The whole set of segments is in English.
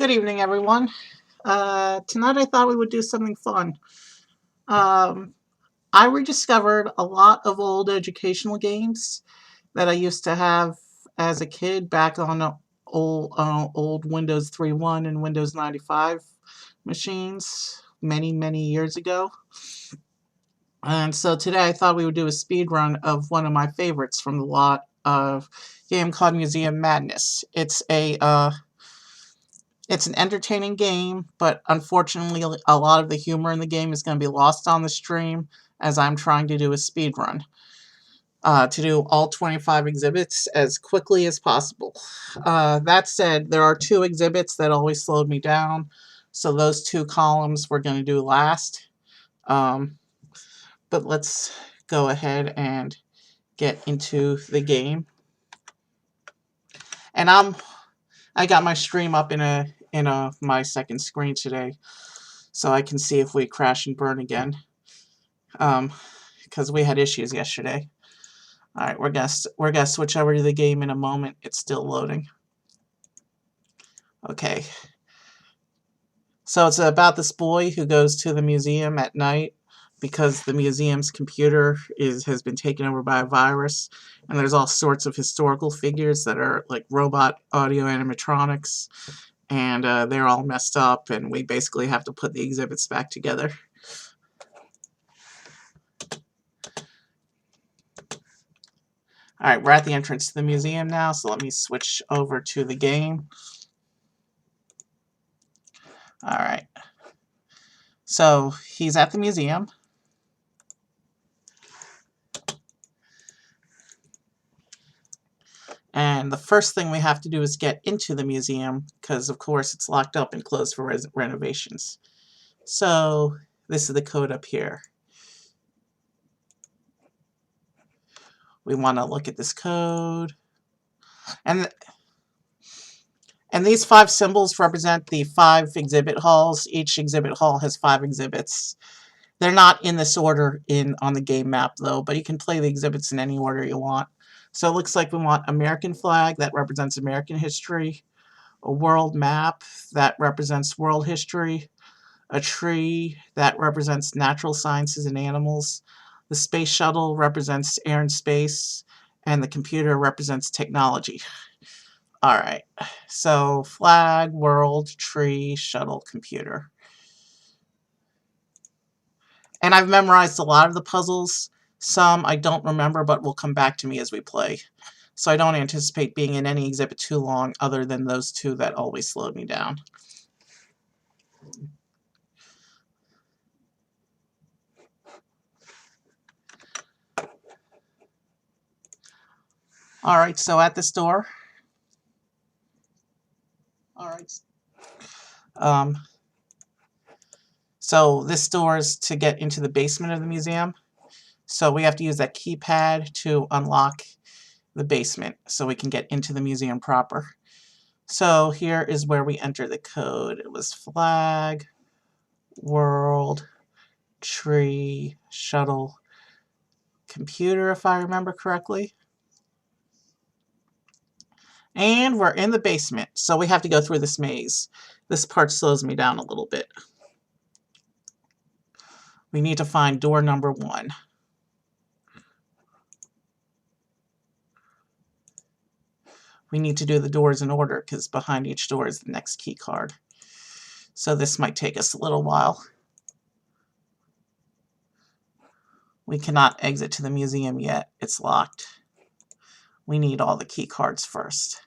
Good evening, everyone. Tonight I thought we would do something fun. Um, I rediscovered a lot of old educational games that I used to have as a kid back on old Windows 3.1 and Windows 95 machines many years ago. And so today I thought we would do a speed run of one of my favorites from the lot of game called Museum Madness. It's an entertaining game, but unfortunately a lot of the humor in the game is going to be lost on the stream as I'm trying to do a speed run. To do all 25 exhibits as quickly as possible. That said, there are two exhibits that always slowed me down, so those two columns we're going to do last. But let's go ahead and get into the game. And I got my stream up in my second screen today, so I can see if we crash and burn again. Because we had issues yesterday. All right, we're gonna switch over to the game in a moment. It's still loading. Okay. So it's about this boy who goes to the museum at night because the museum's computer has been taken over by a virus, and there's all sorts of historical figures that are like robot audio animatronics, and they're all messed up, and we basically have to put the exhibits back together. Alright, we're at the entrance to the museum now, so let me switch over to the game. Alright. So, he's at the museum. And the first thing we have to do is get into the museum, because of course it's locked up and closed for renovations. So, this is the code up here. We want to look at this code. And these 5 symbols represent the 5 exhibit halls. Each exhibit hall has 5 exhibits. They're not in this order on the game map, though, but you can play the exhibits in any order you want. So it looks like we want American flag, that represents American history, a world map, that represents world history, a tree, that represents natural sciences and animals, the space shuttle represents air and space, and the computer represents technology. Alright, so flag, world, tree, shuttle, computer. And I've memorized a lot of the puzzles. Some I don't remember, but will come back to me as we play. So I don't anticipate being in any exhibit too long, other than those two that always slowed me down. Alright, so at this door. Alright. So this door is to get into the basement of the museum. So we have to use that keypad to unlock the basement so we can get into the museum proper. So here is where we enter the code. It was flag, world, tree, shuttle, computer, if I remember correctly. And we're in the basement, so we have to go through this maze. This part slows me down a little bit. We need to find door number 1. We need to do the doors in order, because behind each door is the next key card. So this might take us a little while. We cannot exit to the museum yet. It's locked. We need all the key cards first.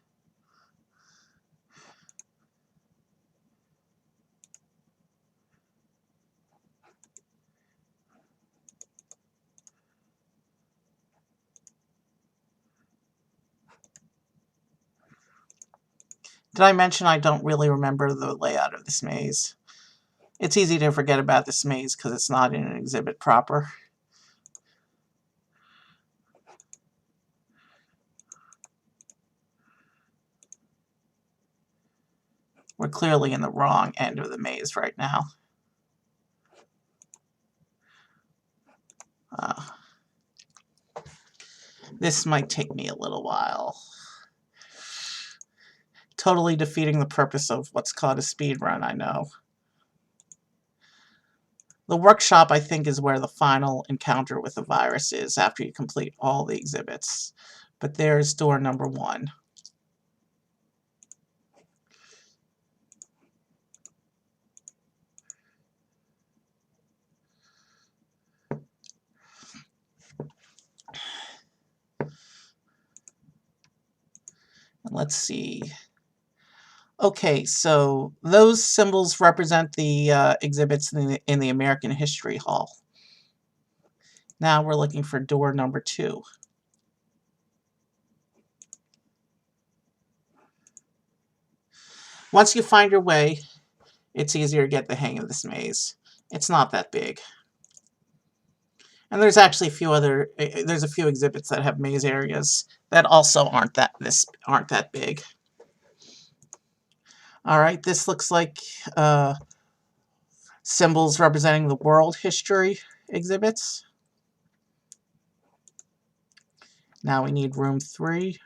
Did I mention I don't really remember the layout of this maze? It's easy to forget about this maze because it's not in an exhibit proper. We're clearly in the wrong end of the maze right now. This might take me a little while. totally defeating the purpose of what's called a speed run, I know. The workshop, I think, is where the final encounter with the virus is after you complete all the exhibits. But there's door number 1. And let's see. Okay, so those symbols represent the exhibits in the American History Hall. Now we're looking for door number 2. Once you find your way, it's easier to get the hang of this maze. It's not that big. And there's actually there's a few exhibits that have maze areas that also aren't that big. All right, this looks like symbols representing the world history exhibits. Now we need room 3.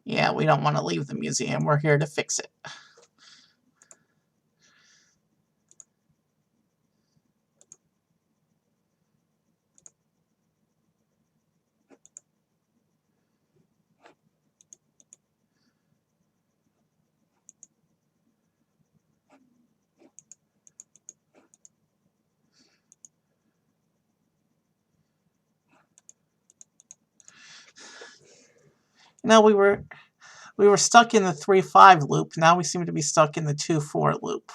Yeah, we don't want to leave the museum. We're here to fix it. Now we were stuck in the 3-5 loop. Now we seem to be stuck in the 2-4 loop.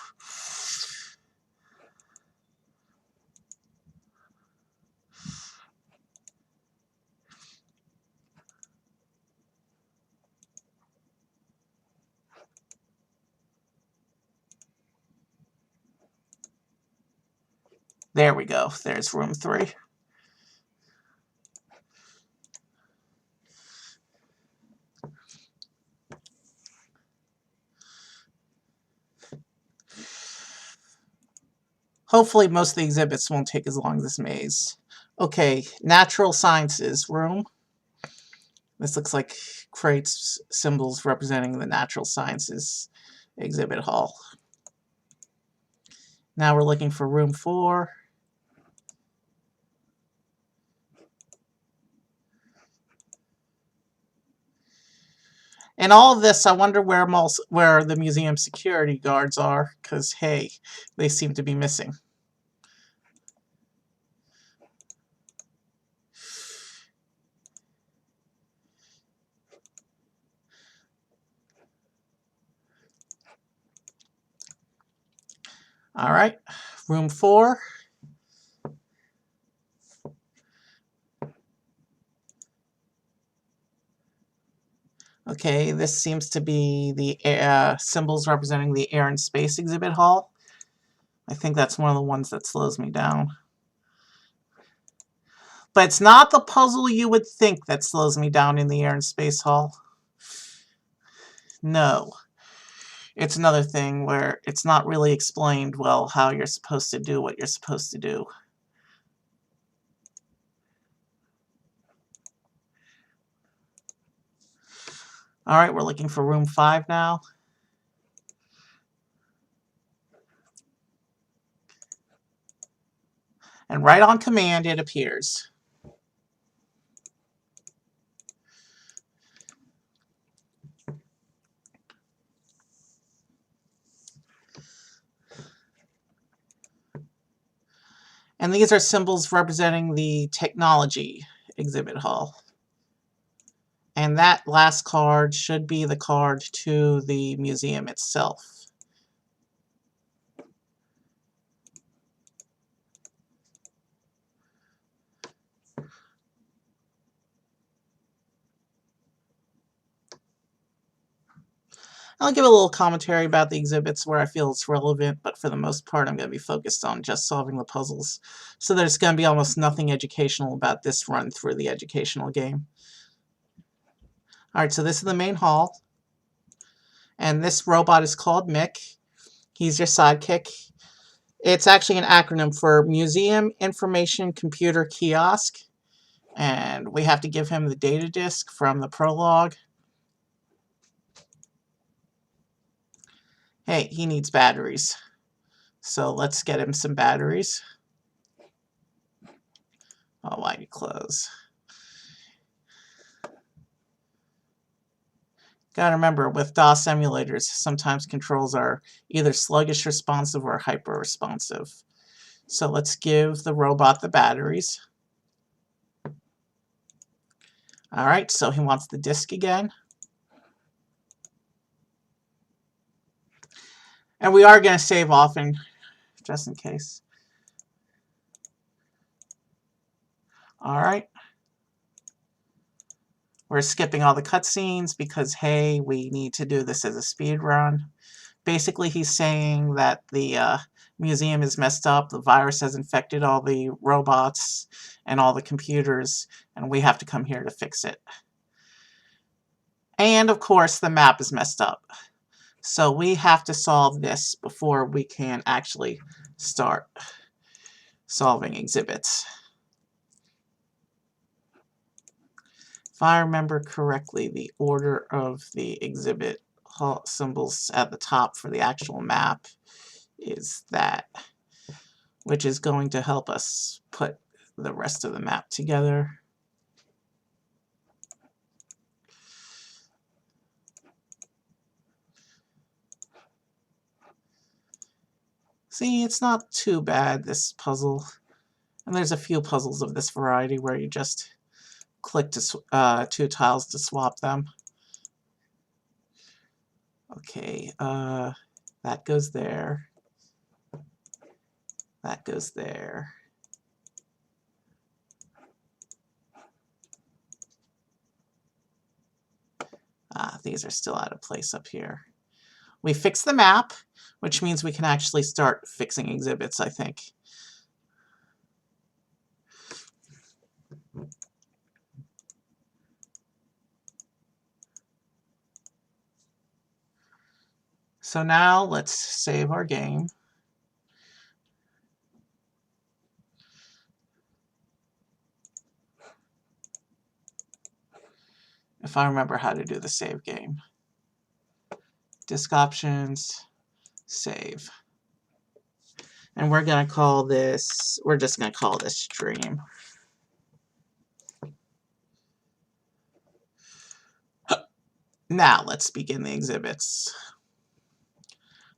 There we go. There's room 3. Hopefully most of the exhibits won't take as long as this maze. Okay, natural sciences room. This looks like crates, symbols representing the natural sciences exhibit hall. Now we're looking for room 4. And all of this, I wonder where the museum security guards are, because, hey, they seem to be missing. All right, room 4. Okay, this seems to be the symbols representing the air and space exhibit hall. I think that's one of the ones that slows me down. But it's not the puzzle you would think that slows me down in the air and space hall. No. It's another thing where it's not really explained well how you're supposed to do what you're supposed to do. All right, we're looking for room 5 now. And right on command, it appears. And these are symbols representing the technology exhibit hall. And that last card should be the card to the museum itself. I'll give a little commentary about the exhibits where I feel it's relevant, but for the most part I'm going to be focused on just solving the puzzles. So there's going to be almost nothing educational about this run through the educational game. Alright, so this is the main hall. And this robot is called Mick. He's your sidekick. It's actually an acronym for Museum Information Computer Kiosk. And we have to give him the data disk from the prologue. Hey, he needs batteries. So let's get him some batteries. Oh, why'd you close? Gotta remember, with DOS emulators, sometimes controls are either sluggish responsive or hyper responsive. So let's give the robot the batteries. Alright, so he wants the disk again. And we are going to save often, just in case. Alright. We're skipping all the cutscenes because, hey, we need to do this as a speed run. Basically, he's saying that the museum is messed up, the virus has infected all the robots and all the computers, and we have to come here to fix it. And, of course, the map is messed up. So we have to solve this before we can actually start solving exhibits. If I remember correctly, the order of the exhibit symbols at the top for the actual map is that, which is going to help us put the rest of the map together. See, it's not too bad, this puzzle. And there's a few puzzles of this variety where you just click to two tiles to swap them. Okay, that goes there. That goes there. These are still out of place up here. We fixed the map, which means we can actually start fixing exhibits, I think. So now let's save our game. If I remember how to do the save game. Disk options, save. And we're going to call this, we're just going to call this stream. Now let's begin the exhibits.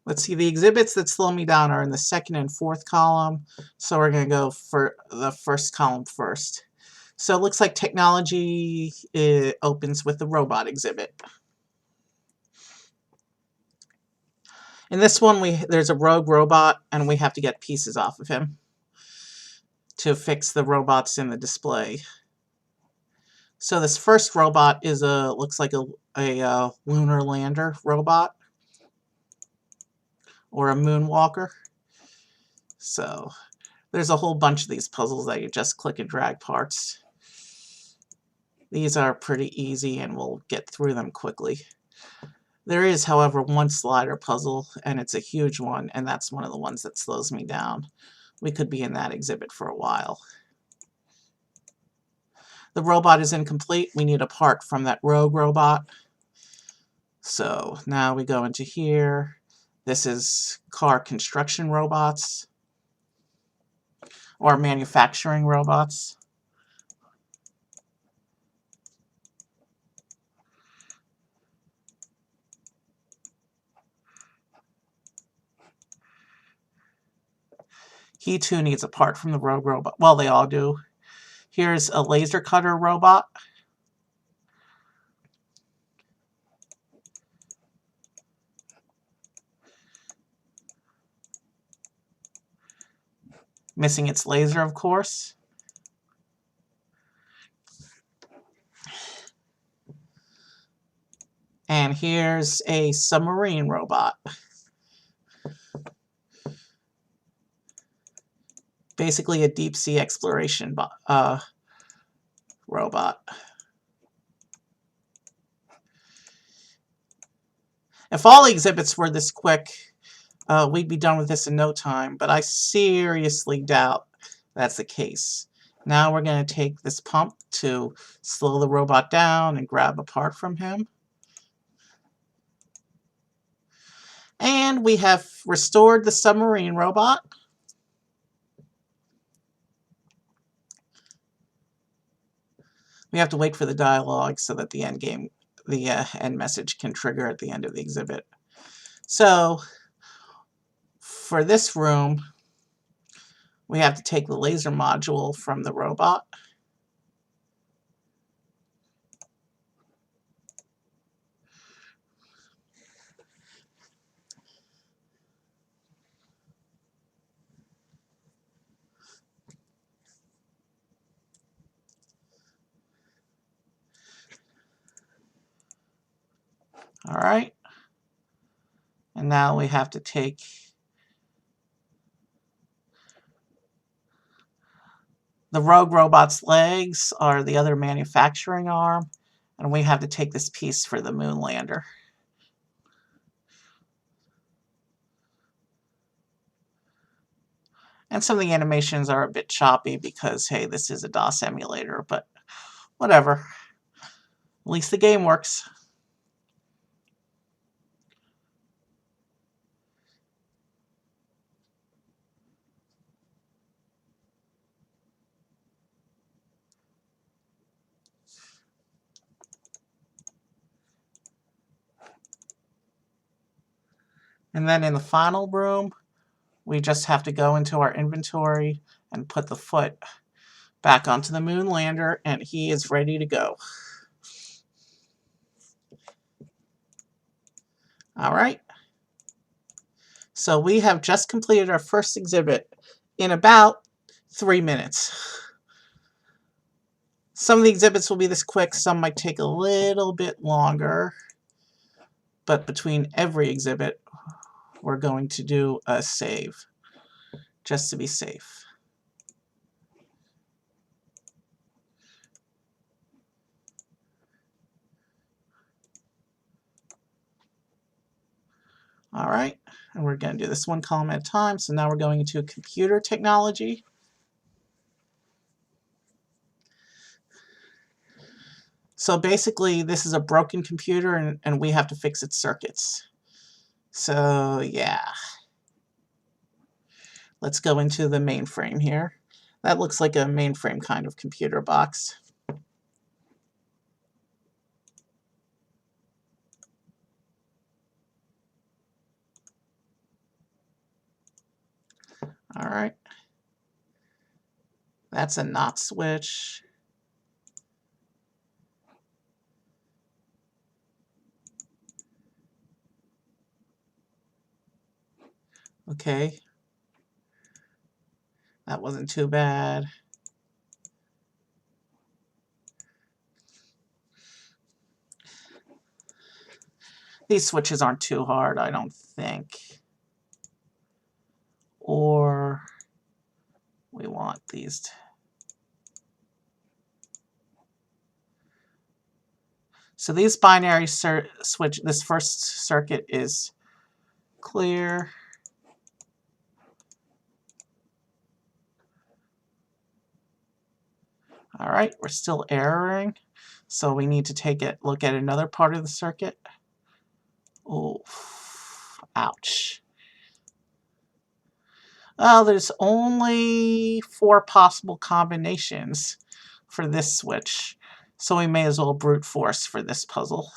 Let's see, the exhibits that slow me down are in the second and fourth column, so we're going to go for the first column first. So it looks like technology opens with the robot exhibit. In this one, there's a rogue robot, and we have to get pieces off of him to fix the robots in the display. So this first robot is looks like a lunar lander robot, or a moonwalker. So there's a whole bunch of these puzzles that you just click and drag parts. These are pretty easy and we'll get through them quickly. There is, however, one slider puzzle, and it's a huge one, and that's one of the ones that slows me down. We could be in that exhibit for a while. The robot is incomplete. We need a part from that rogue robot. So now we go into here. This is car construction robots, or manufacturing robots. He too needs a part from the rogue robot. Well, they all do. Here's a laser cutter robot. Missing its laser, of course. And here's a submarine robot. Basically a deep sea exploration robot. If all the exhibits were this quick, we'd be done with this in no time, but I seriously doubt that's the case. Now we're going to take this pump to slow the robot down and grab a part from him. And we have restored the submarine robot. We have to wait for the dialogue so that the end message can trigger at the end of the exhibit. So, for this room, we have to take the laser module from the robot. All right. And now we have to take the rogue robot's legs are the other manufacturing arm, and we have to take this piece for the moon lander. And some of the animations are a bit choppy because, hey, this is a DOS emulator, but whatever. At least the game works. And then in the final room, we just have to go into our inventory and put the foot back onto the moon lander, and he is ready to go. All right. So we have just completed our first exhibit in about 3 minutes. Some of the exhibits will be this quick, some might take a little bit longer, but between every exhibit, we're going to do a save, just to be safe. All right, and we're going to do this one column at a time. So now we're going into computer technology. So basically, this is a broken computer, and we have to fix its circuits. So yeah, let's go into the mainframe here. That looks like a mainframe kind of computer box. All right. That's a NOT switch. Okay. That wasn't too bad. These switches aren't too hard, I don't think. Or we want these. So these binary switch, this first circuit is clear. All right, we're still erroring, so we need to take a look at another part of the circuit. Oh, ouch. Well, there's only 4 possible combinations for this switch, so we may as well brute force for this puzzle.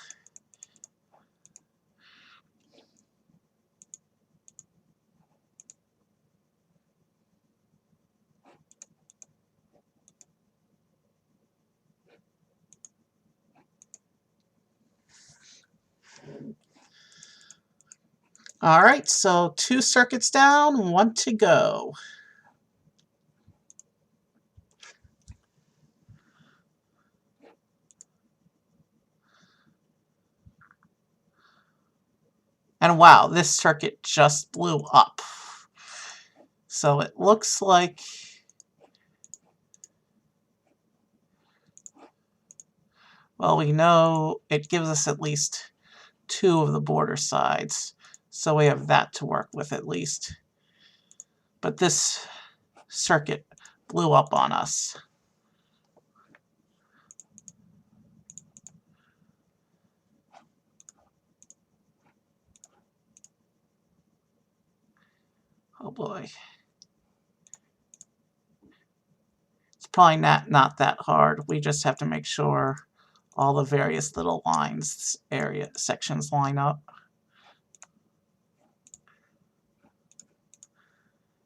All right, so 2 circuits down, 1 to go. And wow, this circuit just blew up. So it looks like, well, we know it gives us at least 2 of the border sides. So we have that to work with at least. But this circuit blew up on us. Oh boy. It's probably not that hard. We just have to make sure all the various little lines, sections line up.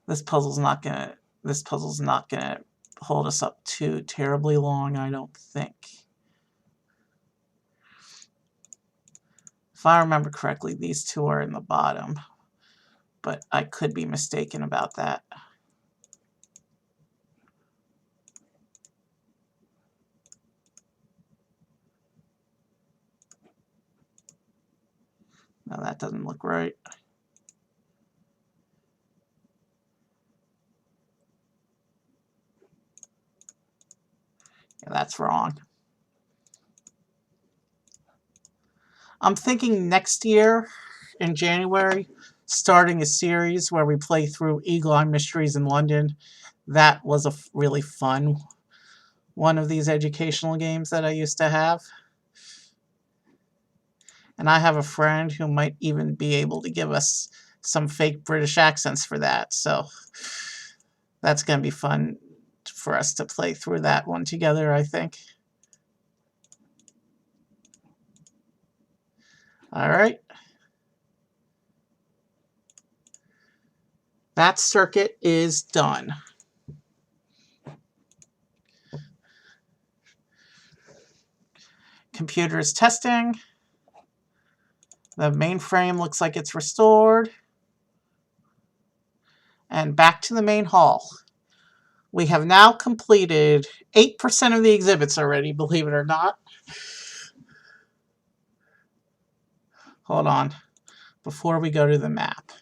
This puzzle's not gonna hold us up too terribly long, I don't think. If I remember correctly, these 2 are in the bottom, but I could be mistaken about that. No, that doesn't look right. Yeah, that's wrong. I'm thinking next year, in January, starting a series where we play through Eagle Eye Mysteries in London. That was a really fun one of these educational games that I used to have. And I have a friend who might even be able to give us some fake British accents for that. So that's going to be fun for us to play through that one together, I think. All right. That circuit is done. Computer is testing. The mainframe looks like it's restored. And back to the main hall. We have now completed 8% of the exhibits already, believe it or not. Hold on, before we go to the map.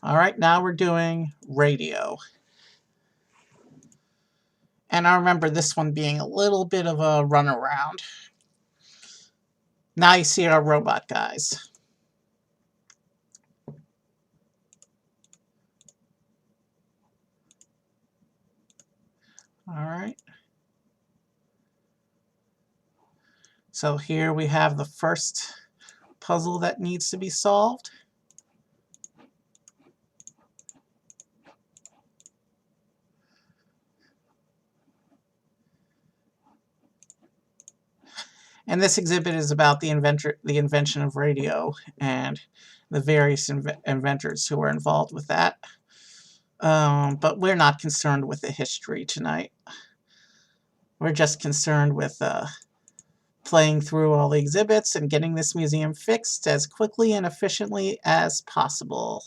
All right, now we're doing radio. And I remember this one being a little bit of a runaround. Now you see our robot guys. All right. So here we have the first puzzle that needs to be solved. And this exhibit is about the invention of radio and the various inventors who were involved with that. But we're not concerned with the history tonight. We're just concerned with playing through all the exhibits and getting this museum fixed as quickly and efficiently as possible.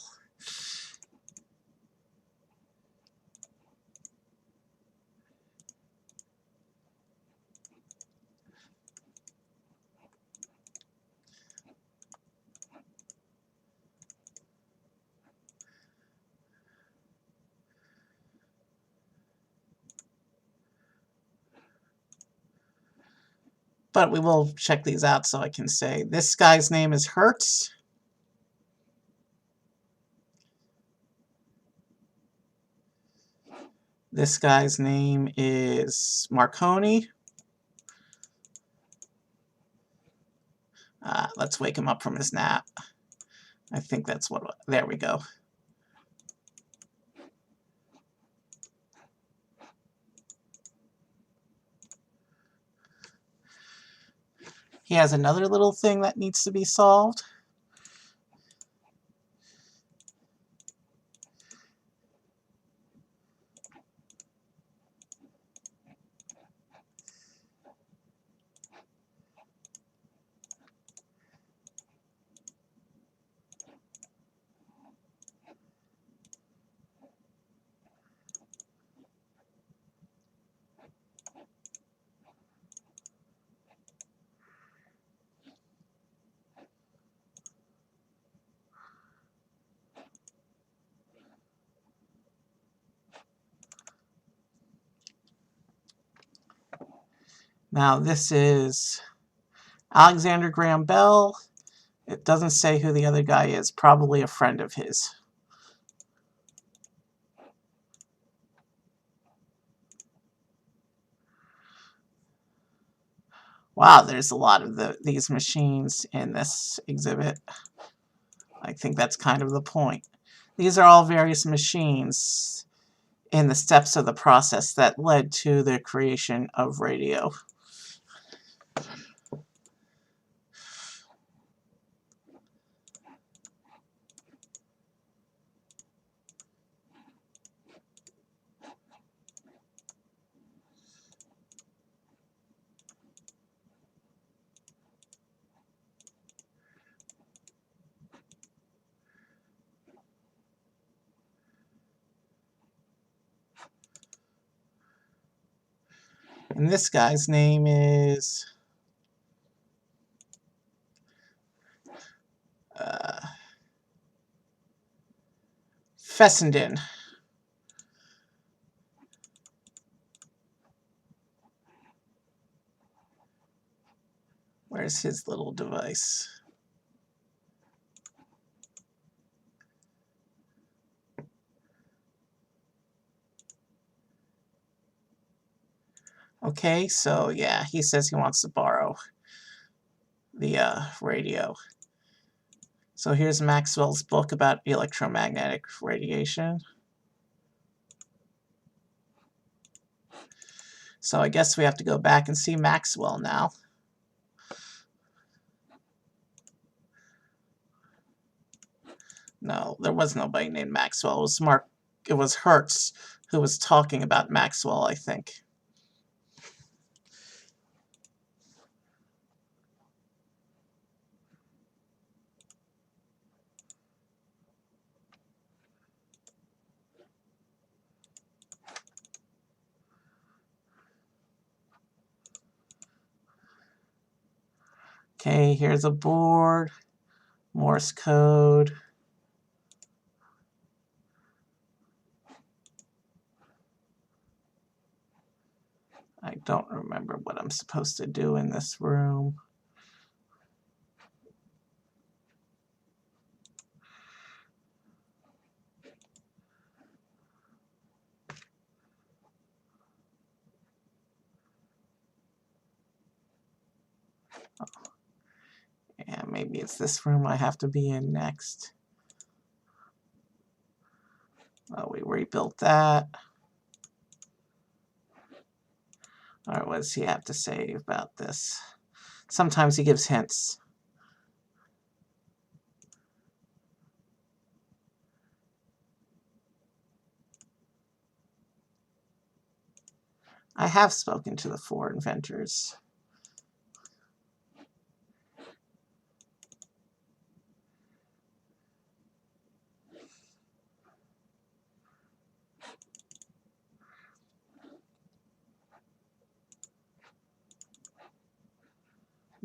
But we will check these out so I can say this guy's name is Hertz. This guy's name is Marconi. Let's wake him up from his nap. I think that's what... There we go. He has another little thing that needs to be solved. Now this is Alexander Graham Bell. It doesn't say who the other guy is, probably a friend of his. Wow, there's a lot of these machines in this exhibit. I think that's kind of the point. These are all various machines in the steps of the process that led to the creation of radio. And this guy's name is Fessenden. Where's his little device? Okay, so yeah, he says he wants to borrow the radio. So here's Maxwell's book about electromagnetic radiation. So I guess we have to go back and see Maxwell now. No, there was nobody named Maxwell. It was Hertz who was talking about Maxwell, I think. Okay, here's a board, Morse code. I don't remember what I'm supposed to do in this room. Yeah, maybe it's this room I have to be in next. Oh, we rebuilt that. All right, what does he have to say about this? Sometimes he gives hints. I have spoken to the 4 inventors.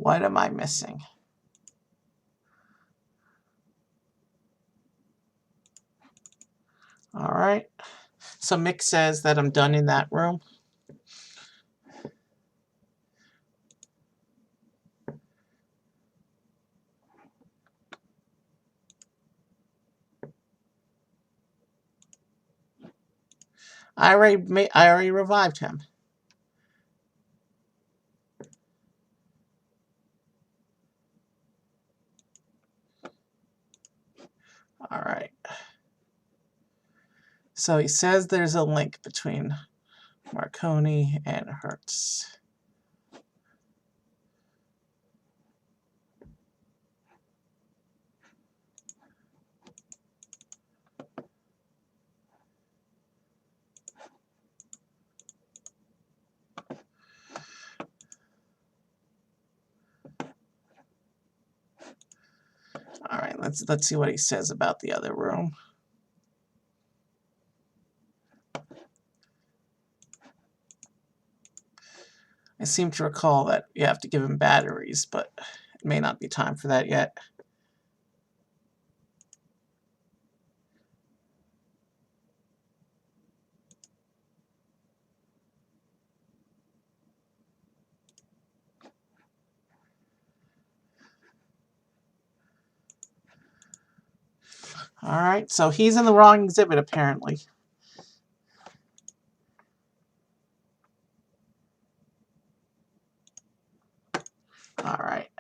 What am I missing? All right. So Mick says that I'm done in that room. I already revived him. All right. So he says there's a link between Marconi and Hertz. All right, let's see what he says about the other room. I seem to recall that you have to give him batteries, but it may not be time for that yet. Alright, so he's in the wrong exhibit apparently. Alright.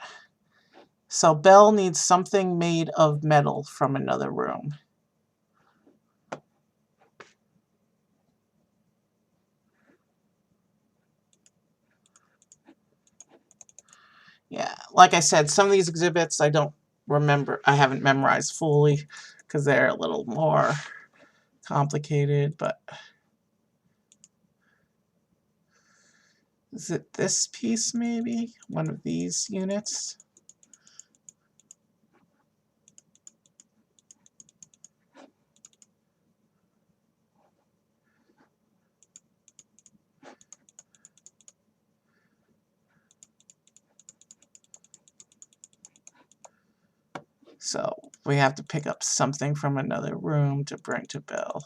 So Belle needs something made of metal from another room. Yeah, like I said, some of these exhibits I don't remember, I haven't memorized fully because they're a little more complicated, but is it this piece maybe? One of these units? So we have to pick up something from another room to bring to Belle.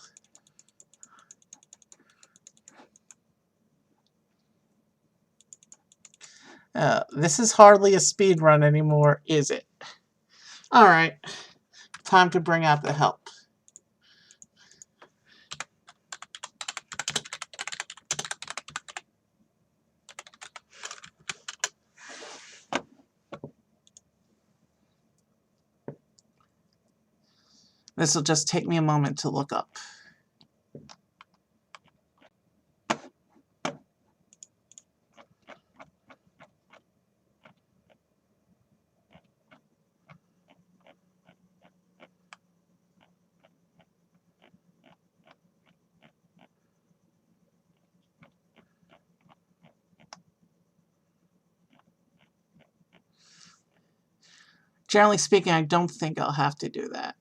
This is hardly a speed run anymore, is it? Alright, time to bring out the help. This will just take me a moment to look up. Generally speaking, I don't think I'll have to do that.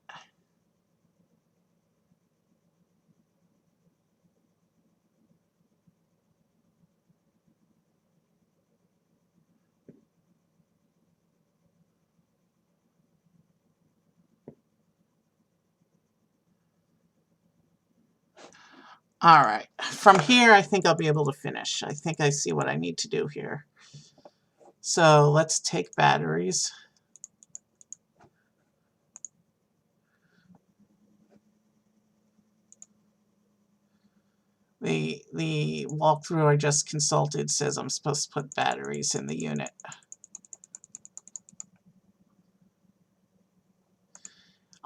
Alright, from here I think I'll be able to finish. I think I see what I need to do here. So let's take batteries. The walkthrough I just consulted says I'm supposed to put batteries in the unit.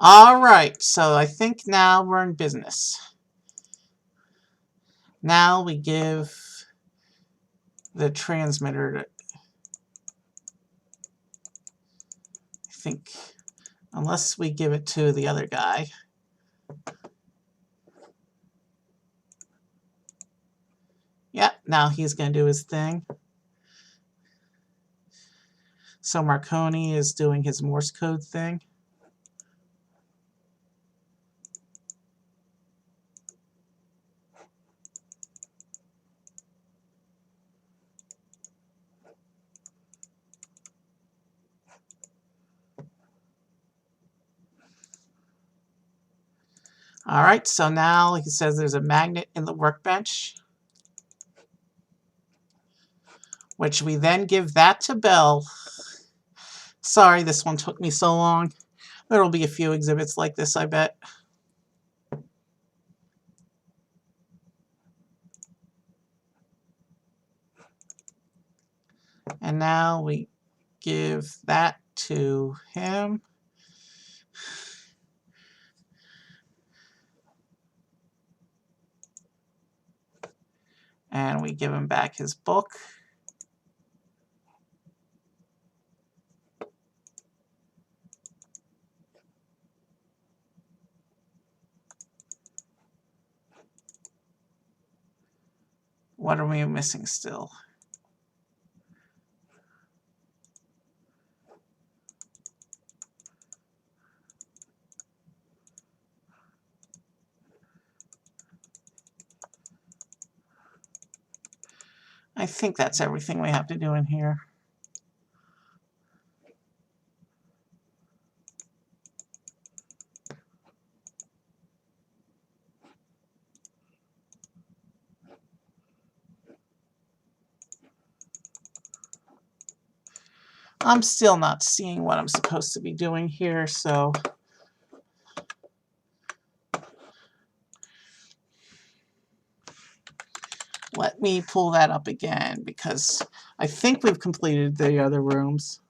Alright, so I think now we're in business. Now we give the transmitter to, I think, unless we give it to the other guy. Yeah, now he's going to do his thing. So Marconi is doing his Morse code thing. Alright, so now he says there's a magnet in the workbench, which we then give that to Belle. Sorry, this one took me so long. There'll be a few exhibits like this, I bet. And now we give that to him. And we give him back his book. What are we missing still? I think that's everything we have to do in here. I'm still not seeing what I'm supposed to be doing here, so me pull that up again because I think we've completed the other rooms.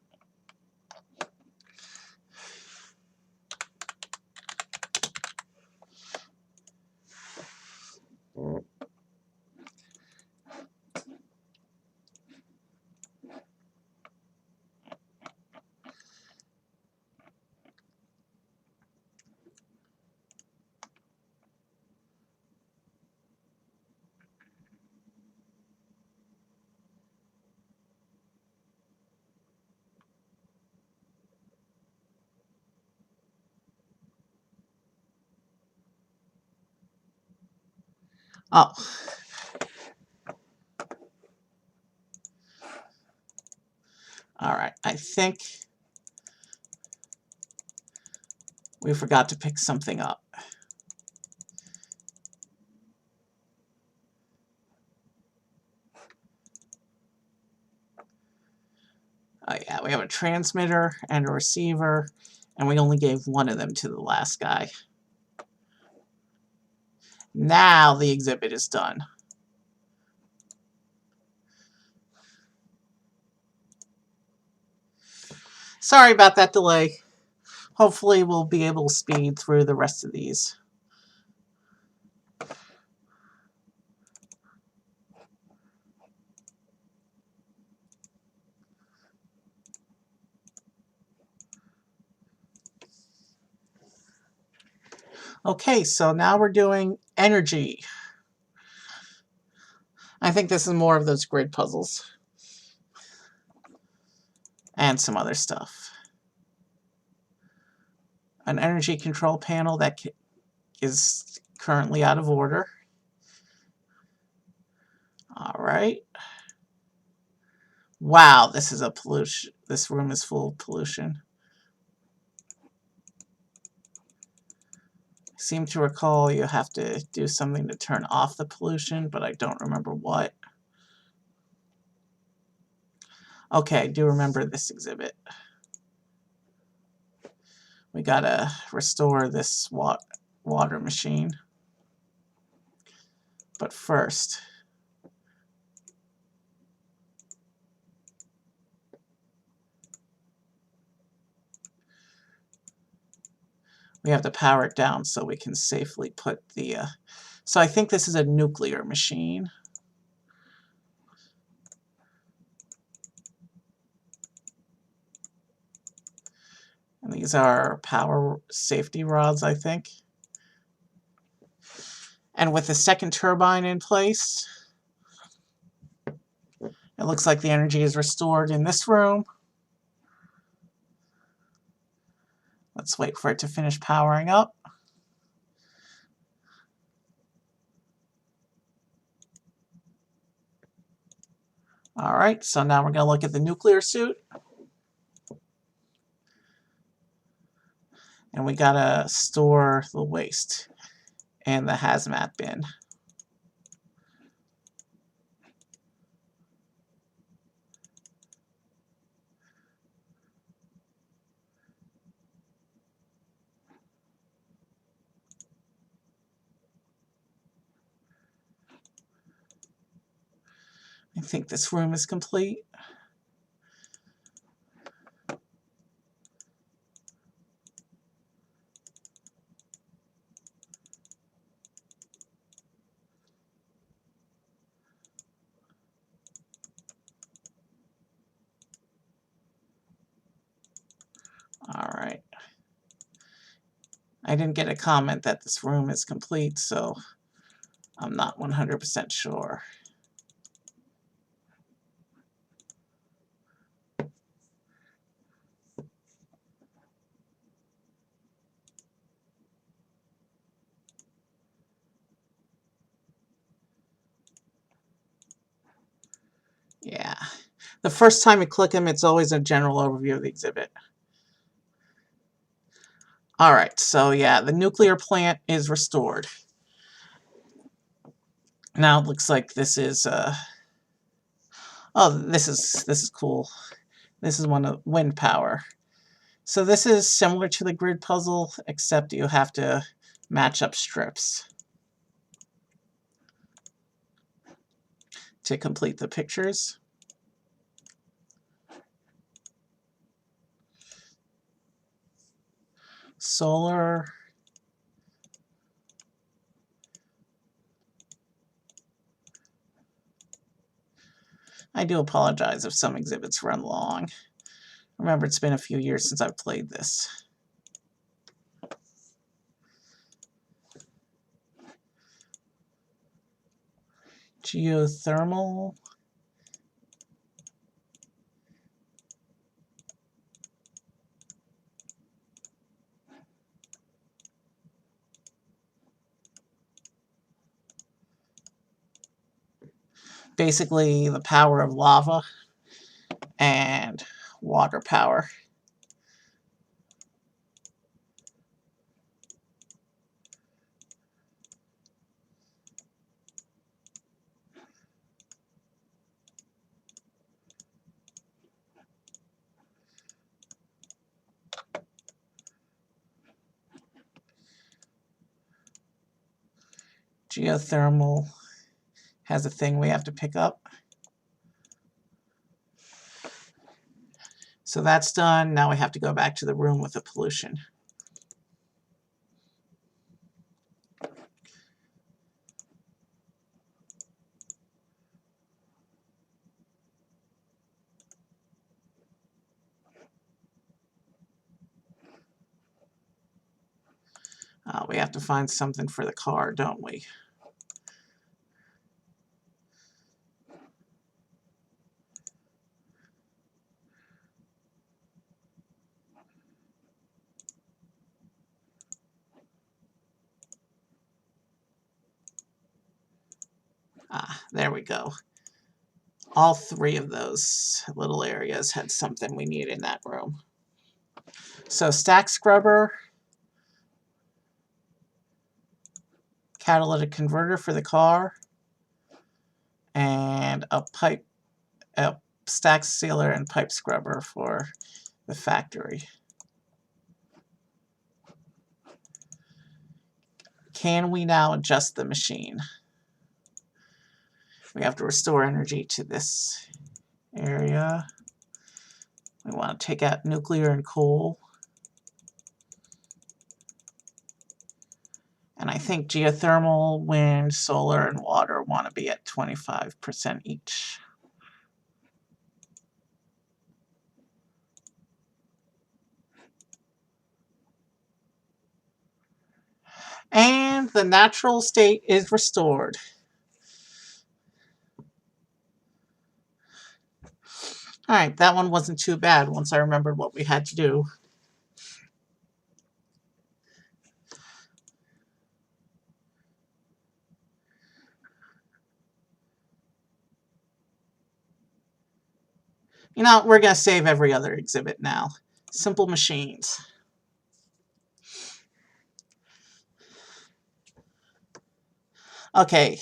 Oh. All right, I think we forgot to pick something up. Oh yeah, we have a transmitter and a receiver, and we only gave one of them to the last guy. Now the exhibit is done. Sorry about that delay. Hopefully we'll be able to speed through the rest of these. Okay, so now we're doing energy. I think this is more of those grid puzzles. And some other stuff. An energy control panel that is currently out of order. All right. Wow, this is a pollution. This room is full of pollution. I seem to recall you have to do something to turn off the pollution, but I don't remember what. Okay, I do remember this exhibit. We gotta restore this water machine. But first, we have to power it down so we can safely put the... So I think this is a nuclear machine. And these are power safety rods, I think. And with the second turbine in place, it looks like the energy is restored in this room. Let's wait for it to finish powering up. All right, so now we're going to look at the nuclear suit. And we got to store the waste in the hazmat bin. I think this room is complete. All right. I didn't get a comment that this room is complete, so I'm not 100% sure. Yeah. The first time you click them, it's always a general overview of the exhibit. All right, so yeah, the nuclear plant is restored. Now it looks like this is oh, this is cool. This is one of wind power. So this is similar to the grid puzzle, except you have to match up strips. to complete the pictures. Solar. I do apologize if some exhibits run long. Remember, it's been a few years since I've played this. Geothermal. Basically, the power of lava and water power. Geothermal has a thing we have to pick up. So that's done. Now we have to go back to the room with the pollution. We have to find something for the car, don't we? There we go. All three of those little areas had something we need in that room. So stack scrubber, catalytic converter for the car, and a stack sealer and pipe scrubber for the factory. Can we now adjust the machine? We have to restore energy to this area. We want to take out nuclear and coal. And I think geothermal, wind, solar, and water want to be at 25% each. And the natural state is restored. Alright, that one wasn't too bad once I remembered what we had to do. You know, we're going to save every other exhibit now. Simple machines. Okay,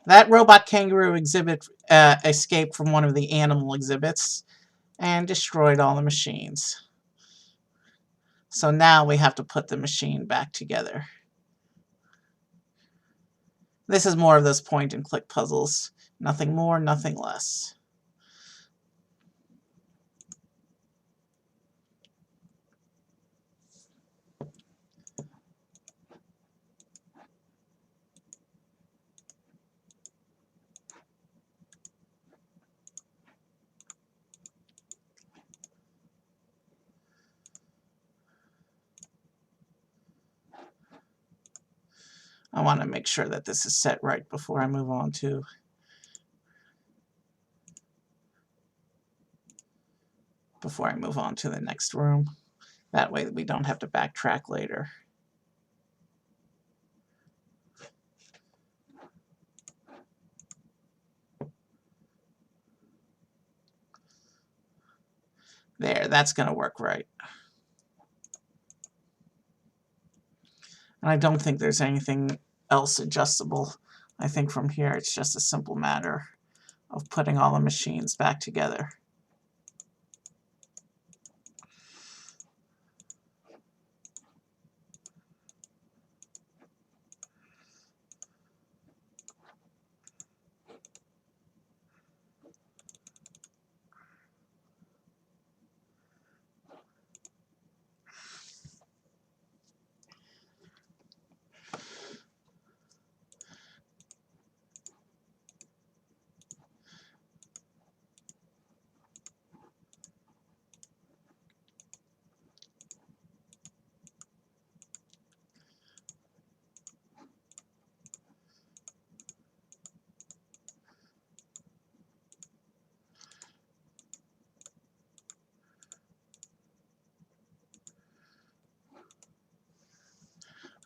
that robot kangaroo exhibit escaped from one of the animal exhibits and destroyed all the machines. So now we have to put the machine back together. This is more of those point and click puzzles. Nothing more, nothing less. I want to make sure that this is set right before I move on to the next room. That way we don't have to backtrack later. There, that's going to work right. And I don't think there's anything else adjustable. I think from here it's just a simple matter of putting all the machines back together.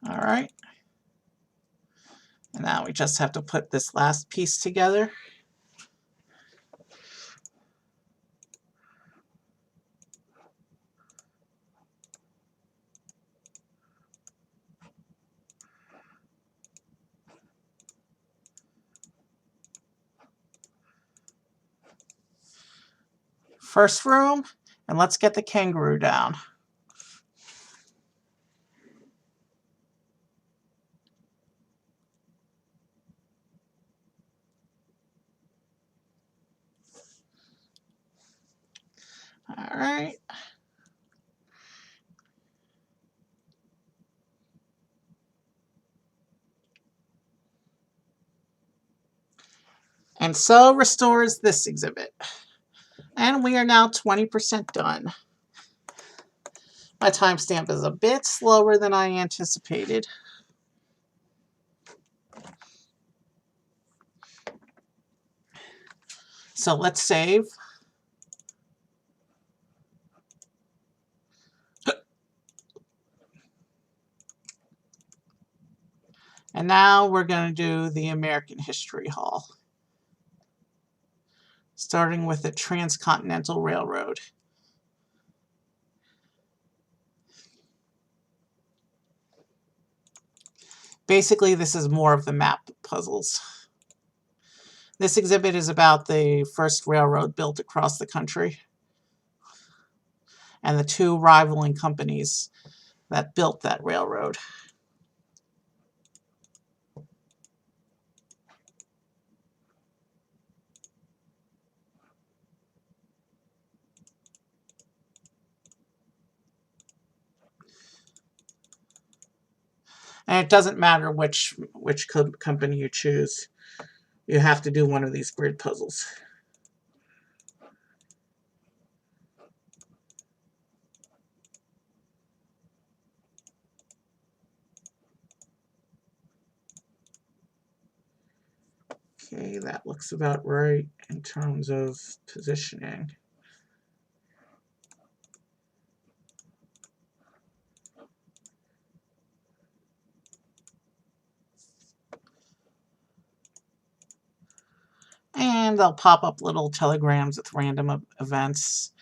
All right. And now we just have to put this last piece together. First room, and let's get the kangaroo down. All right. And so restores this exhibit. And we are now 20% done. My timestamp is a bit slower than I anticipated. So let's save. And now we're going to do the American History Hall, starting with the Transcontinental Railroad. Basically, this is more of the map puzzles. This exhibit is about the first railroad built across the country and the two rivaling companies that built that railroad. And it doesn't matter which company you choose. You have to do one of these grid puzzles. Okay, that looks about right in terms of positioning. And they'll pop up little telegrams with random events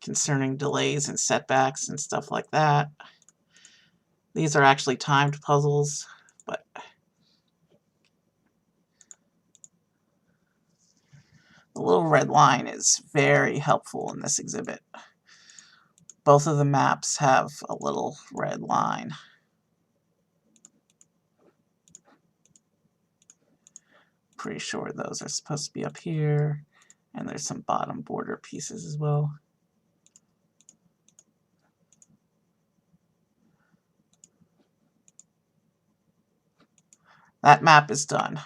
concerning delays and setbacks and stuff like that. These are actually timed puzzles, but the little red line is very helpful in this exhibit. Both of the maps have a little red line. Pretty sure those are supposed to be up here, and there's some bottom border pieces as well. That map is done.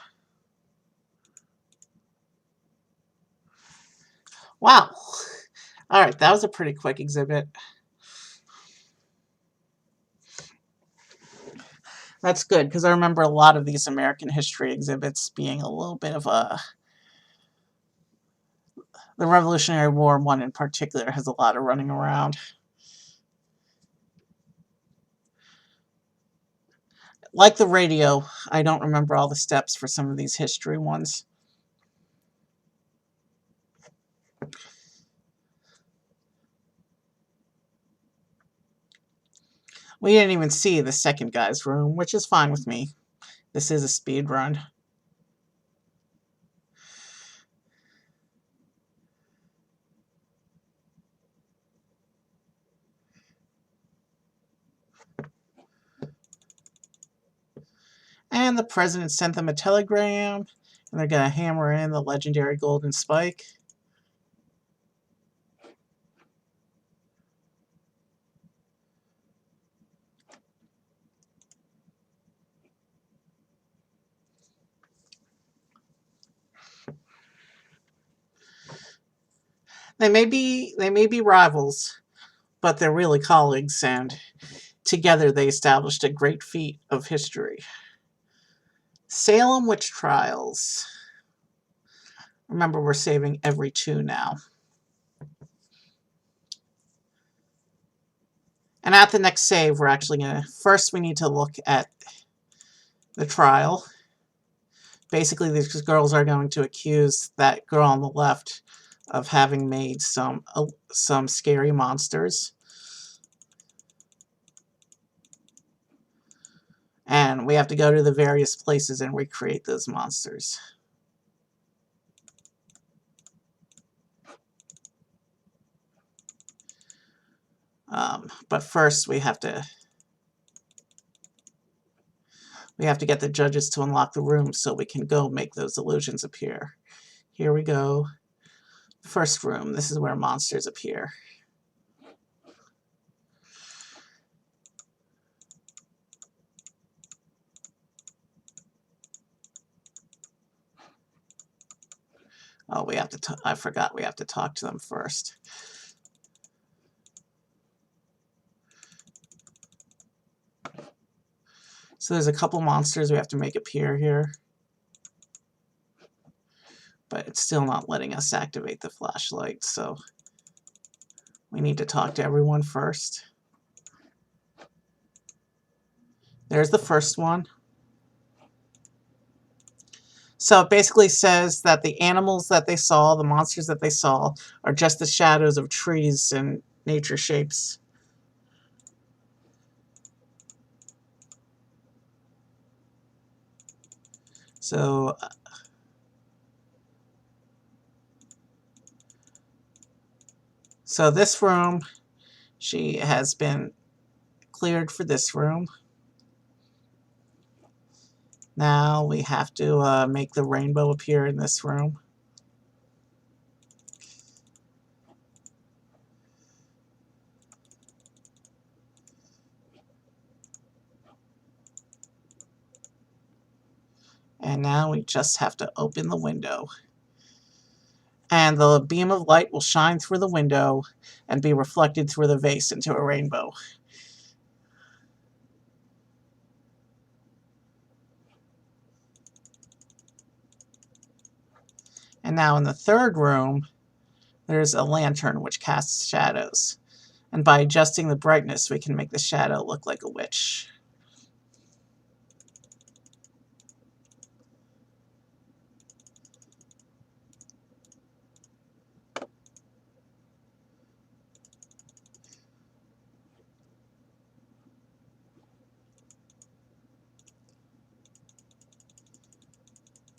Wow. All right, that was a pretty quick exhibit. That's good, because I remember a lot of these American history exhibits being a little bit of a... The Revolutionary War one in particular has a lot of running around. Like the radio, I don't remember all the steps for some of these history ones. We didn't even see the second guy's room, which is fine with me. This is a speed run. And the president sent them a telegram, and they're going to hammer in the legendary golden spike. They may be rivals, but they're really colleagues, and together they established a great feat of history. Salem witch trials. Remember, we're saving every 2 now. And at the next save, we're actually going to... First, we need to look at the trial. Basically, these girls are going to accuse that girl on the left of having made some scary monsters. And we have to go to the various places and recreate those monsters. But first, we have to get the judges to unlock the room so we can go make those illusions appear. Here we go. First room. This is where monsters appear. Oh, we have to... I forgot we have to talk to them first. So there's a couple monsters we have to make appear here. But it's still not letting us activate the flashlight, so we need to talk to everyone first. There's the first one. So it basically says that the animals that they saw, the monsters that they saw, are just the shadows of trees and nature shapes. So this room, she has been cleared for this room. Now we have to make the rainbow appear in this room. And now we just have to open the window. And the beam of light will shine through the window and be reflected through the vase into a rainbow. And now in the third room, there's a lantern which casts shadows. And by adjusting the brightness, we can make the shadow look like a witch.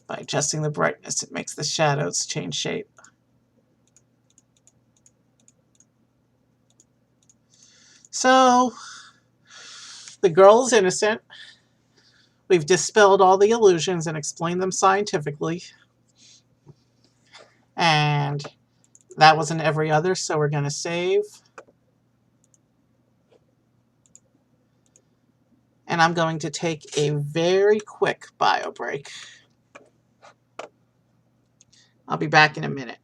By adjusting the brightness, it makes the shadows change shape. So, the girl is innocent. We've dispelled all the illusions and explained them scientifically. And that was in every other, so we're going to save. And I'm going to take a very quick bio break. I'll be back in a minute.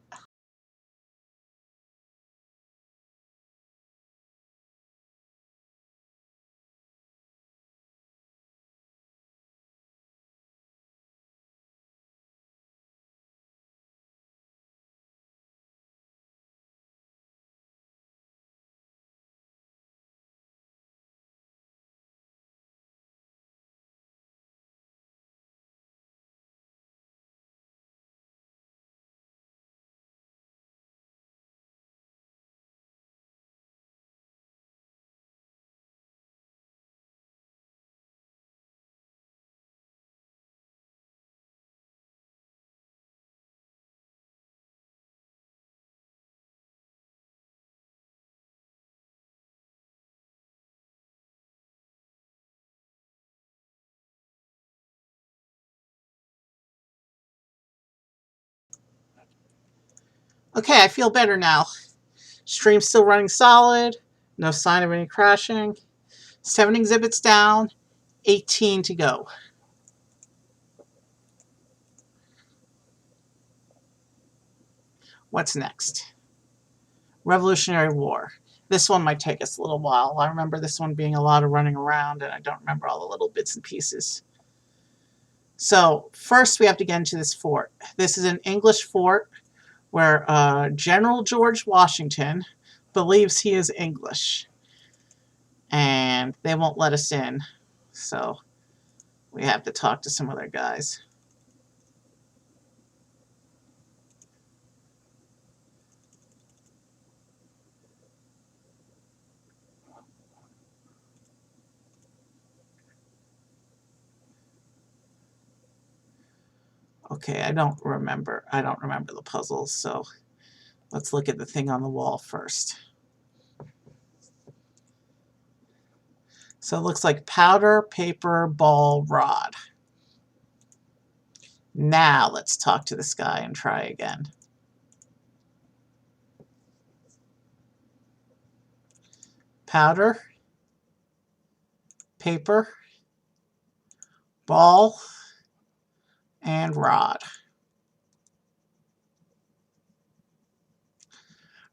Okay, I feel better now. Stream's still running solid. No sign of any crashing. 7 exhibits down. 18 to go. What's next? Revolutionary War. This one might take us a little while. I remember this one being a lot of running around, and I don't remember all the little bits and pieces. So, first we have to get into this fort. This is an English fort where General George Washington believes he is English. and they won't let us in. So we have to talk to some other guys. Okay, I don't remember the puzzles, so let's look at the thing on the wall first. So it looks like powder, paper, ball, rod. Now let's talk to this guy and try again. Powder, paper, ball, and rod.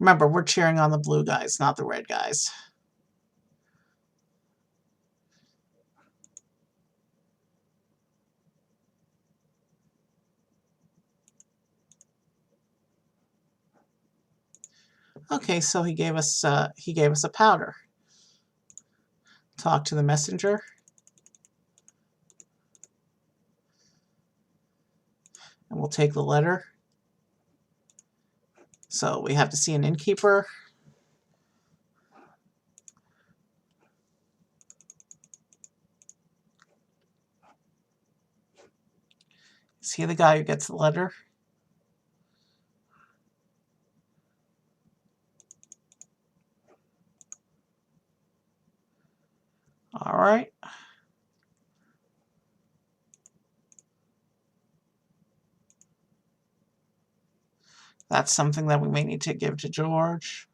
Remember, we're cheering on the blue guys, not the red guys. Okay, so he gave us a powder. Talk to the messenger. And we'll take the letter. So we have to see an innkeeper. Is he the guy who gets the letter? All right. That's something that we may need to give to George.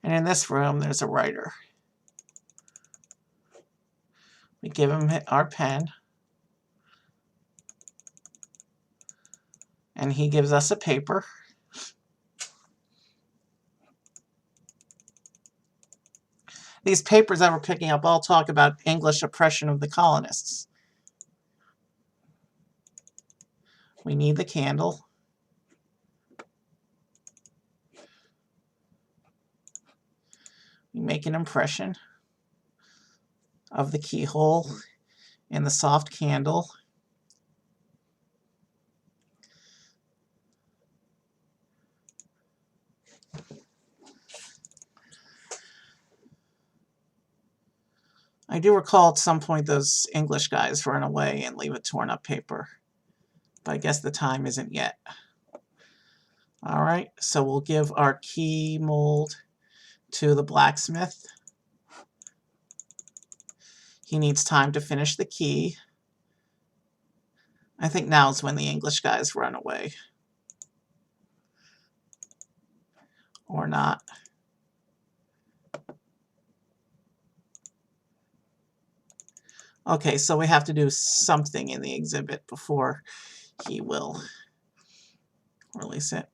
And in this room, there's a writer. We give him our pen. And he gives us a paper. These papers that we're picking up all talk about English oppression of the colonists. We need the candle. We make an impression of the keyhole in the soft candle. I do recall at some point those English guys run away and leave a torn up paper. But I guess the time isn't yet. Alright, so we'll give our key mold to the blacksmith. He needs time to finish the key. I think now's when the English guys run away. Or not. Okay, so we have to do something in the exhibit before he will release it.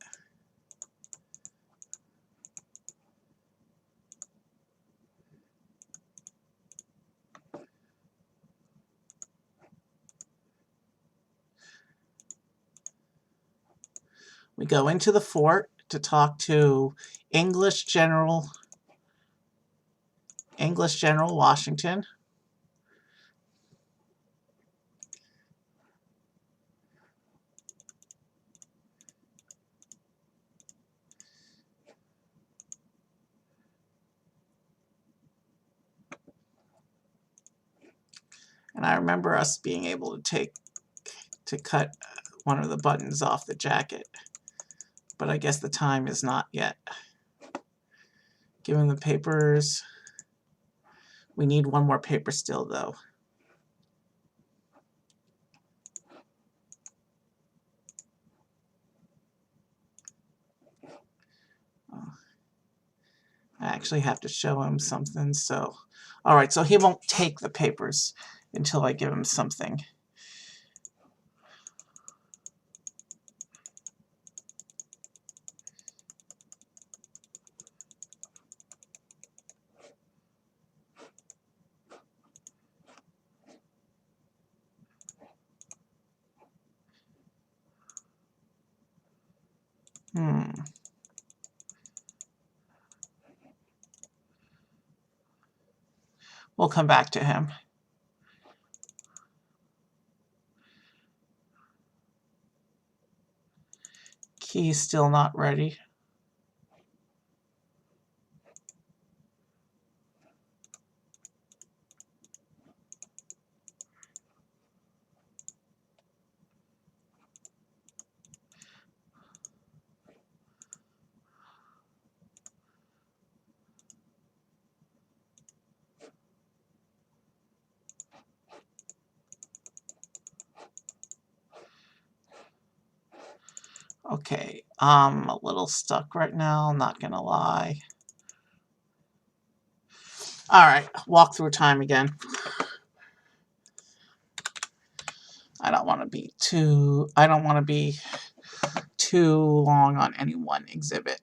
We go into the fort to talk to English General Washington. And I remember us being able to cut one of the buttons off the jacket. But I guess the time is not yet. Give him the papers. We need one more paper still, though. I actually have to show him something, so... Alright, so he won't take the papers until I give him something. We'll come back to him. Key's still not ready. Okay, I'm a little stuck right now, not gonna lie. Alright, walk through time again. I don't want to be too long on any one exhibit.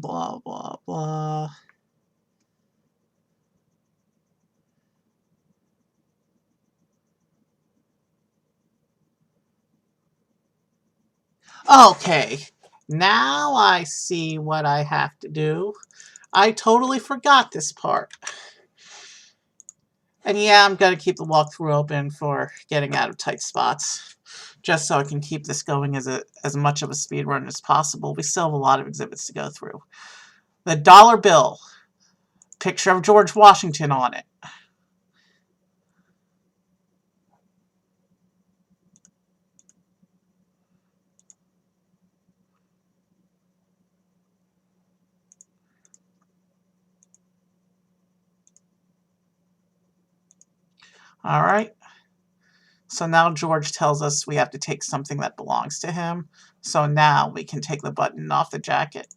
Blah, blah, blah. Okay, now I see what I have to do. I totally forgot this part. And yeah, I'm going to keep the walkthrough open for getting out of tight spots, just so I can keep this going as much of a speed run as possible. We still have a lot of exhibits to go through. The dollar bill, picture of George Washington on it. All right. So now George tells us we have to take something that belongs to him. So now we can take the button off the jacket.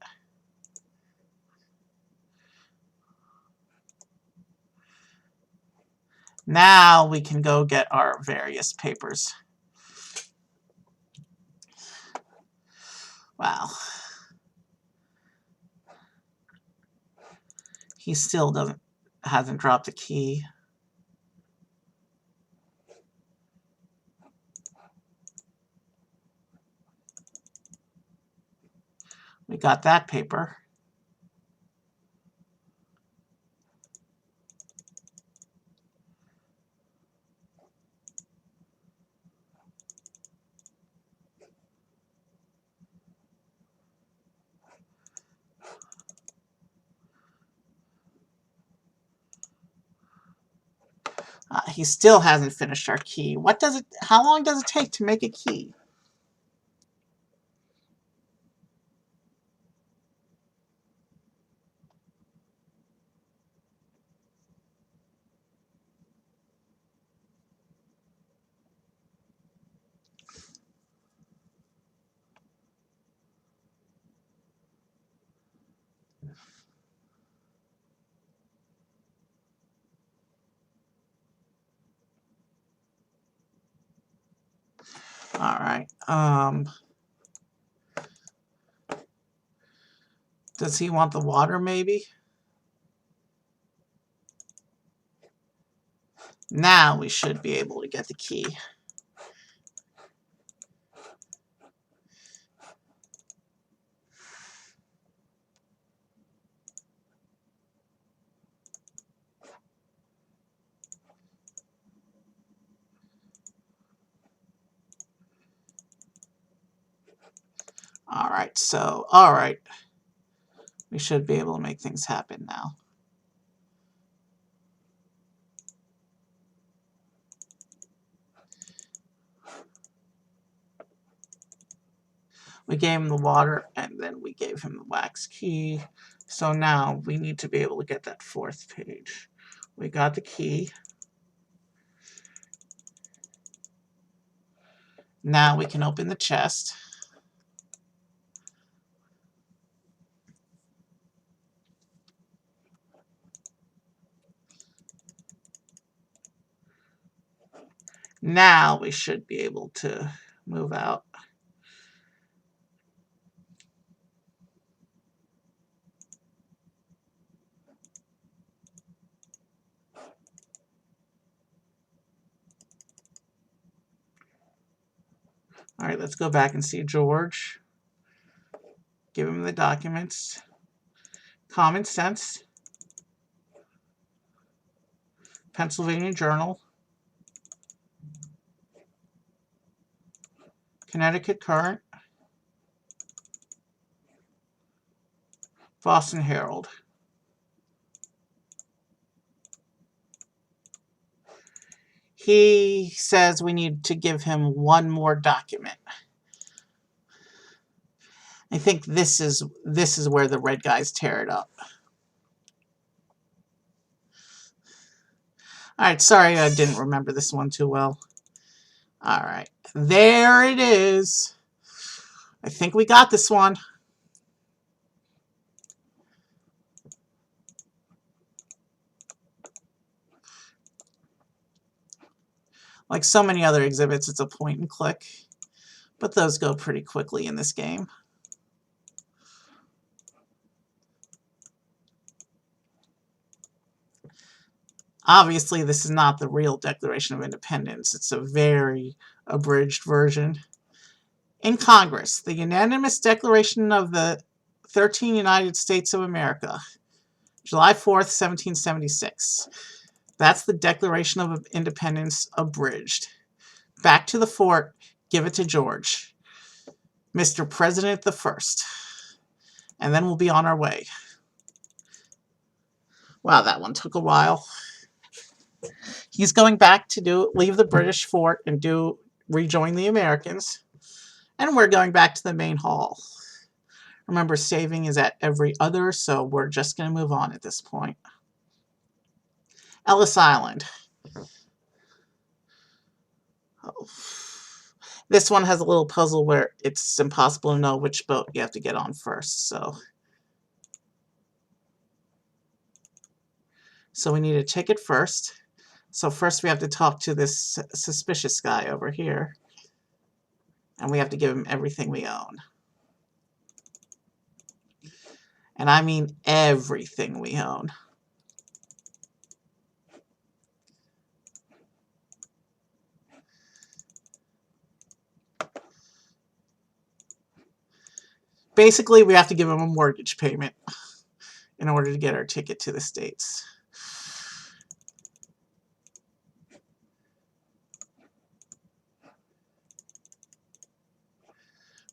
Now we can go get our various papers. Wow. He still hasn't dropped the key. We got that paper. He still hasn't finished our key. How long does it take to make a key? All right. Does he want the water, maybe? Now we should be able to get the key. All right. We should be able to make things happen now. We gave him the water, and then we gave him the wax key. So now we need to be able to get that fourth page. We got the key. Now we can open the chest. Now we should be able to move out. All right, let's go back and see George. Give him the documents. Common Sense. Pennsylvania Journal. Connecticut Current. Boston Herald. He says we need to give him one more document. I think this is where the red guys tear it up. Alright, sorry I didn't remember this one too well. Alright, there it is. I think we got this one. Like so many other exhibits, it's a point and click, but those go pretty quickly in this game. Obviously, this is not the real Declaration of Independence. It's a very abridged version. In Congress, the unanimous Declaration of the 13 United States of America, July 4th, 1776. That's the Declaration of Independence abridged. Back to the fort, give it to George. Mr. President the First. And then we'll be on our way. Wow, that one took a while. He's going back to leave the British fort and rejoin the Americans. And we're going back to the main hall. Remember, saving is at every other, so we're just going to move on at this point. Ellis Island. Oh. This one has a little puzzle where it's impossible to know which boat you have to get on first, so we need a ticket first. So first we have to talk to this suspicious guy over here. And we have to give him everything we own. And I mean everything we own. Basically, we have to give him a mortgage payment in order to get our ticket to the States.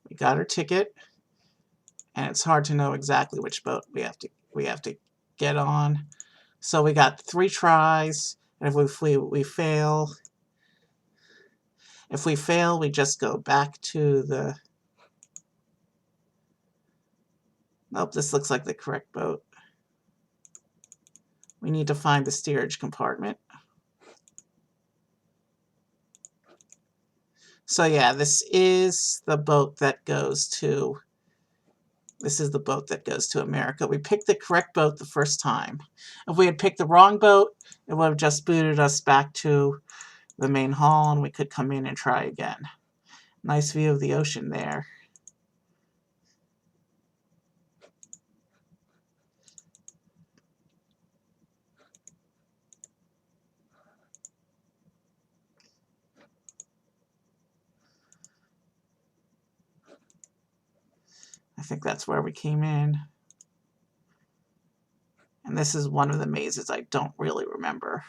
We got our ticket, and it's hard to know exactly which boat we have to get on. So we got 3 tries, and if we fail, we just go back to the... Nope, this looks like the correct boat. We need to find the steerage compartment. So yeah, this is the boat that goes to America. We picked the correct boat the first time. If we had picked the wrong boat, it would have just booted us back to the main hall and we could come in and try again. Nice view of the ocean there. I think that's where we came in. And this is one of the mazes I don't really remember.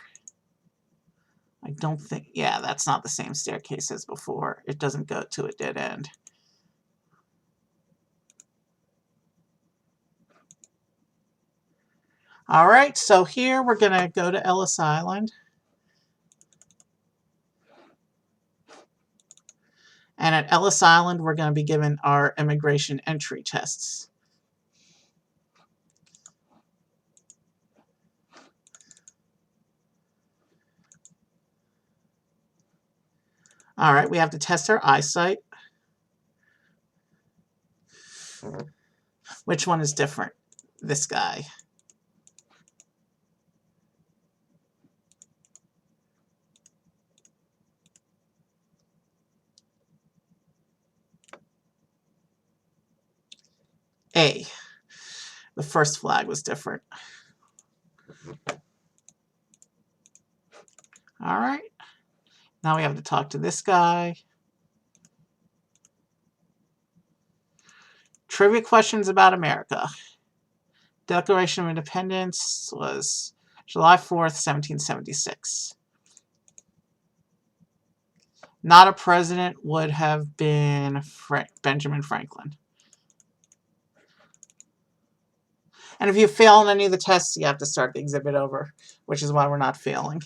I don't think... Yeah, that's not the same staircase as before. It doesn't go to a dead end. Alright, so here we're going to go to Ellis Island. And at Ellis Island, we're going to be given our immigration entry tests. All right, we have to test our eyesight. Which one is different? This guy. A. The first flag was different. All right. Now we have to talk to this guy. Trivia questions about America. Declaration of Independence was July 4th, 1776. Not a president would have been Benjamin Franklin. And if you fail on any of the tests, you have to start the exhibit over, which is why we're not failing.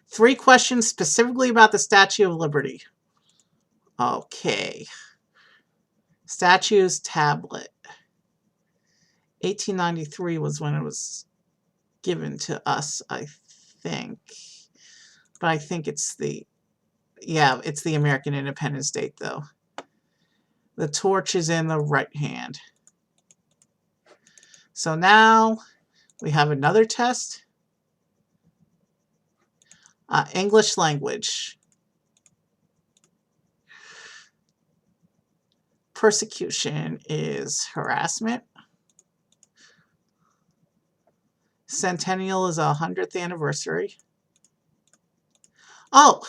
3 questions specifically about the Statue of Liberty. Okay. Statues tablet. 1893 was when it was given to us, I think. But I think it's the, yeah, it's the American Independence Date, though. The torch is in the right hand. So now we have another test. English language. Persecution is harassment. Centennial is 100th anniversary. Oh,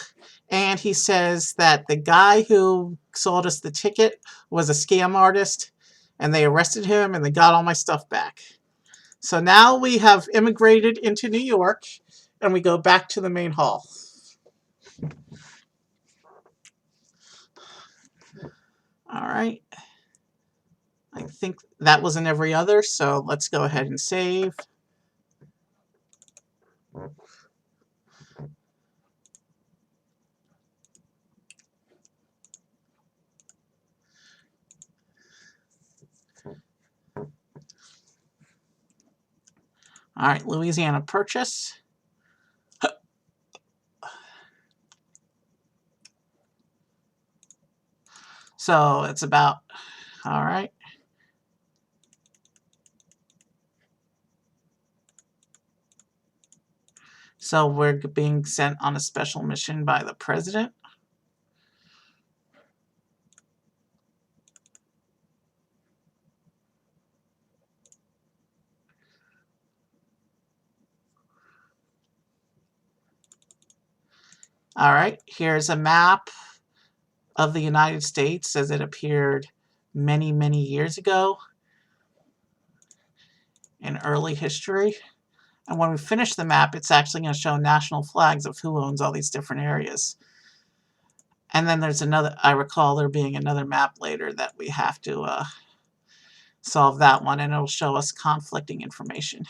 and he says that the guy who sold us the ticket was a scam artist, and they arrested him, and they got all my stuff back. So now we have immigrated into New York, and we go back to the main hall. All right. I think that was in every other, so let's go ahead and save. All right, Louisiana Purchase. So it's about, all right. So we're being sent on a special mission by the president. All right, here's a map of the United States as it appeared many, many years ago in early history. And when we finish the map, it's actually going to show national flags of who owns all these different areas. And then there's another, I recall there being another map later that we have to solve that one, and it'll show us conflicting information.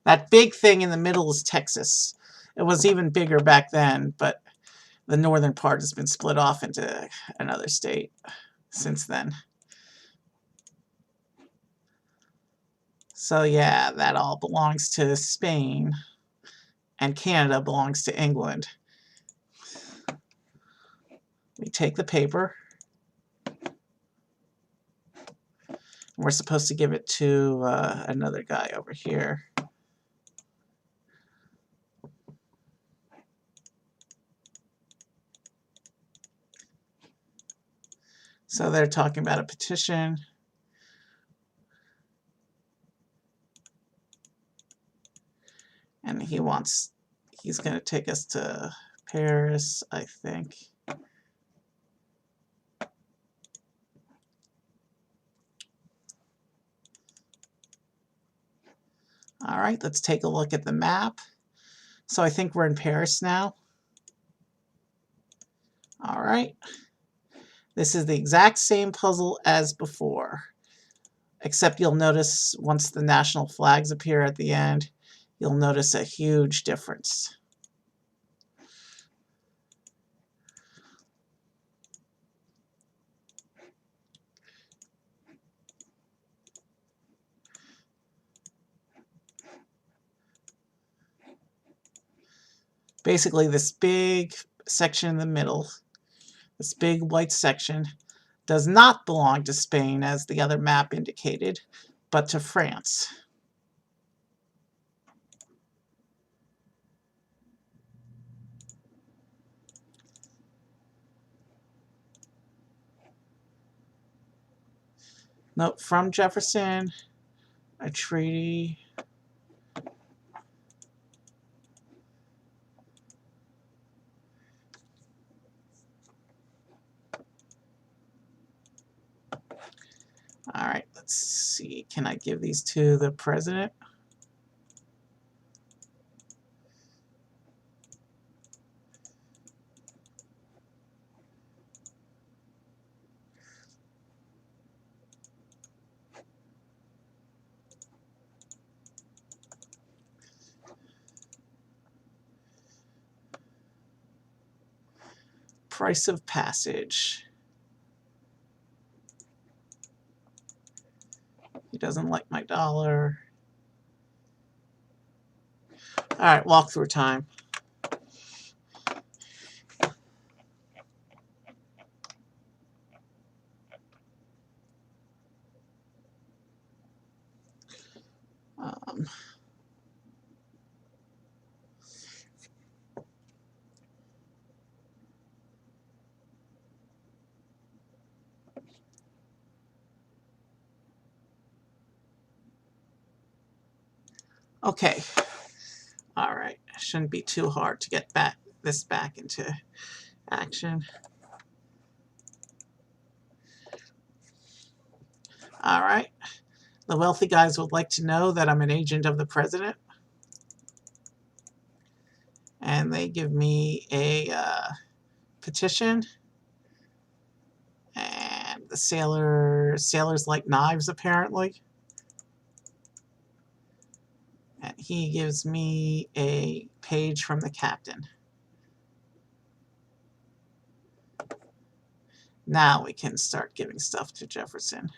That big thing in the middle is Texas. It was even bigger back then, but the northern part has been split off into another state since then. So yeah, that all belongs to Spain, and Canada belongs to England. We take the paper. We're supposed to give it to another guy over here. So they're talking about a petition. And he's going to take us to Paris, I think. All right, let's take a look at the map. So I think we're in Paris now. All right. This is the exact same puzzle as before, except you'll notice once the national flags appear at the end, you'll notice a huge difference. Basically, this big section in the middle, this big white section, does not belong to Spain as the other map indicated, but to France. Note from Jefferson, a treaty. All right, let's see. Can I give these to the president? Price of passage. He doesn't like my dollar. All right, walkthrough time. Okay. All right. Shouldn't be too hard to get this back into action. All right. The wealthy guys would like to know that I'm an agent of the president. And they give me a petition. And the sailors like knives, apparently. And he gives me a page from the captain. Now we can start giving stuff to Jefferson.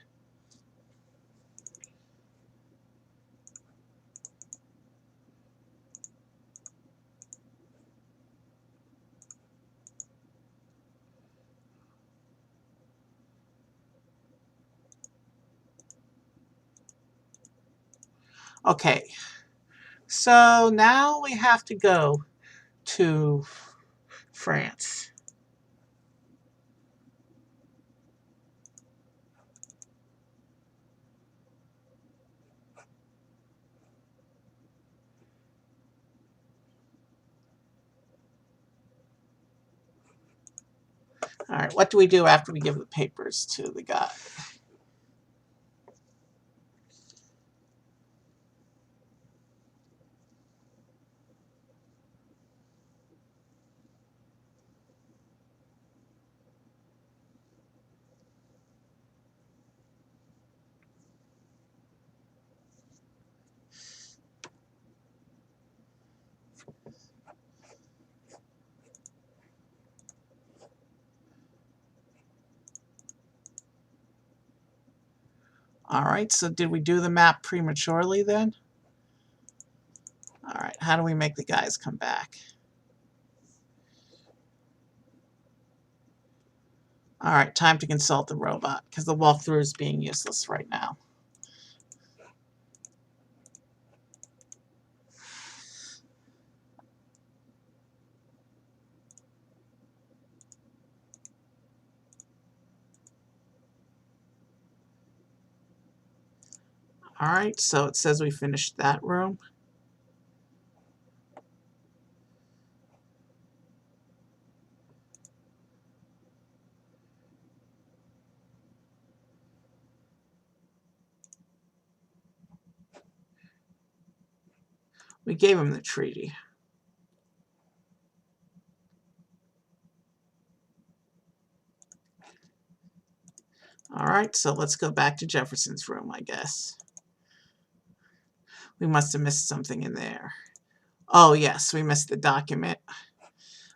Okay, so now we have to go to France. All right, what do we do after we give the papers to the guy? All right, so did we do the map prematurely then? All right, how do we make the guys come back? All right, time to consult the robot, because the walkthrough is being useless right now. All right, so it says we finished that room. We gave him the treaty. All right, so let's go back to Jefferson's room, I guess. We must have missed something in there. Oh, yes, we missed the document.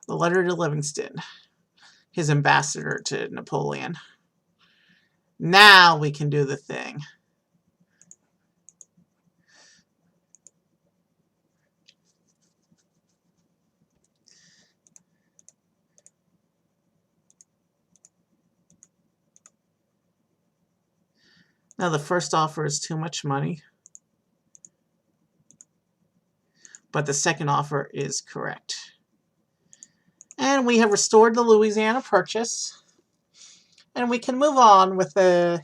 The letter to Livingston, his ambassador to Napoleon. Now we can do the thing. Now the first offer is too much money, but the second offer is correct. And we have restored the Louisiana Purchase. And we can move on with the...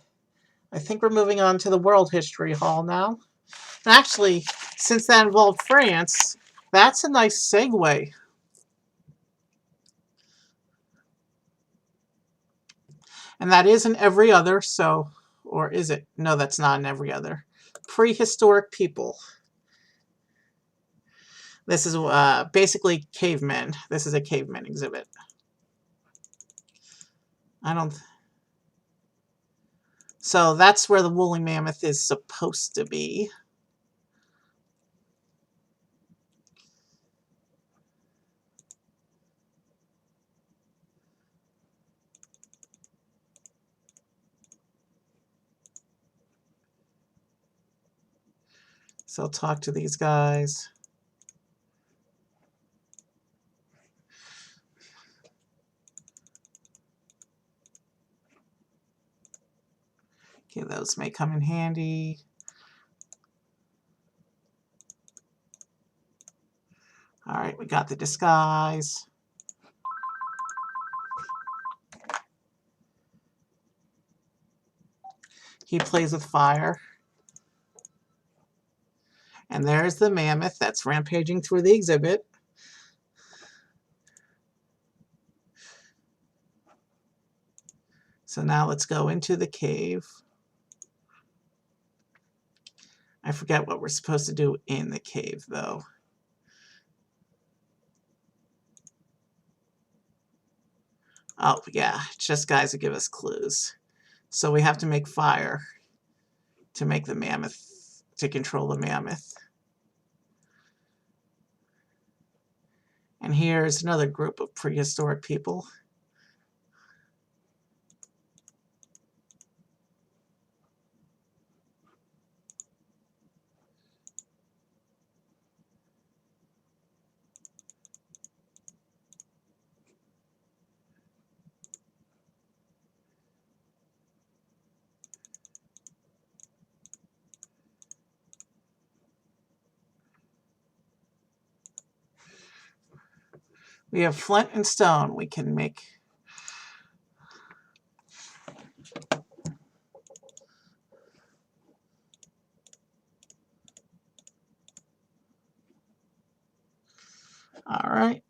I think we're moving on to the World History Hall now. And actually, since that involved France, that's a nice segue. And that is in every other, so... Or is it? No, that's not in every other. Prehistoric people. This is basically cavemen. This is a caveman exhibit. I don't... So that's where the woolly mammoth is supposed to be. So I'll talk to these guys. Okay, those may come in handy. All right, we got the disguise. He plays with fire. And there's the mammoth that's rampaging through the exhibit. So now let's go into the cave. I forget what we're supposed to do in the cave, though. Oh, yeah, it's just guys who give us clues. So we have to make fire to make the mammoth, to control the mammoth. And here's another group of prehistoric people. We have flint and stone we can make. All right.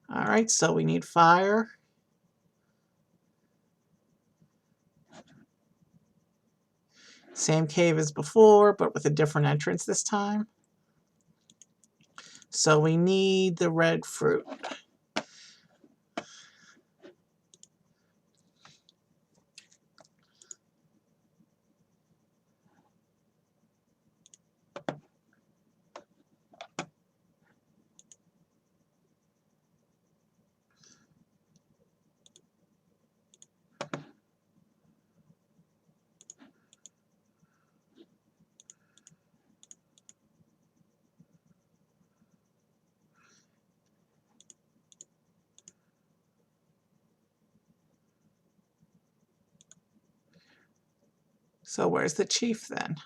All right, so we need fire. Same cave as before, but with a different entrance this time. So we need the red fruit. So where's the chief then?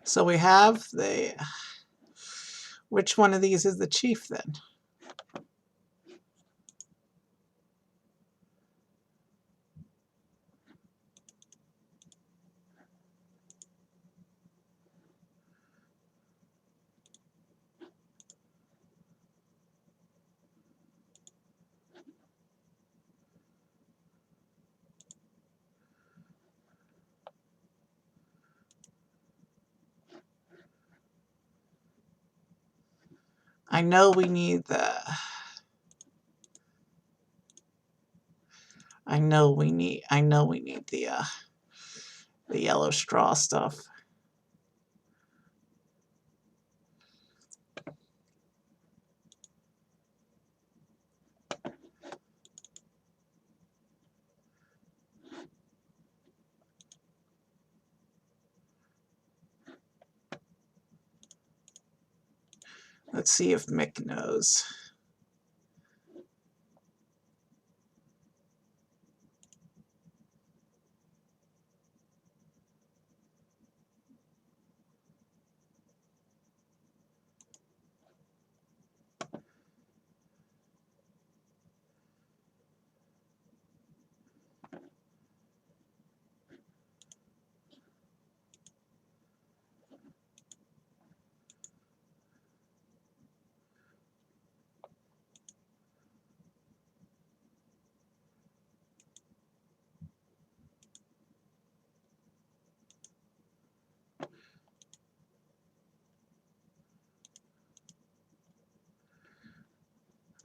So we have the... Which one of these is the chief then? I know we need the... I know we need the yellow straw stuff. Let's see if Mick knows.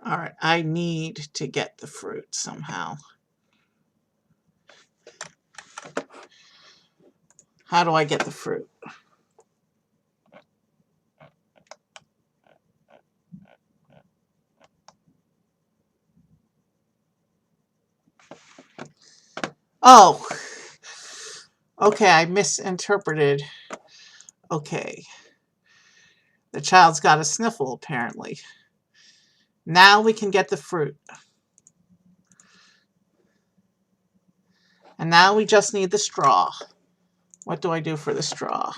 All right, I need to get the fruit somehow. How do I get the fruit? Oh, okay, I misinterpreted. Okay, the child's got a sniffle, apparently. Now we can get the fruit. And now we just need the straw. What do I do for the straw?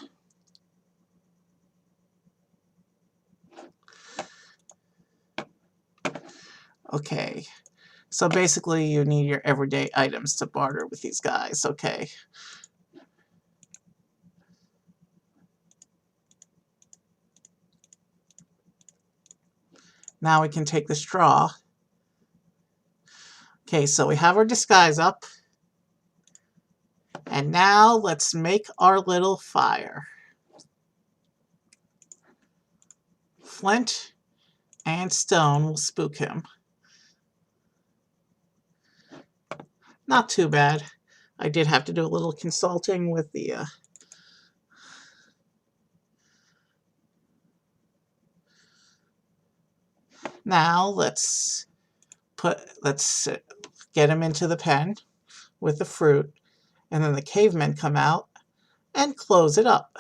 Okay, so basically you need your everyday items to barter with these guys. Okay. Now we can take the straw. Okay, so we have our disguise up. And now let's make our little fire. Flint and stone will spook him. Not too bad. I did have to do a little consulting with the Now let's get him into the pen with the fruit, and then the cavemen come out and close it up.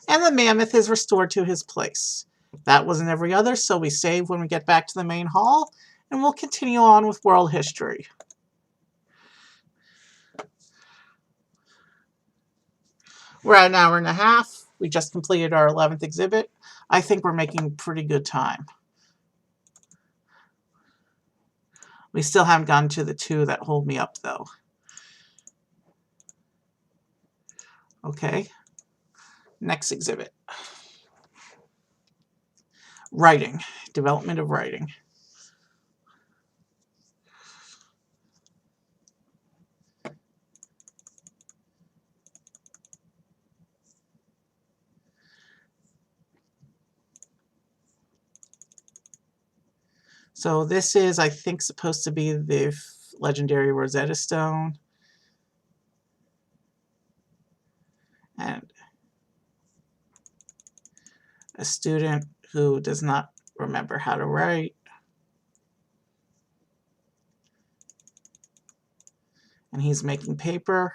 And the mammoth is restored to his place. That wasn't every other, so we save when we get back to the main hall, and we'll continue on with world history. We're at an hour and a half. We just completed our 11th exhibit. I think we're making pretty good time. We still haven't gotten to the two that hold me up, though. Okay. Next exhibit. Writing. Development of writing. So this is, I think, supposed to be the legendary Rosetta Stone. And a student who does not remember how to write. And he's making paper.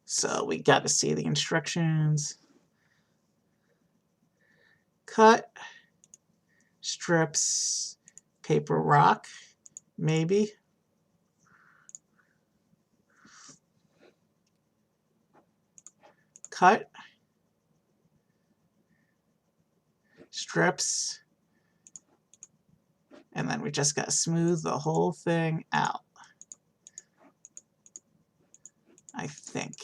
So we got to see the instructions. Cut, strips, paper rock, maybe. Cut, strips, and then we just got to smooth the whole thing out, I think.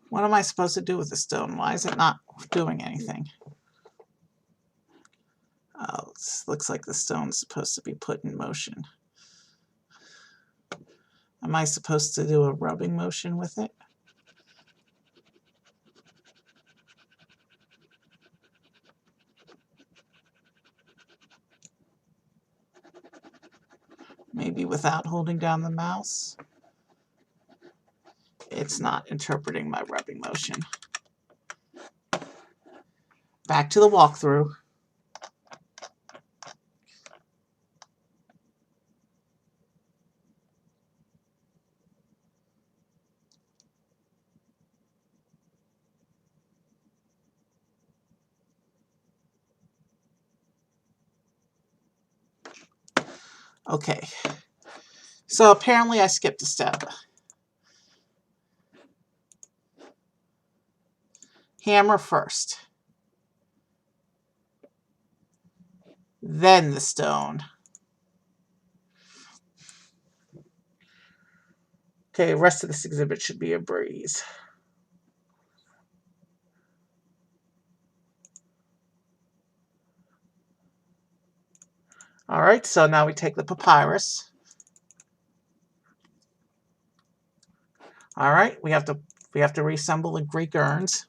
What am I supposed to do with the stone? Why is it not doing anything? Oh, looks like the stone's supposed to be put in motion. Am I supposed to do a rubbing motion with it? Maybe without holding down the mouse? It's not interpreting my rubbing motion. Back to the walkthrough. Okay, so apparently I skipped a step. Hammer first. Then the stone. Okay, the rest of this exhibit should be a breeze. All right, so now we take the papyrus. All right, we have to reassemble the Greek urns.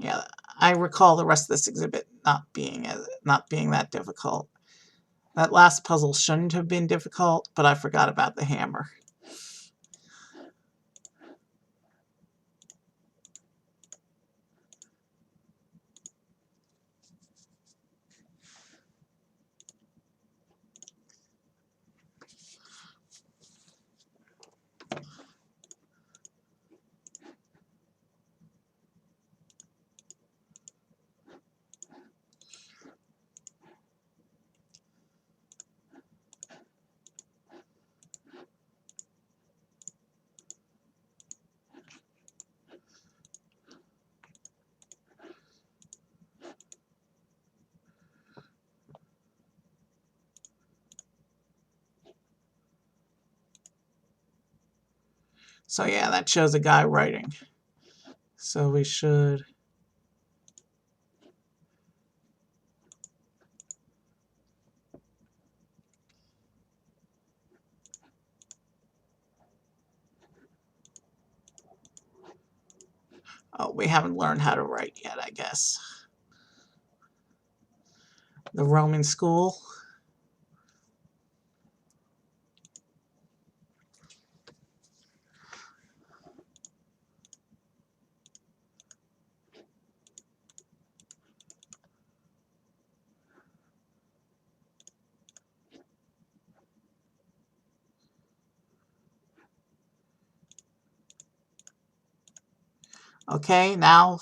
Yeah, I recall the rest of this exhibit not being that difficult. That last puzzle shouldn't have been difficult, but I forgot about the hammer. So yeah, that shows a guy writing. So we should... Oh, we haven't learned how to write yet, I guess. The Roman school. Okay, now...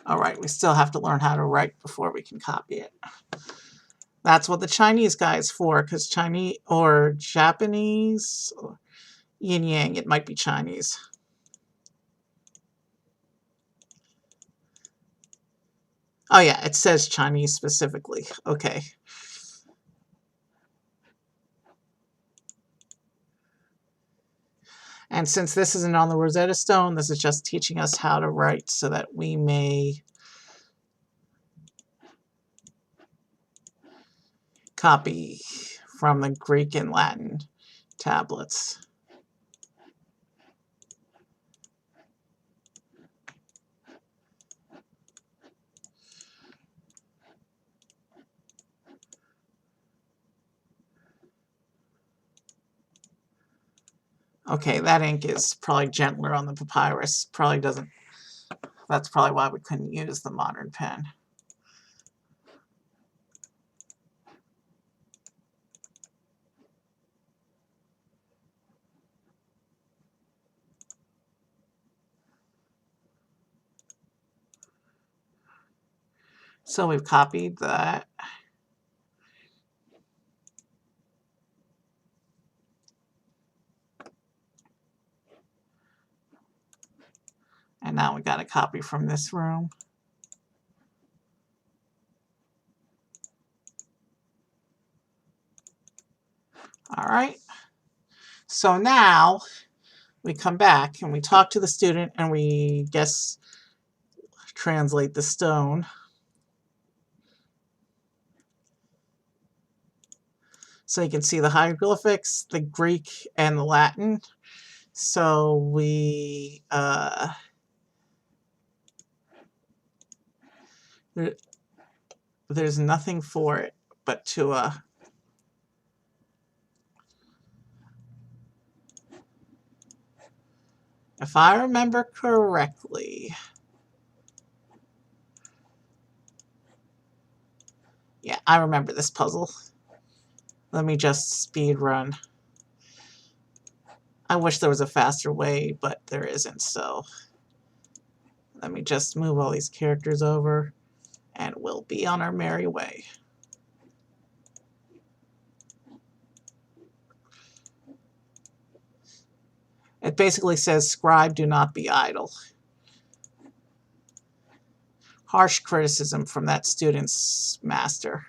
All right, we still have to learn how to write before we can copy it. That's what the Chinese guy is for, because Chinese or Japanese, or yin yang, it might be Chinese. Oh yeah, it says Chinese specifically. Okay. And since this isn't on the Rosetta Stone, this is just teaching us how to write so that we may copy from the Greek and Latin tablets. Okay, that ink is probably gentler on the papyrus. Probably doesn't. That's probably why we couldn't use the modern pen. So we've copied that. And now we got a copy from this room. All right. So now we come back and we talk to the student and we translate the stone. So you can see the hieroglyphics, the Greek, and the Latin. So we there's nothing for it but to if I remember correctly, yeah, I remember this puzzle. Let me just speed run. I wish there was a faster way, but there isn't, so let me just move all these characters over and we'll be on our merry way. It basically says, "Scribe, do not be idle." Harsh criticism from that student's master.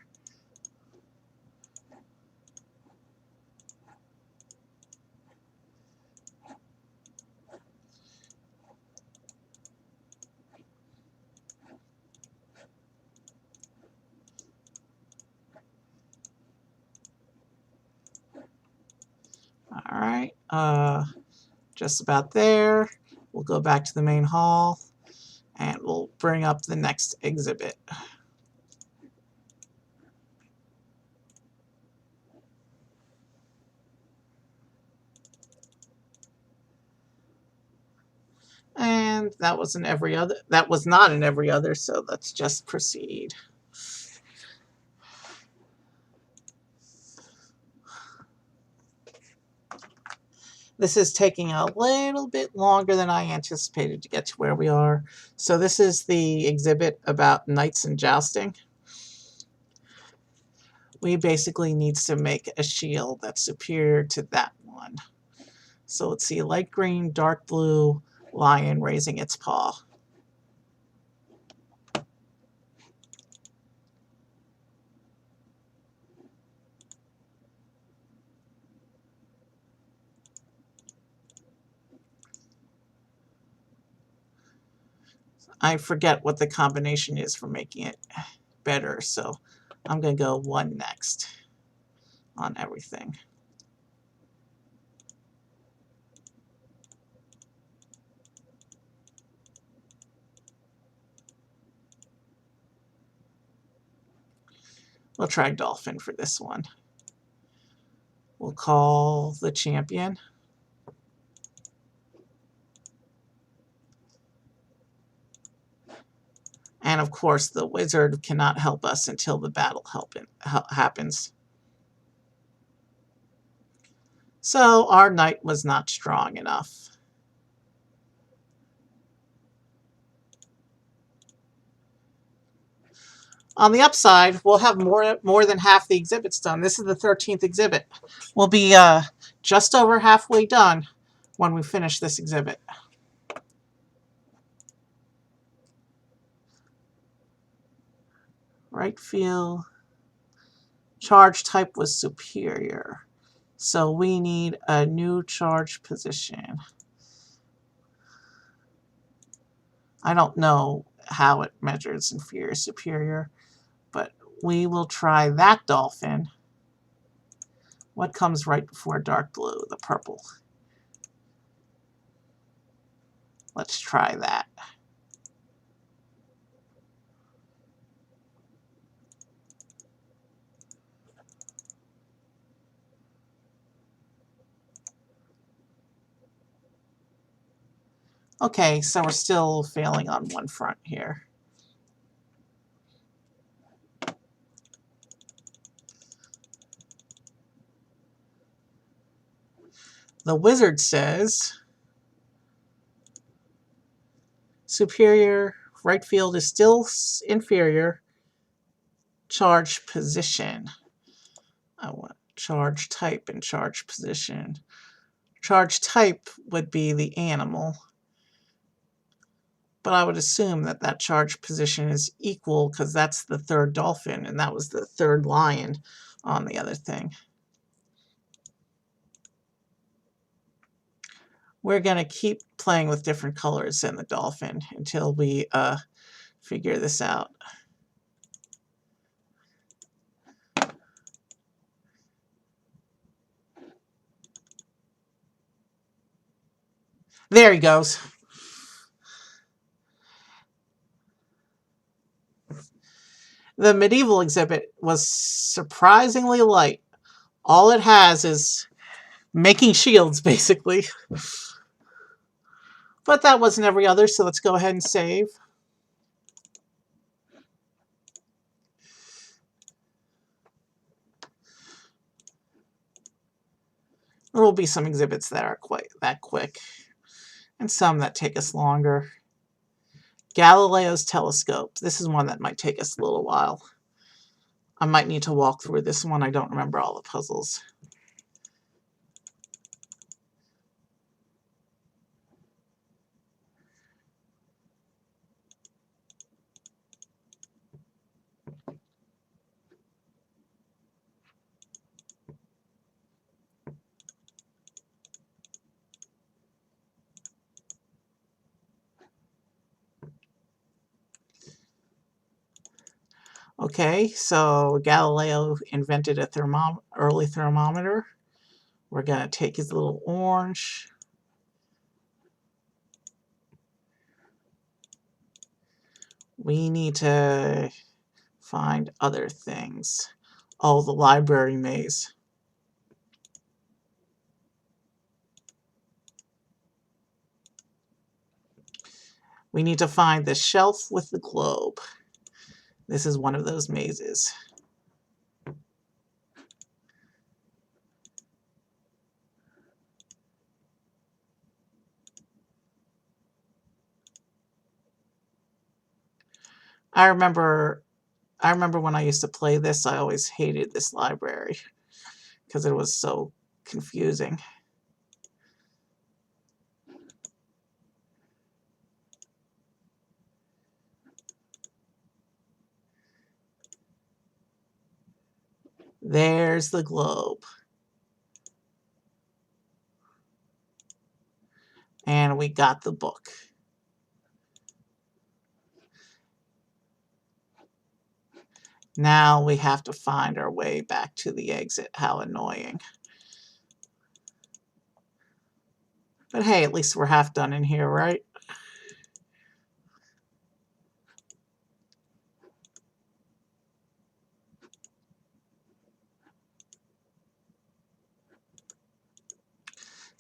All right, just about there. We'll go back to the main hall and we'll bring up the next exhibit. And that was not in every other, so let's just proceed. This is taking a little bit longer than I anticipated to get to where we are. So this is the exhibit about Knights and Jousting. We basically need to make a shield that's superior to that one. So let's see, light green, dark blue, lion raising its paw. I forget what the combination is for making it better, so I'm going to go 1 next on everything. We'll try dolphin for this one. We'll call the champion. And of course, the wizard cannot help us until the battle happens. So our knight was not strong enough. On the upside, we'll have more than half the exhibits done. This is the 13th exhibit. We'll be just over halfway done when we finish this exhibit. Right field. Charge type was superior. So we need a new charge position. I don't know how it measures inferior, superior, but we will try that dolphin. What comes right before dark blue? The purple. Let's try that. Okay, so we're still failing on one front here. The wizard says, superior, right field is still inferior, charge position. I want charge type and charge position. Charge type would be the animal, but I would assume that that charge position is equal because that's the third dolphin and that was the third lion on the other thing. We're going to keep playing with different colors in the dolphin until we figure this out. There he goes. The medieval exhibit was surprisingly light. All it has is making shields, basically. But that wasn't every other, so let's go ahead and save. There will be some exhibits that are quite that quick, and some that take us longer. Galileo's telescope. This is one that might take us a little while. I might need to walk through this one. I don't remember all the puzzles. Okay, so Galileo invented a early thermometer. We're going to take his little orange. We need to find other things. Oh, the library maze. We need to find the shelf with the globe. This is one of those mazes. I remember when I used to play this, I always hated this library because it was so confusing. There's the globe. And we got the book. Now we have to find our way back to the exit. How annoying. But hey, at least we're half done in here, right?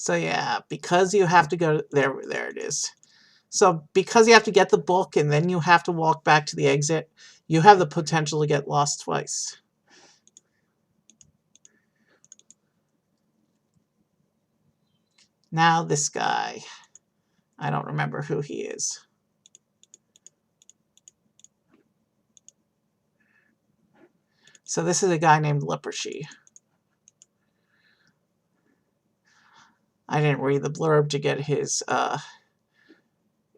So yeah, because you have to go there it is. So because you have to get the book and then you have to walk back to the exit, you have the potential to get lost twice. Now this guy. I don't remember who he is. So this is a guy named Leprosy. I didn't read the blurb to get his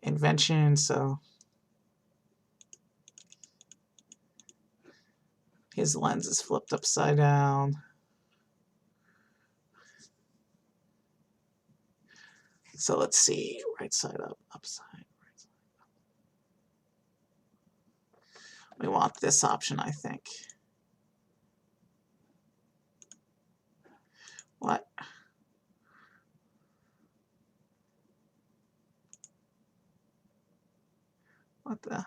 invention, so his lens is flipped upside down. So let's see, right side up, upside, right side up. We want this option, I think. What? What the?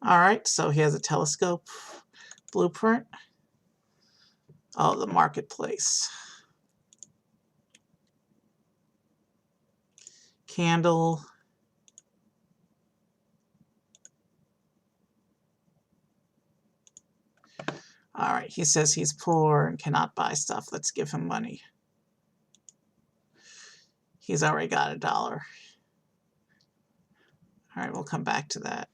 Alright, so he has a telescope blueprint. Oh, the marketplace. candle. All right, he says he's poor and cannot buy stuff. Let's give him money. He's already got $1. All right, we'll come back to that.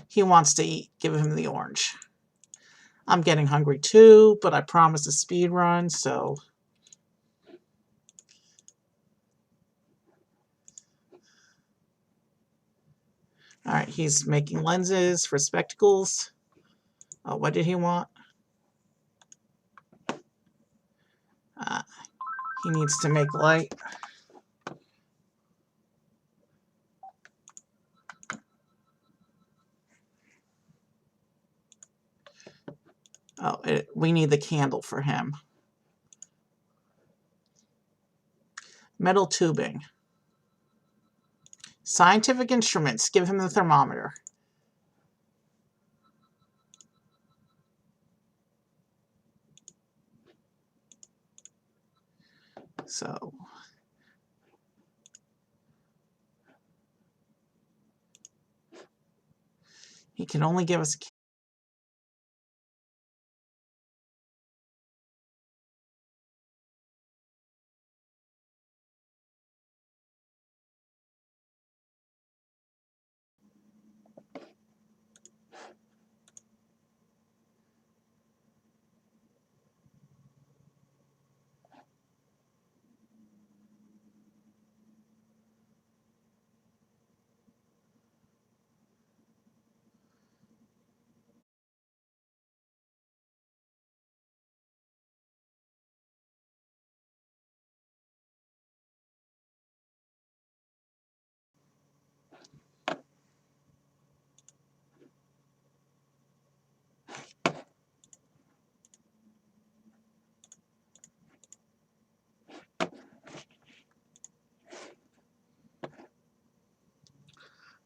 He wants to eat. Give him the orange. I'm getting hungry too, but I promised a speed run, so... All right, he's making lenses for spectacles. Oh, what did he want? He needs to make light. Oh, we need the candle for him. Metal tubing. Scientific instruments. Give him the thermometer. So... he can only give us...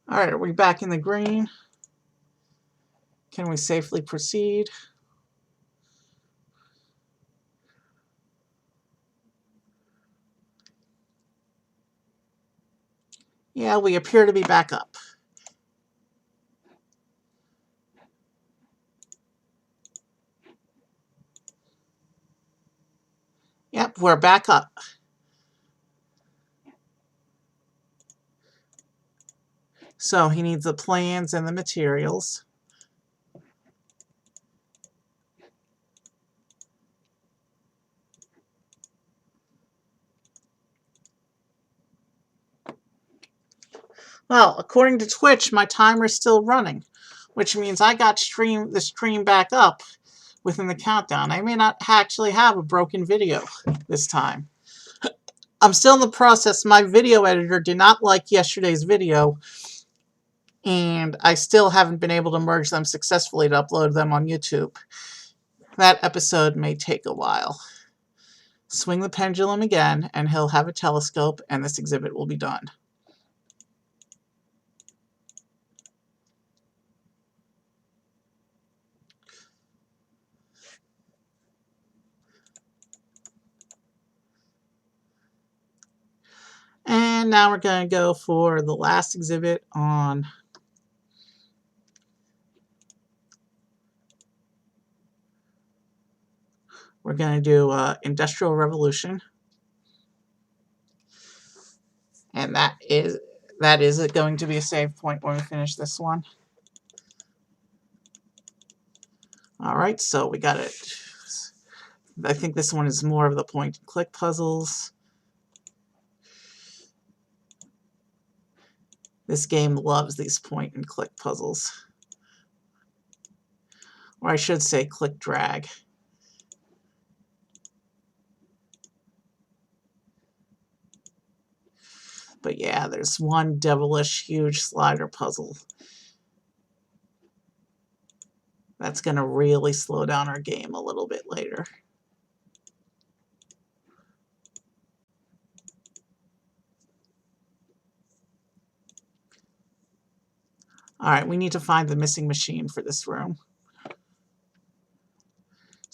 All right, are we back in the green? Can we safely proceed? Yeah, we appear to be back up. Yep, we're back up. So he needs the plans and the materials. Well, according to Twitch, my timer is still running, which means I got the stream back up within the countdown. I may not actually have a broken video this time. I'm still in the process. My video editor did not like yesterday's video, and I still haven't been able to merge them successfully to upload them on YouTube. That episode may take a while. Swing the pendulum again, and he'll have a telescope, and this exhibit will be done. And now we're going to go for the last exhibit on we're going to do Industrial Revolution. And that is going to be a save point when we finish this one. All right, so we got it. I think this one is more of the point and click puzzles. This game loves these point and click puzzles. Or I should say click drag. But yeah, there's one devilish huge slider puzzle. That's going to really slow down our game a little bit later. All right, we need to find the missing machine for this room.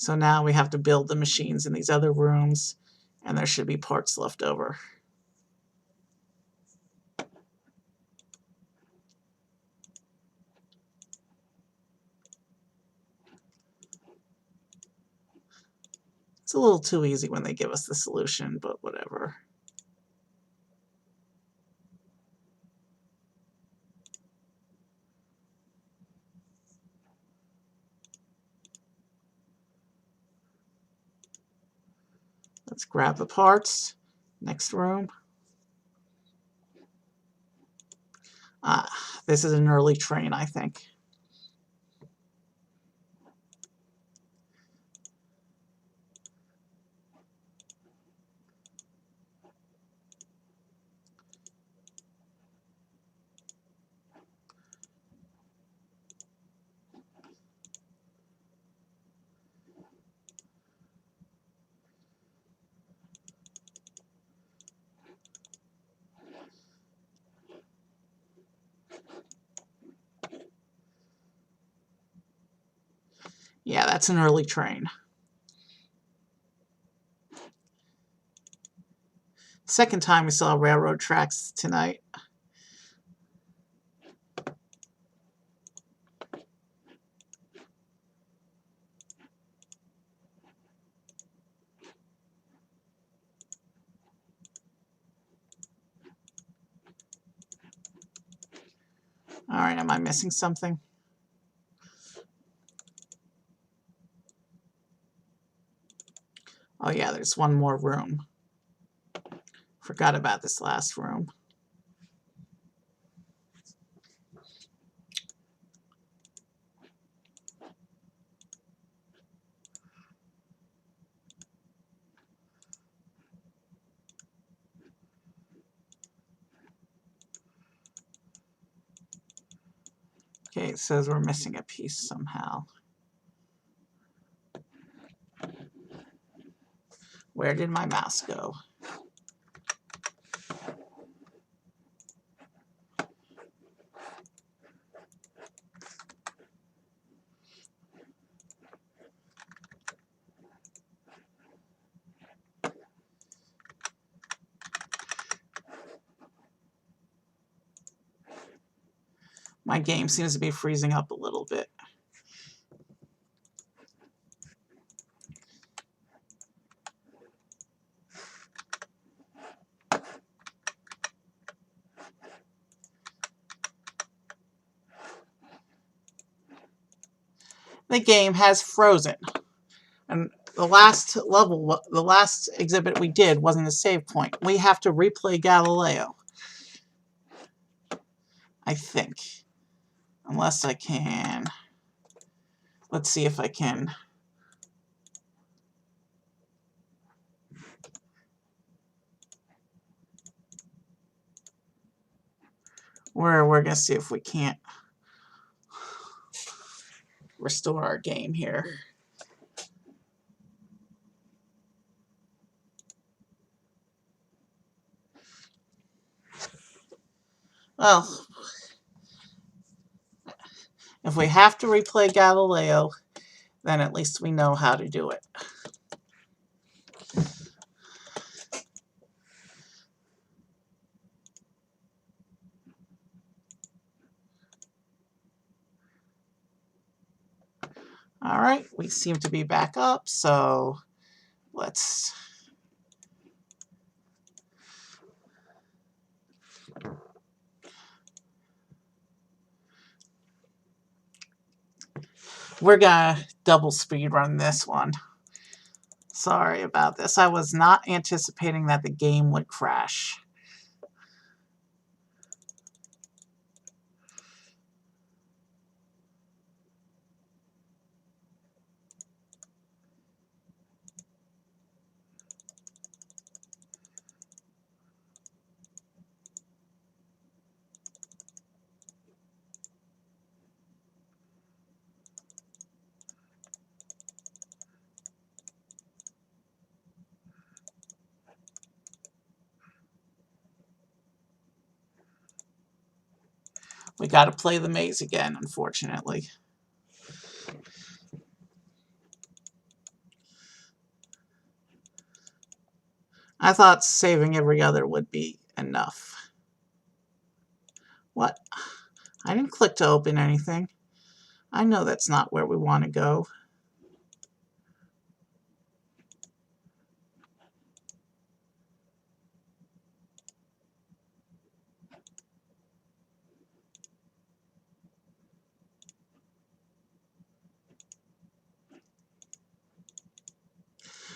So now we have to build the machines in these other rooms, and there should be parts left over. It's a little too easy when they give us the solution, but whatever. Let's grab the parts. Next room. This is an early train, I think. Yeah, that's an early train. Second time we saw railroad tracks tonight. All right, am I missing something? Oh yeah, there's one more room. Forgot about this last room. Okay, it says we're missing a piece somehow. Where did my mouse go? My game seems to be freezing up a little bit. The game has frozen. And the last level, the last exhibit we did wasn't a save point. We have to replay Galileo. I think. Unless I can. Let's see if I can. We're going to see if we can't restore our game here. Well, if we have to replay Galileo, then at least we know how to do it. All right, we seem to be back up, so let's... We're going to double speed run this one. Sorry about this. I was not anticipating that the game would crash. We got to play the maze again, unfortunately. I thought saving every other would be enough. What? I didn't click to open anything. I know that's not where we want to go.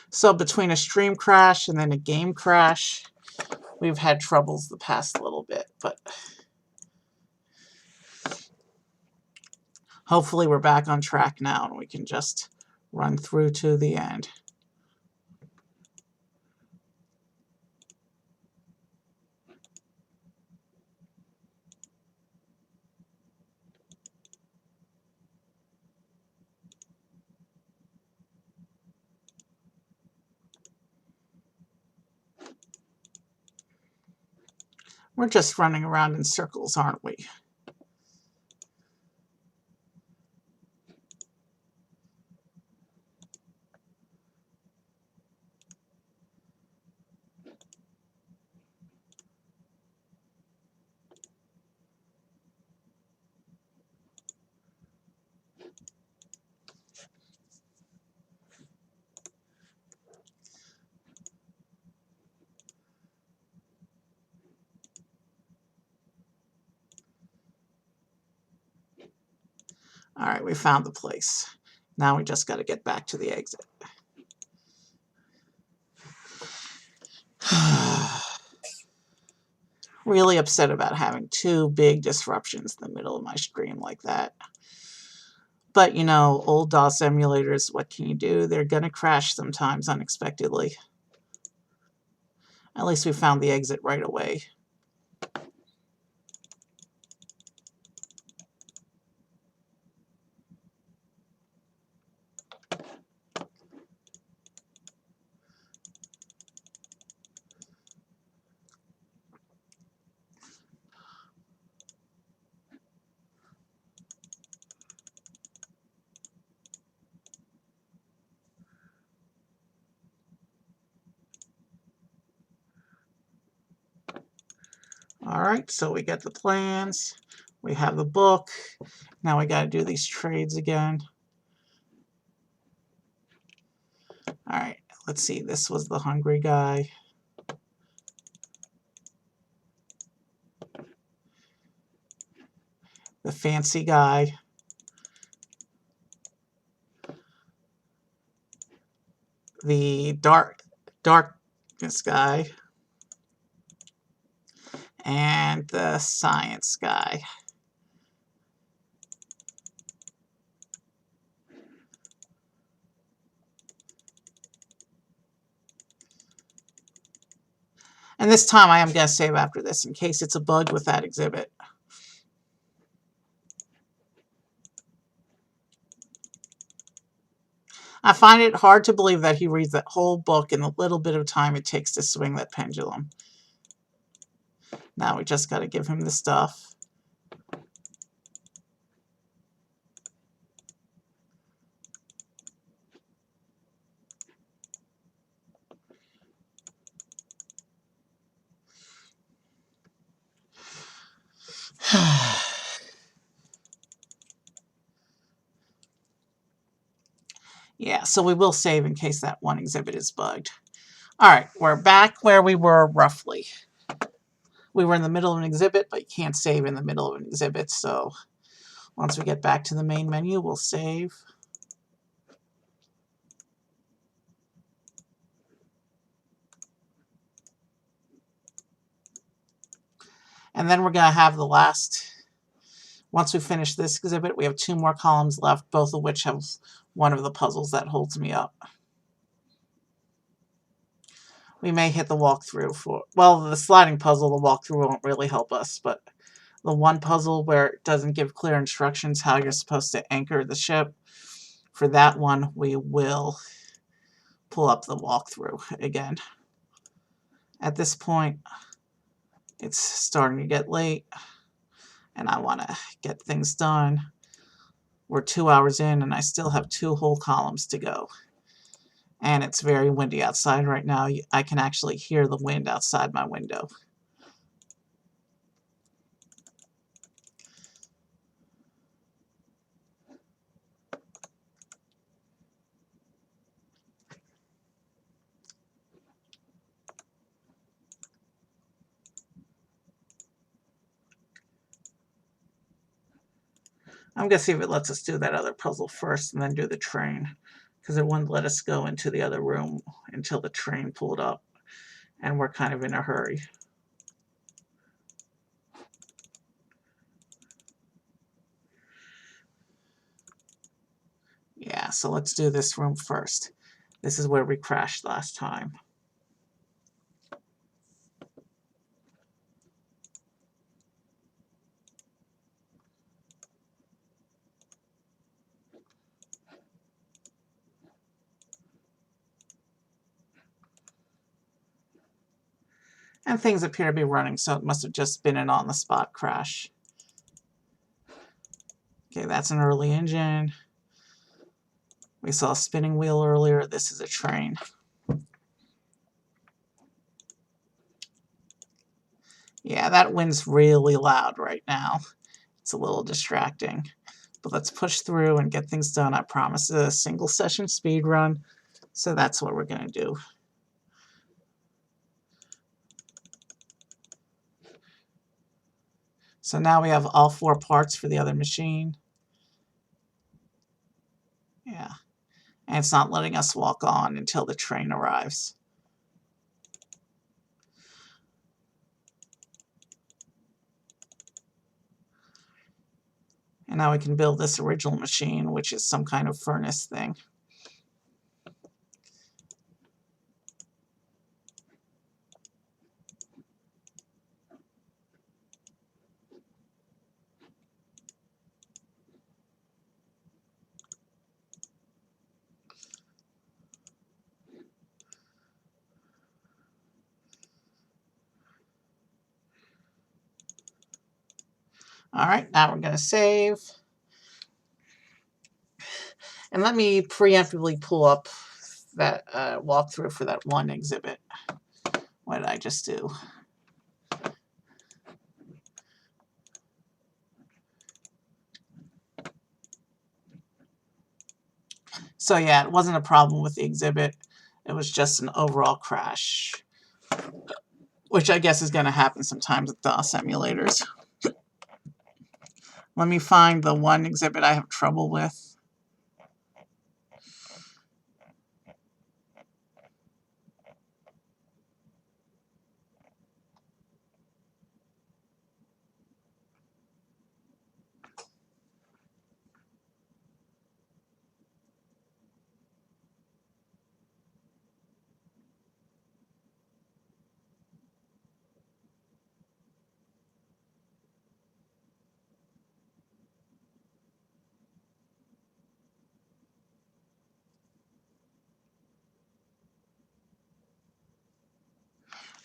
So between a stream crash and then a game crash, we've had troubles the past little bit, but hopefully we're back on track now and we can just run through to the end. We're just running around in circles, aren't we? All right, we found the place. Now we just got to get back to the exit. Really upset about having two big disruptions in the middle of my stream like that. But, you know, old DOS emulators, what can you do? They're going to crash sometimes unexpectedly. At least we found the exit right away. All right, so we get the plans. We have the book. Now we got to do these trades again. All right, let's see. This was the hungry guy. The fancy guy. The darkness guy. And the science guy. And this time I am going to save after this in case it's a bug with that exhibit. I find it hard to believe that he reads that whole book in the little bit of time it takes to swing that pendulum. Now we just got to give him the stuff. Yeah, so we will save in case that one exhibit is bugged. All right, we're back where we were roughly. We were in the middle of an exhibit, but you can't save in the middle of an exhibit, so once we get back to the main menu, we'll save. And then we're going to have the last, once we finish this exhibit, we have 2 more columns left, both of which have one of the puzzles that holds me up. We may hit the walkthrough for, well, the sliding puzzle, the walkthrough won't really help us, but the one puzzle where it doesn't give clear instructions how you're supposed to anchor the ship, for that one, we will pull up the walkthrough again. At this point, it's starting to get late, and I want to get things done. We're 2 hours in, and I still have 2 whole columns to go. And it's very windy outside right now. I can actually hear the wind outside my window. I'm going to see if it lets us do that other puzzle first and then do the train, because it wouldn't let us go into the other room until the train pulled up, and we're kind of in a hurry. Yeah, so let's do this room first. This is where we crashed last time. And things appear to be running, so it must have just been an on-the-spot crash. Okay, that's an early engine. We saw a spinning wheel earlier. This is a train. Yeah, that wind's really loud right now. It's a little distracting. But let's push through and get things done. I promise a single session speed run, so that's what we're going to do. So now we have all 4 parts for the other machine. Yeah. And it's not letting us walk on until the train arrives. And now we can build this original machine, which is some kind of furnace thing. Alright, now we're going to save. And let me preemptively pull up that walkthrough for that one exhibit. What did I just do? So yeah, it wasn't a problem with the exhibit. It was just an overall crash, which I guess is going to happen sometimes with DOS emulators. Let me find the one exhibit I have trouble with.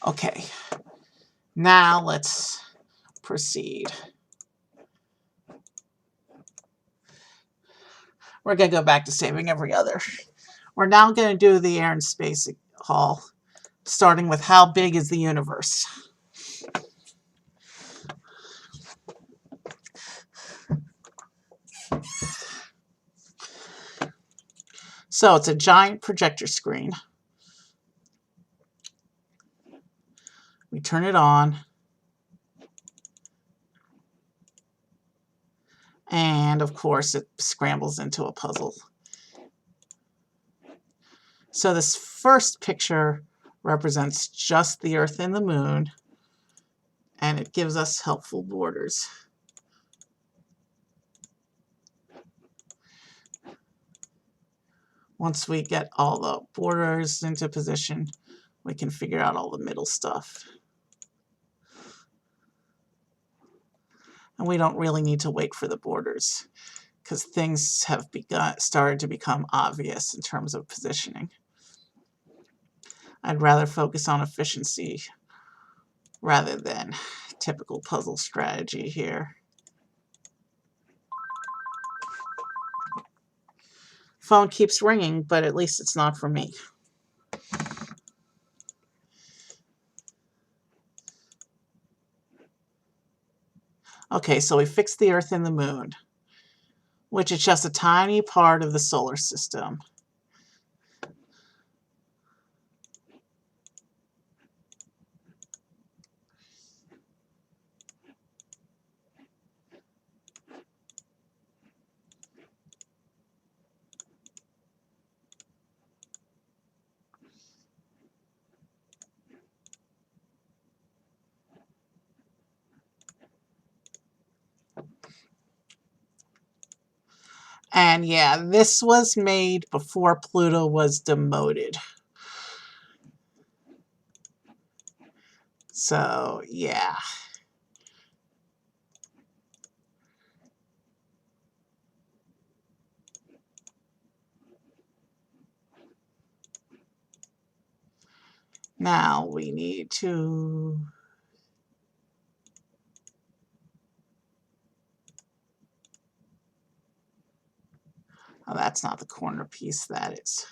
Okay, now let's proceed. We're going to go back to saving every other. We're now going to do the air and space hall, starting with how big is the universe. So it's a giant projector screen. We turn it on. And of course it scrambles into a puzzle. So this first picture represents just the Earth and the Moon, and it gives us helpful borders. Once we get all the borders into position, we can figure out all the middle stuff. And we don't really need to wait for the borders, because things have started to become obvious in terms of positioning. I'd rather focus on efficiency rather than typical puzzle strategy here. phone keeps ringing, but at least it's not for me. Okay, so we fixed the Earth and the Moon, which is just a tiny part of the solar system. And yeah, this was made before Pluto was demoted. So, yeah. Now we need to... Oh, that's not the corner piece, that is.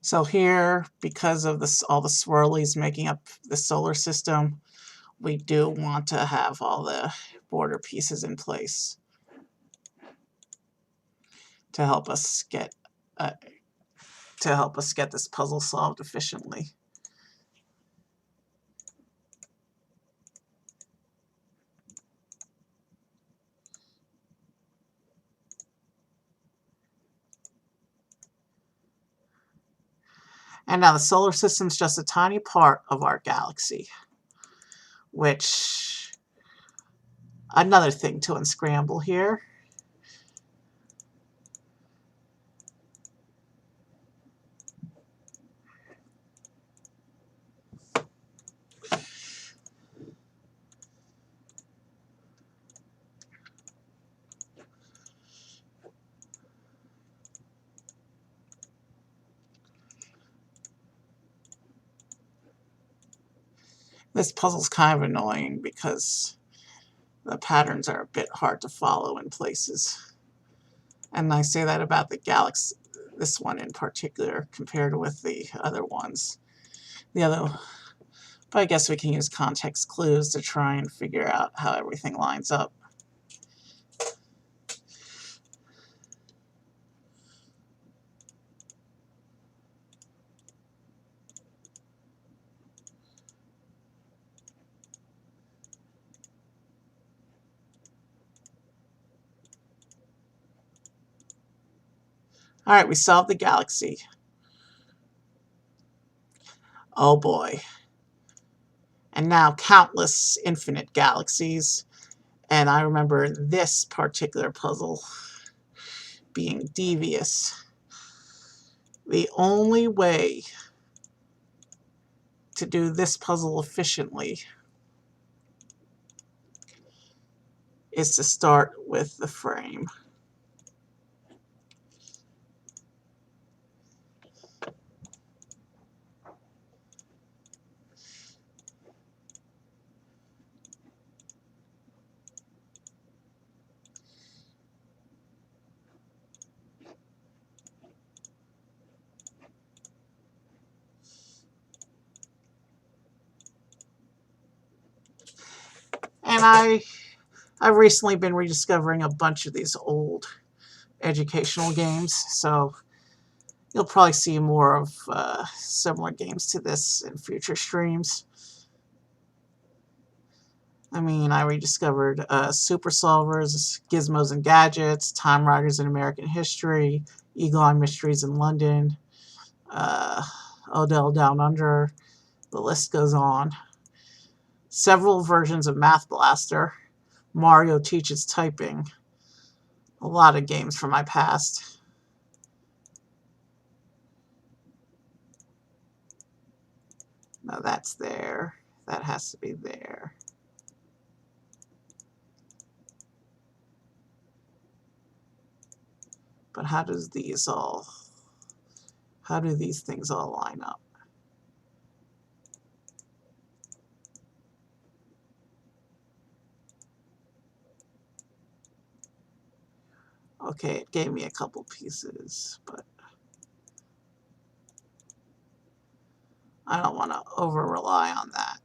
So here, because of this, all the swirlies making up the solar system, we do want to have all the border pieces in place to help us get this puzzle solved efficiently. And now the solar system is just a tiny part of our galaxy, which, another thing to unscramble here. This puzzle's kind of annoying because the patterns are a bit hard to follow in places. And I say that about the galaxy, this one in particular, compared with the other ones. But I guess we can use context clues to try and figure out how everything lines up. Alright, we solved the galaxy. Oh boy. And now countless infinite galaxies. And I remember this particular puzzle being devious. The only way to do this puzzle efficiently is to start with the frame. And I've recently been rediscovering a bunch of these old educational games, so you'll probably see more of similar games to this in future streams. I mean, I rediscovered Super Solvers, Gizmos and Gadgets, Time Riders in American History, Eagle Eye Mysteries in London, Odell Down Under, the list goes on. Several versions of Math Blaster, Mario Teaches Typing, a lot of games from my past. Now that's there. That has to be there. But how do these things all line up? Okay, it gave me a couple pieces, but I don't want to over rely on that.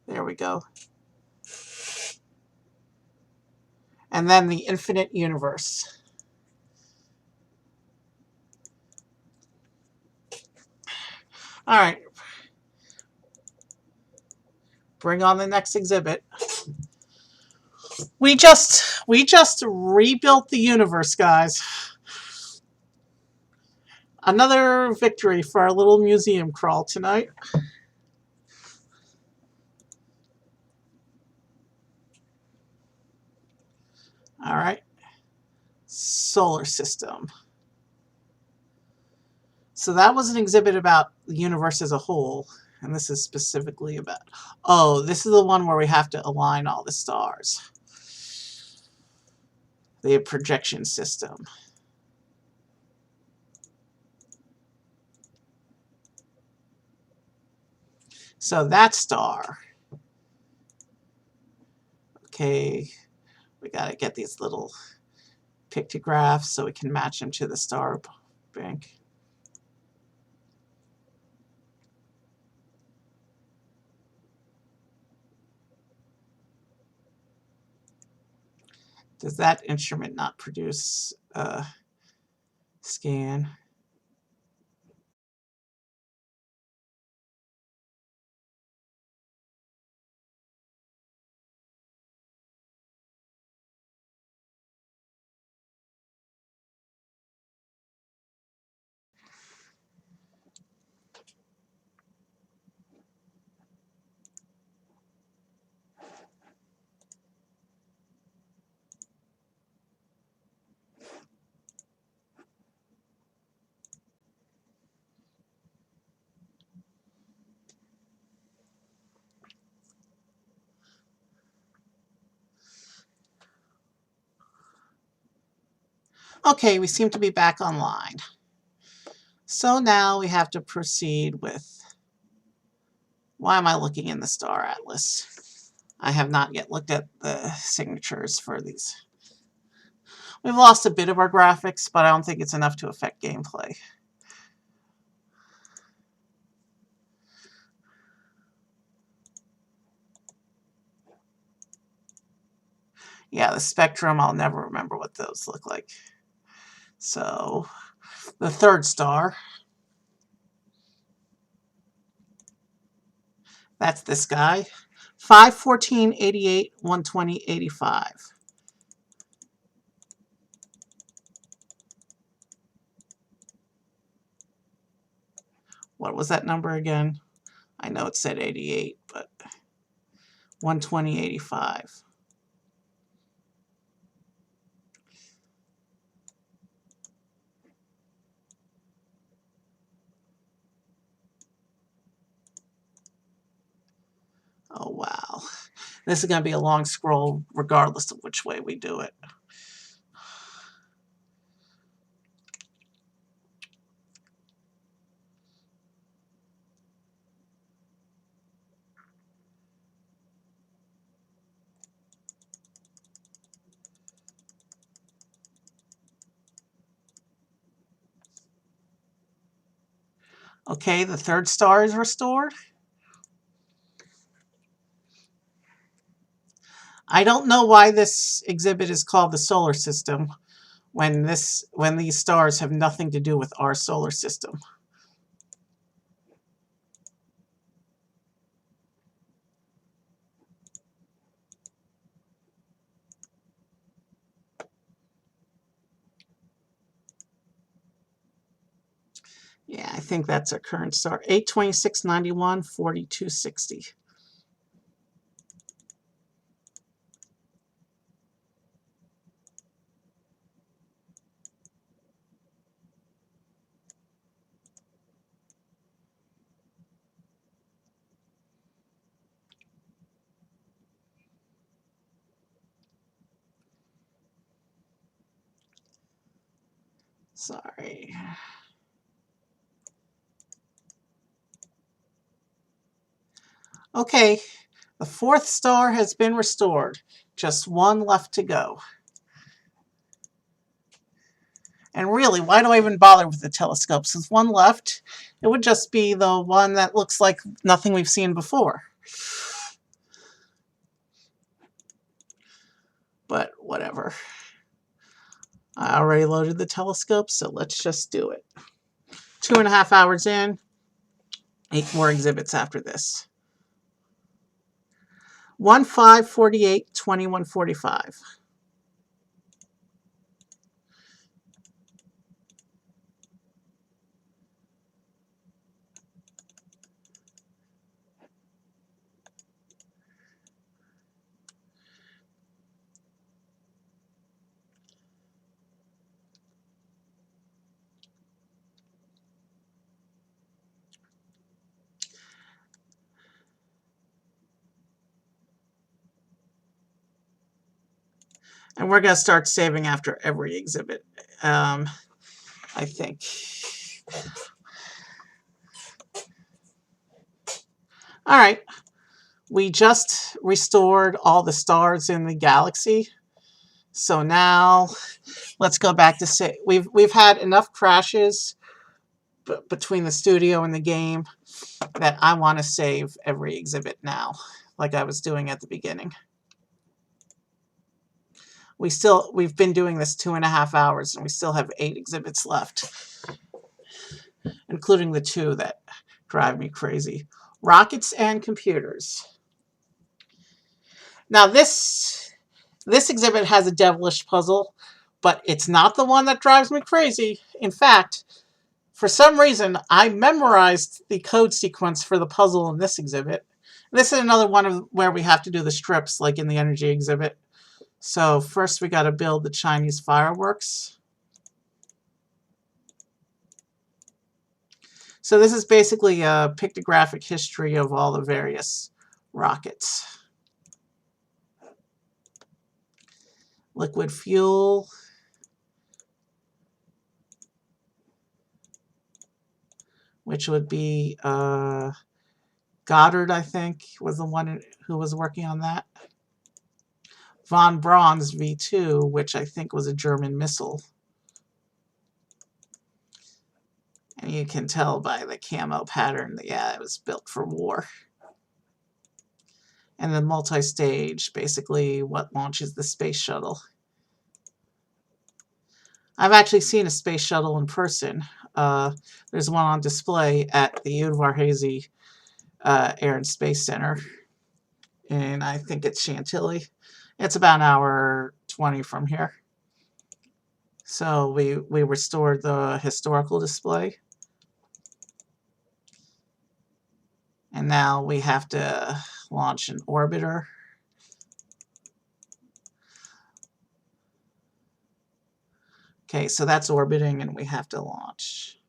There we go. And then the infinite universe. All right. Bring on the next exhibit. We just rebuilt the universe, guys. Another victory for our little museum crawl tonight. All right. Solar system. So that was an exhibit about the universe as a whole. And this is specifically about... Oh, this is the one where we have to align all the stars. The projection system. So that star. Okay, we got to get these little pictographs so we can match them to the star bank. Does that instrument not produce a scan? Okay, we seem to be back online. So now we have to proceed with... Why am I looking in the Star Atlas? I have not yet looked at the signatures for these. We've lost a bit of our graphics, but I don't think it's enough to affect gameplay. Yeah, the spectrum, I'll never remember what those look like. So, the third star. That's this guy. 514, 88, 120, 85. What was that number again? I know it said 88, but 120, 85. Oh, wow. This is going to be a long scroll regardless of which way we do it. Okay, the third star is restored. I don't know why this exhibit is called the solar system when these stars have nothing to do with our solar system. Yeah, I think that's our current star. 82691, 4260. Sorry. Okay, The fourth star has been restored. Just one left to go. And really, why do I even bother with the telescopes? There's one left. It would just be the one that looks like nothing we've seen before. But whatever. I already loaded the telescope, so let's just do it. 2.5 hours in, 8 more exhibits after this. 1/5/48, 2145. And we're going to start saving after every exhibit, I think. All right. We just restored all the stars in the galaxy. So now let's go back to say we've had enough crashes between the studio and the game that I want to save every exhibit now, like I was doing at the beginning. We've been doing this 2.5 hours, and we still have 8 exhibits left, including the 2 that drive me crazy. Rockets and computers. Now this exhibit has a devilish puzzle, but it's not the one that drives me crazy. In fact, for some reason, I memorized the code sequence for the puzzle in this exhibit. This is another one of where we have to do the strips, like in the energy exhibit. So first we got to build the Chinese fireworks. So this is basically a pictographic history of all the various rockets. Liquid fuel. Which would be Goddard, I think, was the one who was working on that. Von Braun's V2, which I think was a German missile. And you can tell by the camo pattern that, yeah, it was built for war. And then multi-stage, basically what launches the space shuttle. I've actually seen a space shuttle in person. There's one on display at the Udvar-Hazy Air and Space Center. And I think it's Chantilly. It's about 1:20 from here. So we restored the historical display. And now we have to launch an orbiter. Okay, so that's orbiting and we have to launch.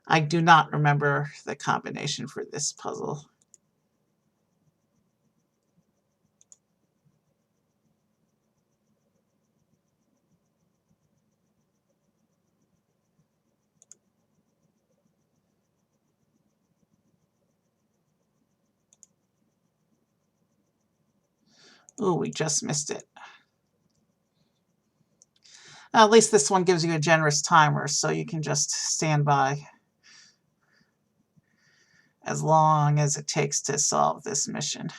I do not remember the combination for this puzzle. Ooh, we just missed it. At least this one gives you a generous timer, so you can just stand by as long as it takes to solve this mission.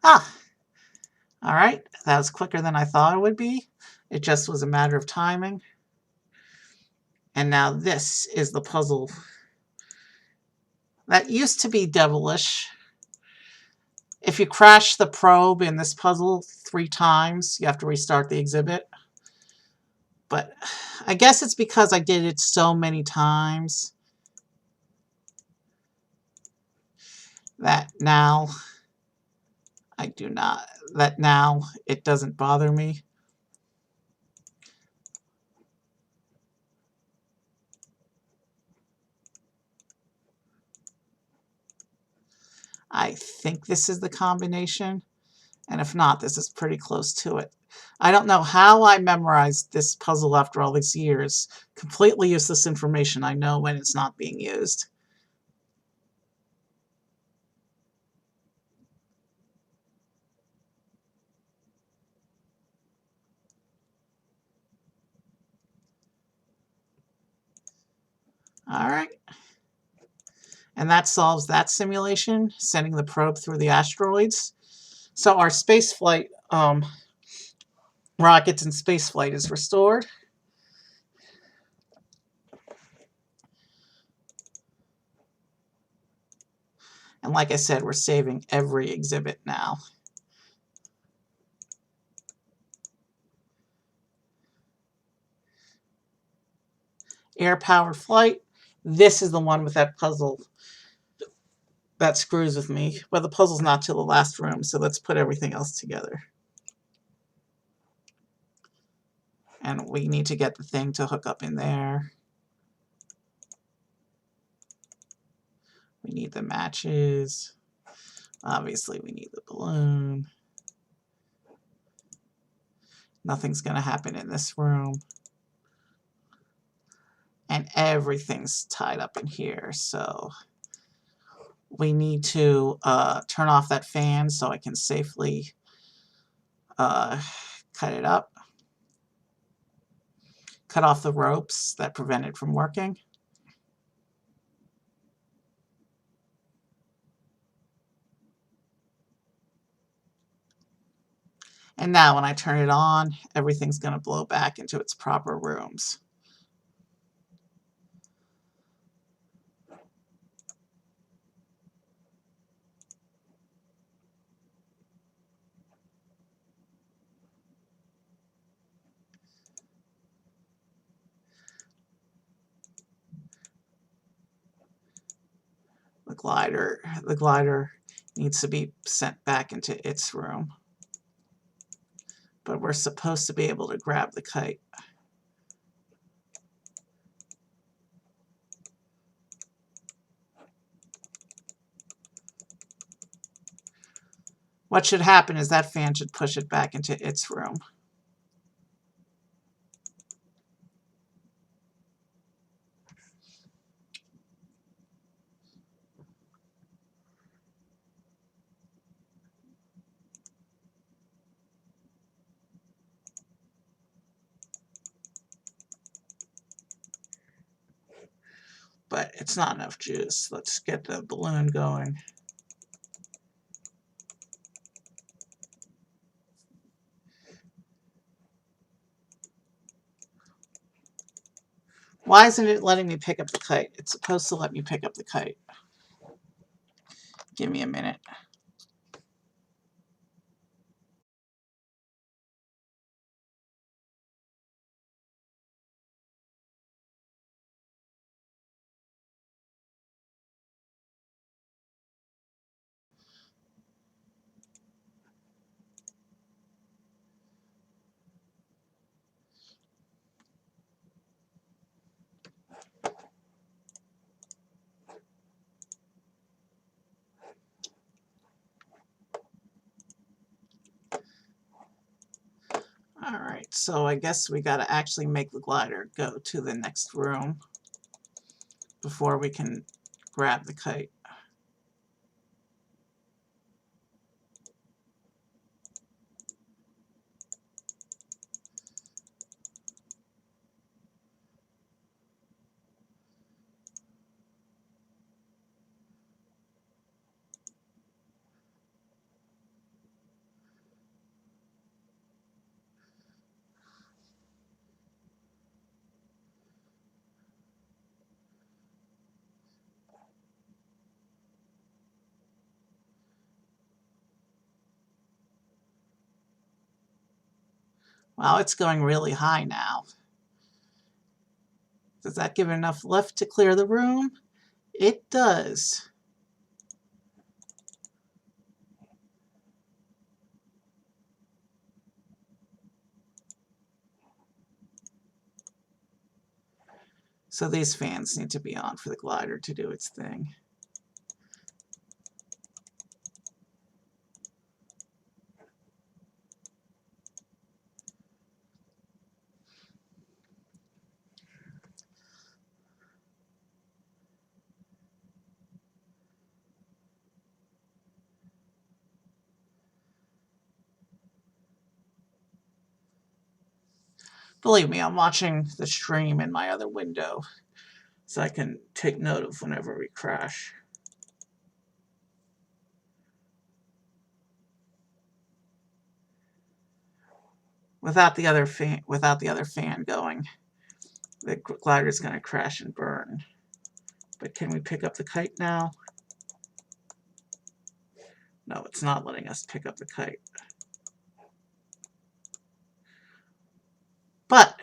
Ah, all right, that was quicker than I thought it would be. It just was a matter of timing. And now this is the puzzle that used to be devilish. If you crash the probe in this puzzle 3 times, you have to restart the exhibit. But I guess it's because I did it so many times that now it doesn't bother me. I think this is the combination. And if not, this is pretty close to it. I don't know how I memorized this puzzle after all these years. Completely useless information. I know when it's not being used. All right. And that solves that simulation, sending the probe through the asteroids. So our spaceflight, rockets and spaceflight is restored. And like I said, we're saving every exhibit now. Air-powered flight. This is the one with that puzzle that screws with me. But the puzzle's not till the last room, so let's put everything else together. And we need to get the thing to hook up in there. We need the matches. Obviously, we need the balloon. Nothing's going to happen in this room. And everything's tied up in here, so we need to turn off that fan so I can safely cut it up. Cut off the ropes that prevent it from working. And now when I turn it on, everything's going to blow back into its proper rooms. The glider needs to be sent back into its room. But we're supposed to be able to grab the kite. What should happen is that fan should push it back into its room. But it's not enough juice. Let's get the balloon going. Why isn't it letting me pick up the kite? It's supposed to let me pick up the kite. Give me a minute. Alright, so I guess we gotta actually make the glider go to the next room before we can grab the kite. Wow, it's going really high now. Does that give enough lift to clear the room? It does. So these fans need to be on for the glider to do its thing. Believe me, I'm watching the stream in my other window, so I can take note of whenever we crash. Without the other fan going, the glider is going to crash and burn. But can we pick up the kite now? No, it's not letting us pick up the kite. But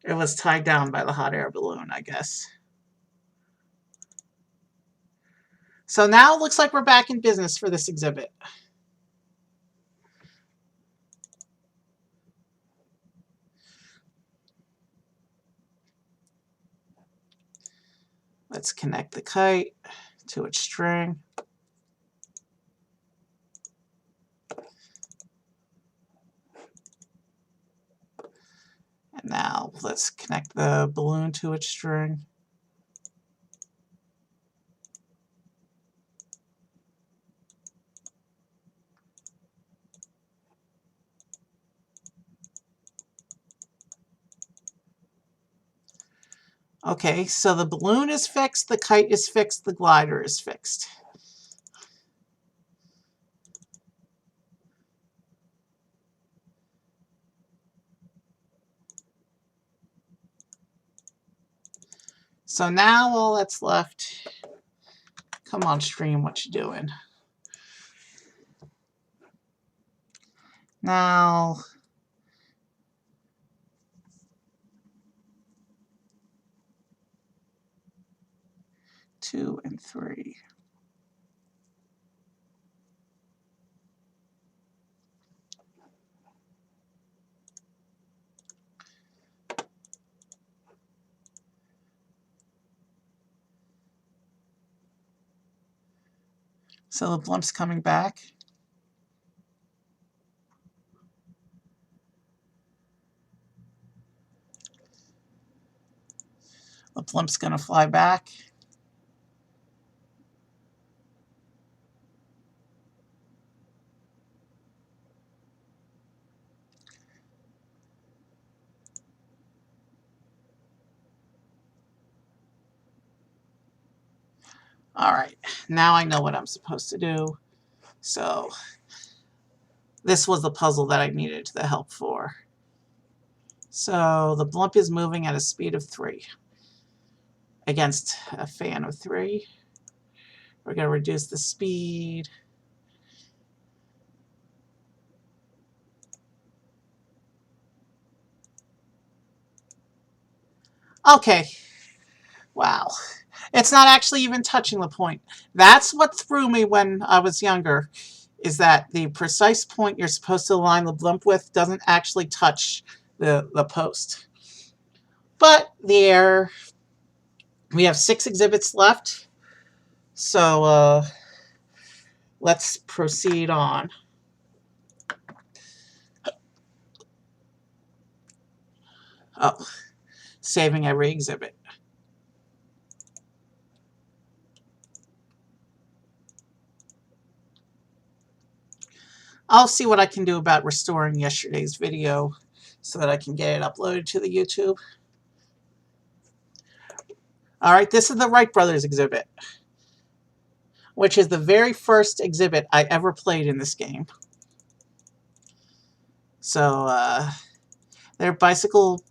it was tied down by the hot air balloon, I guess. So now it looks like we're back in business for this exhibit. Let's connect the kite to its string. And now let's connect the balloon to its string. Okay, so the balloon is fixed, the kite is fixed, the glider is fixed. So now all that's left, come on stream, what you doing? Now, two and three. So the blump's coming back. The blump's going to fly back. All right, now I know what I'm supposed to do. So this was the puzzle that I needed the help for. So the blimp is moving at a speed of 3 against a fan of 3. We're going to reduce the speed. Okay. Wow. It's not actually even touching the point. That's what threw me when I was younger, is that the precise point you're supposed to align the blimp with doesn't actually touch the post. But the error, we have 6 exhibits left, so let's proceed on. Oh, saving every exhibit. I'll see what I can do about restoring yesterday's video so that I can get it uploaded to the YouTube. All right, this is the Wright Brothers exhibit, which is the very first exhibit I ever played in this game. So they're bicycle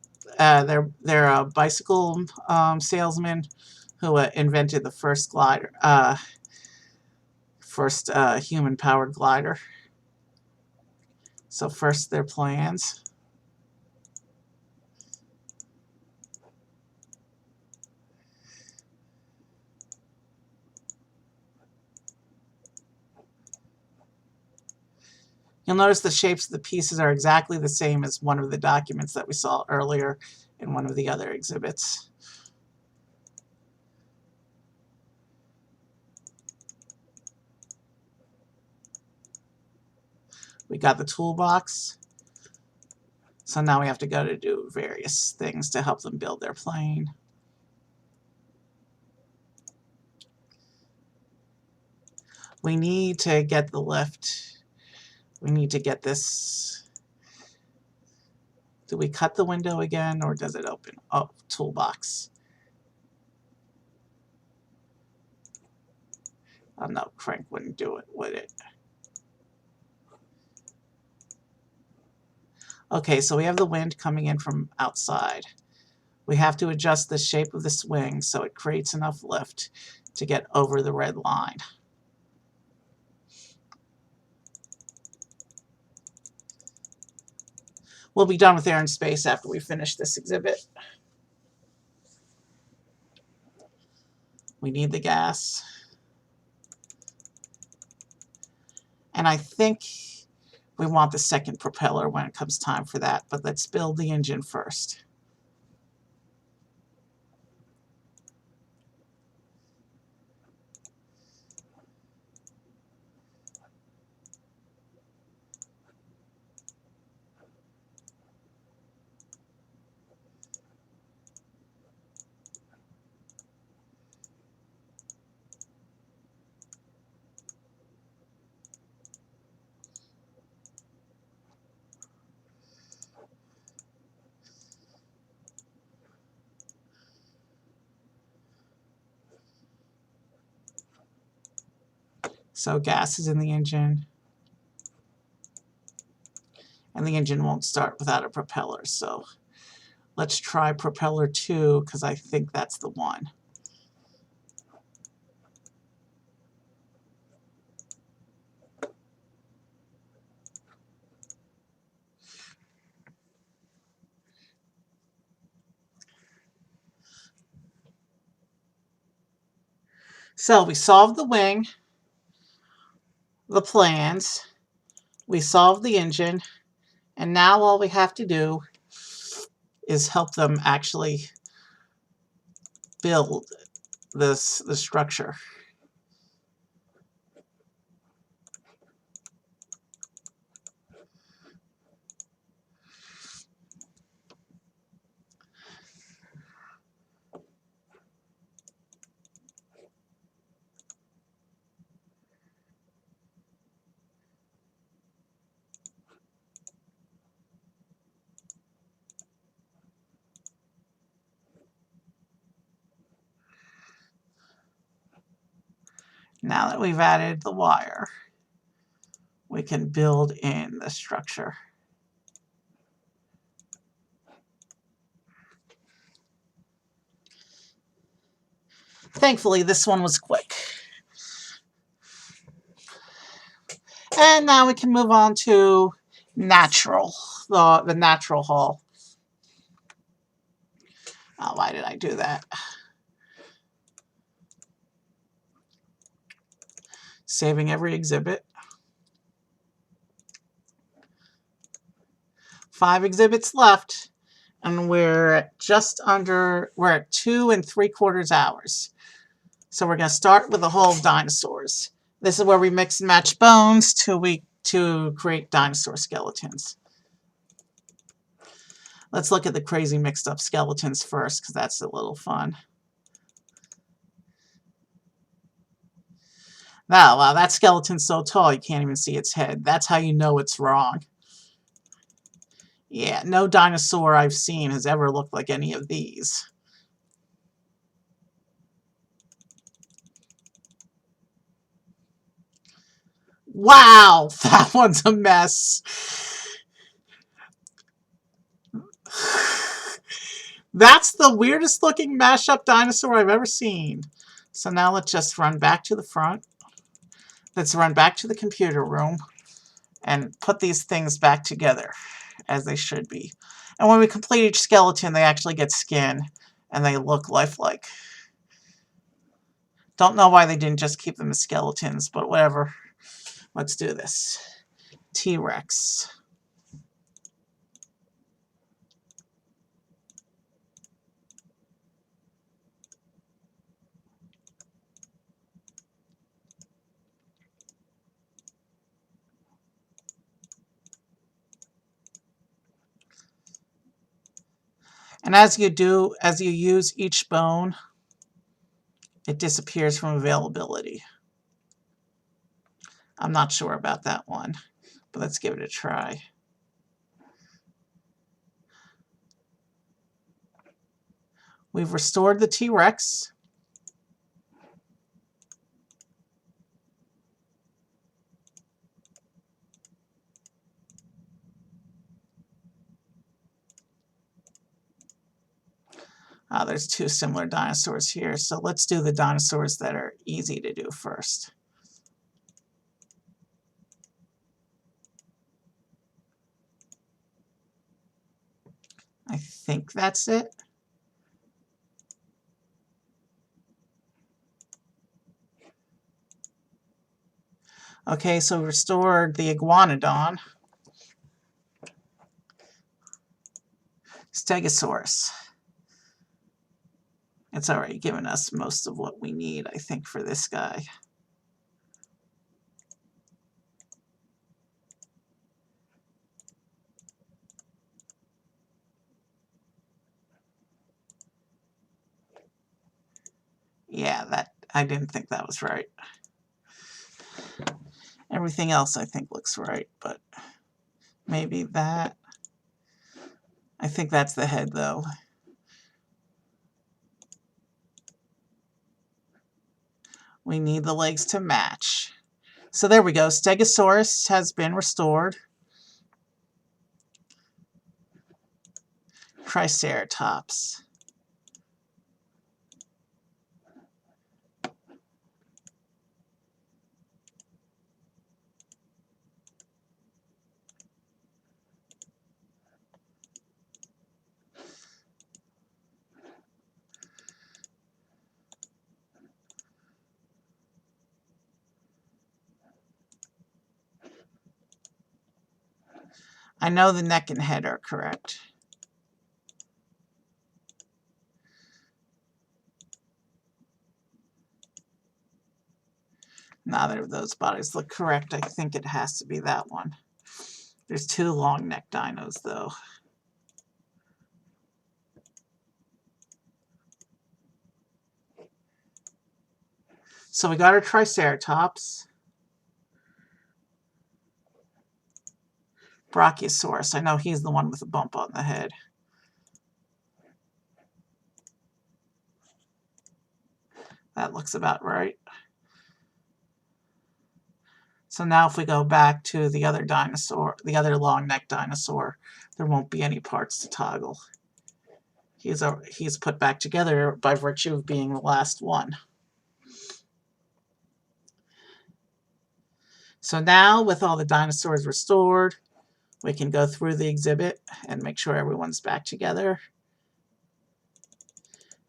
salesman who invented the first glider, human-powered glider. So first their plans. You'll notice the shapes of the pieces are exactly the same as one of the documents that we saw earlier in one of the other exhibits. We got the toolbox. So now we have to go to do various things to help them build their plane. We need to get the lift. We need to get this Do we cut the window again, or does it open? Oh, toolbox. Oh no, crank wouldn't do it, would it? Okay, so we have the wind coming in from outside. We have to adjust the shape of the swing so it creates enough lift to get over the red line. We'll be done with air and space after we finish this exhibit. We need the gas. And I think we want the second propeller when it comes time for that, but let's build the engine first. So gas is in the engine. And the engine won't start without a propeller, so let's try propeller 2, because I think that's the one. So we solved the wing, the plans, we solved the engine, and now all we have to do is help them actually build the structure. Now that we've added the wire, we can build in the structure. Thankfully, this one was quick. And now we can move on to natural, the natural hull. Oh, why did I do that? Saving every exhibit. 5 exhibits left, and we're at we're at 2 3/4 hours. So we're going to start with the hull of dinosaurs. This is where we mix and match bones to create dinosaur skeletons. Let's look at the crazy mixed up skeletons first, because that's a little fun. Wow, that skeleton's so tall you can't even see its head. That's how you know it's wrong. Yeah, no dinosaur I've seen has ever looked like any of these. Wow, that one's a mess. That's the weirdest looking mashup dinosaur I've ever seen. So now let's just run back to the front. Let's run back to the computer room and put these things back together as they should be. And when we complete each skeleton, they actually get skin and they look lifelike. Don't know why they didn't just keep them as skeletons, but whatever. Let's do this. T-Rex. And as you use each bone, it disappears from availability. I'm not sure about that one, but let's give it a try. We've restored the T-Rex. There's two similar dinosaurs here, so let's do the dinosaurs that are easy to do first. I think that's it. Okay, so restored the Iguanodon, Stegosaurus. It's already given us most of what we need, I think, for this guy. Yeah, I didn't think that was right. Everything else I think looks right, but maybe that. I think that's the head, though. We need the legs to match. So there we go. Stegosaurus has been restored. Triceratops. I know the neck and head are correct. Neither of those bodies look correct. I think it has to be that one. There's two long neck dinos, though. So we got our Triceratops. Brachiosaurus. I know he's the one with a bump on the head. That looks about right. So now if we go back to the other dinosaur, the other long neck dinosaur, there won't be any parts to toggle. He's put back together by virtue of being the last one. So now, with all the dinosaurs restored, we can go through the exhibit and make sure everyone's back together.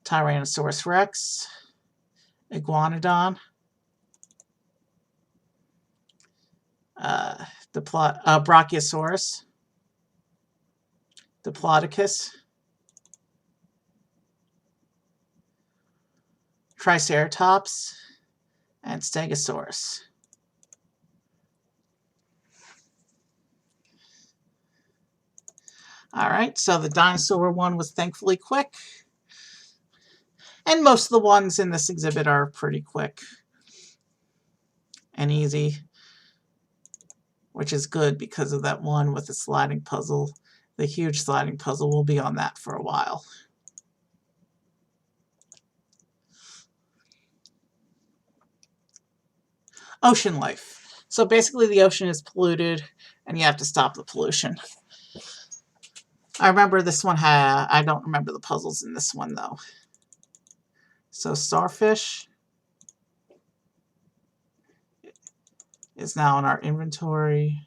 Tyrannosaurus Rex, Iguanodon, Brachiosaurus, Diplodocus, Triceratops, and Stegosaurus. Alright, so the dinosaur one was thankfully quick. And most of the ones in this exhibit are pretty quick and easy, which is good because of that one with the sliding puzzle. The huge sliding puzzle will be on that for a while. Ocean life. So basically the ocean is polluted and you have to stop the pollution. I remember this one I don't remember the puzzles in this one though. So starfish is now in our inventory.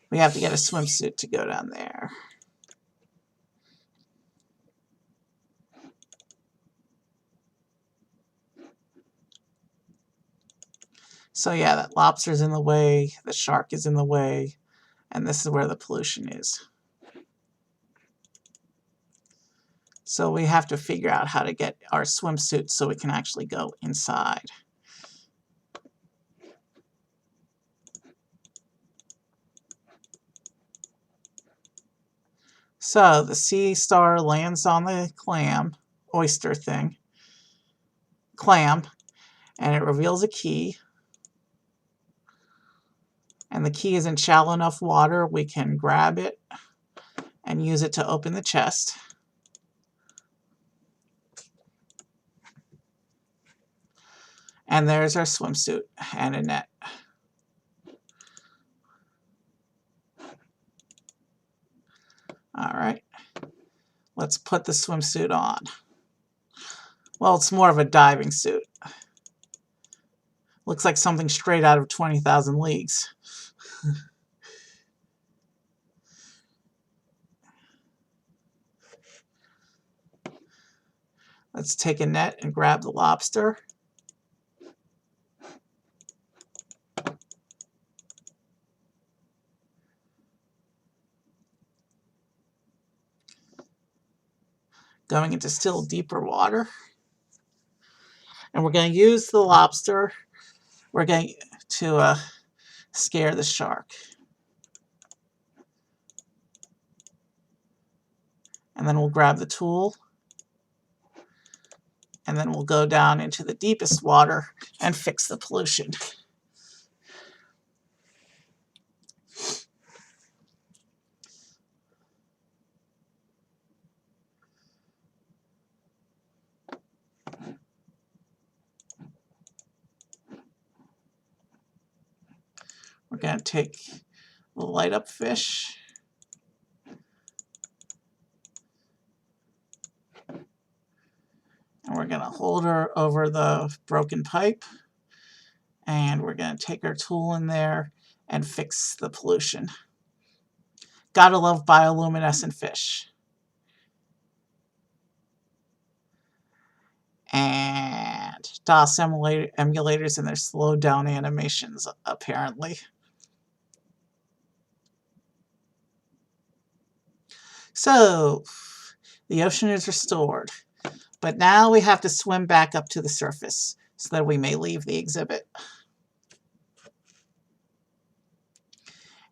We have to get a swimsuit to go down there. So yeah, that lobster's in the way, the shark is in the way, and this is where the pollution is. So we have to figure out how to get our swimsuit so we can actually go inside. So the sea star lands on the oyster thing, clam, and it reveals a key. And the key is in shallow enough water we can grab it and use it to open the chest. And there's our swimsuit and a net. All right, let's put the swimsuit on. Well, it's more of a diving suit. Looks like something straight out of 20,000 Leagues. Let's take a net and grab the lobster. Going into still deeper water. And we're going to use the lobster. We're going to scare the shark. And then we'll grab the tool. And then we'll go down into the deepest water and fix the pollution. We're going to take the light up fish. And we're going to hold her over the broken pipe. And we're going to take our tool in there and fix the pollution. Gotta love bioluminescent fish. And DOS emulators and their slowed down animations, apparently. So, the ocean is restored. But now we have to swim back up to the surface so that we may leave the exhibit.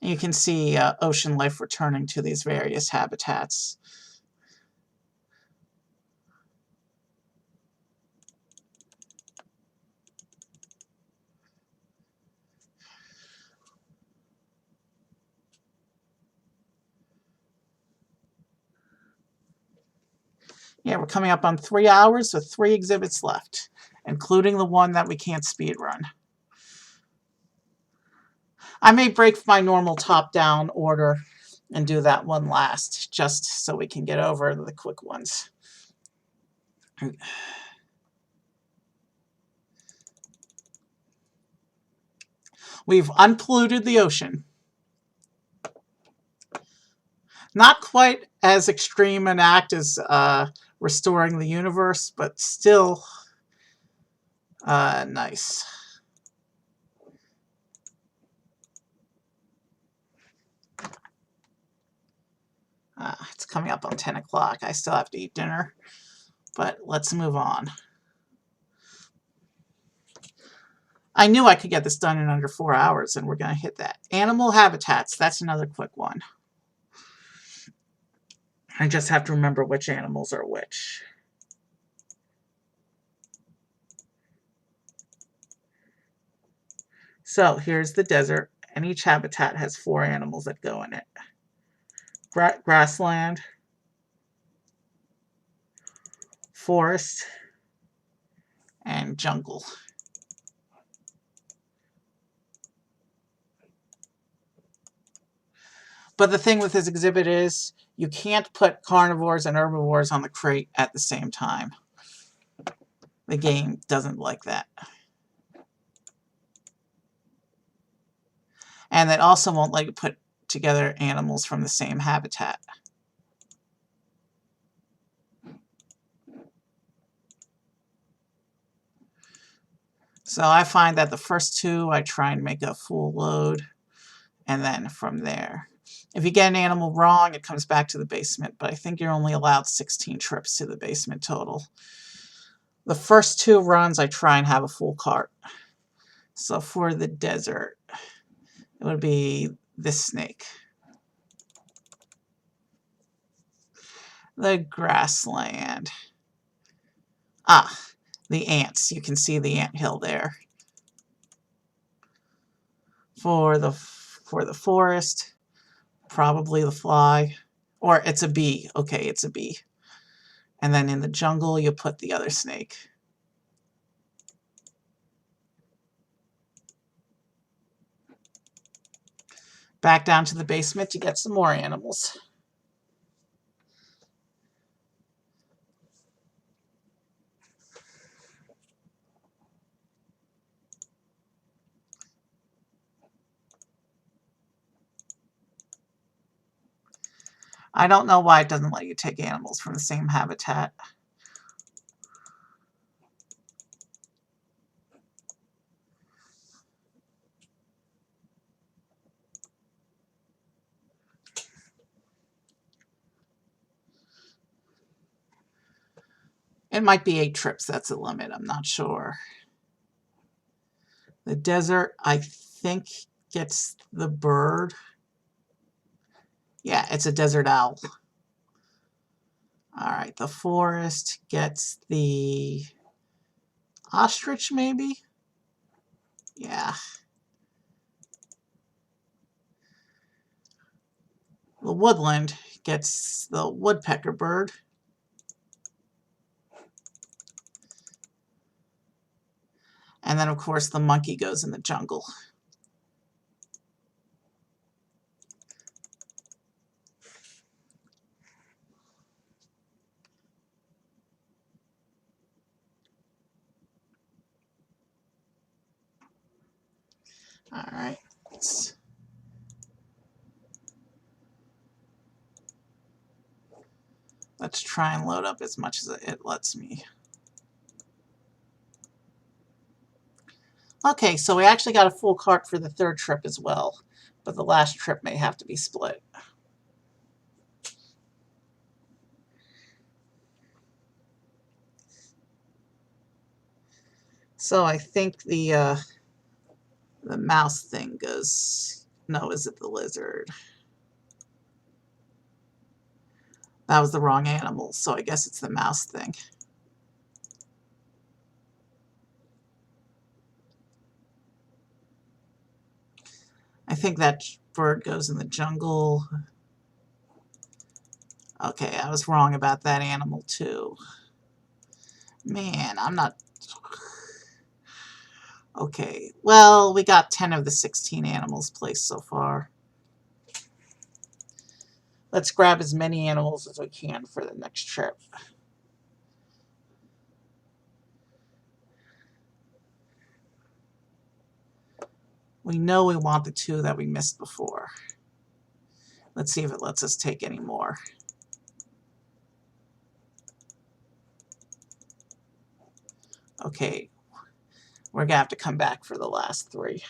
And you can see ocean life returning to these various habitats. Yeah, we're coming up on 3 hours with 3 exhibits left, including the one that we can't speed run. I may break my normal top-down order and do that one last, just so we can get over the quick ones. We've unpolluted the ocean. Not quite as extreme an act as restoring the universe, but still nice. It's coming up on 10 o'clock. I still have to eat dinner, but let's move on. I knew I could get this done in under 4 hours, and we're going to hit that. Animal habitats, that's another quick one. I just have to remember which animals are which. So here's the desert, and each habitat has 4 animals that go in it. Grassland, forest, and jungle. But the thing with this exhibit is you can't put carnivores and herbivores on the crate at the same time. The game doesn't like that. And it also won't let you put together animals from the same habitat. So I find that the first 2 I try and make a full load, and then from there. If you get an animal wrong, it comes back to the basement, but I think you're only allowed 16 trips to the basement total. The first 2 runs I try and have a full cart. So for the desert, it would be this snake. The grassland. The ants. You can see the ant hill there. For the For the forest, probably the fly. Or it's a bee. Okay, it's a bee. And then in the jungle, you put the other snake. Back down to the basement to get some more animals. I don't know why it doesn't let you take animals from the same habitat. It might be 8 trips, that's the limit, I'm not sure. The desert, I think, gets the bird. Yeah, it's a desert owl. Alright, the forest gets the ostrich, maybe? Yeah. The woodland gets the woodpecker bird. And then, of course, the monkey goes in the jungle. All right. Let's try and load up as much as it lets me. Okay, so we actually got a full cart for the 3rd trip as well, but the last trip may have to be split. So I think the mouse thing goes... No, is it the lizard? That was the wrong animal, so I guess it's the mouse thing. I think that bird goes in the jungle. Okay, I was wrong about that animal too. Man, I'm not... Okay, well, we got 10 of the 16 animals placed so far. Let's grab as many animals as we can for the next trip. We know we want the 2 that we missed before. Let's see if it lets us take any more. Okay, we're going to have to come back for the last 3.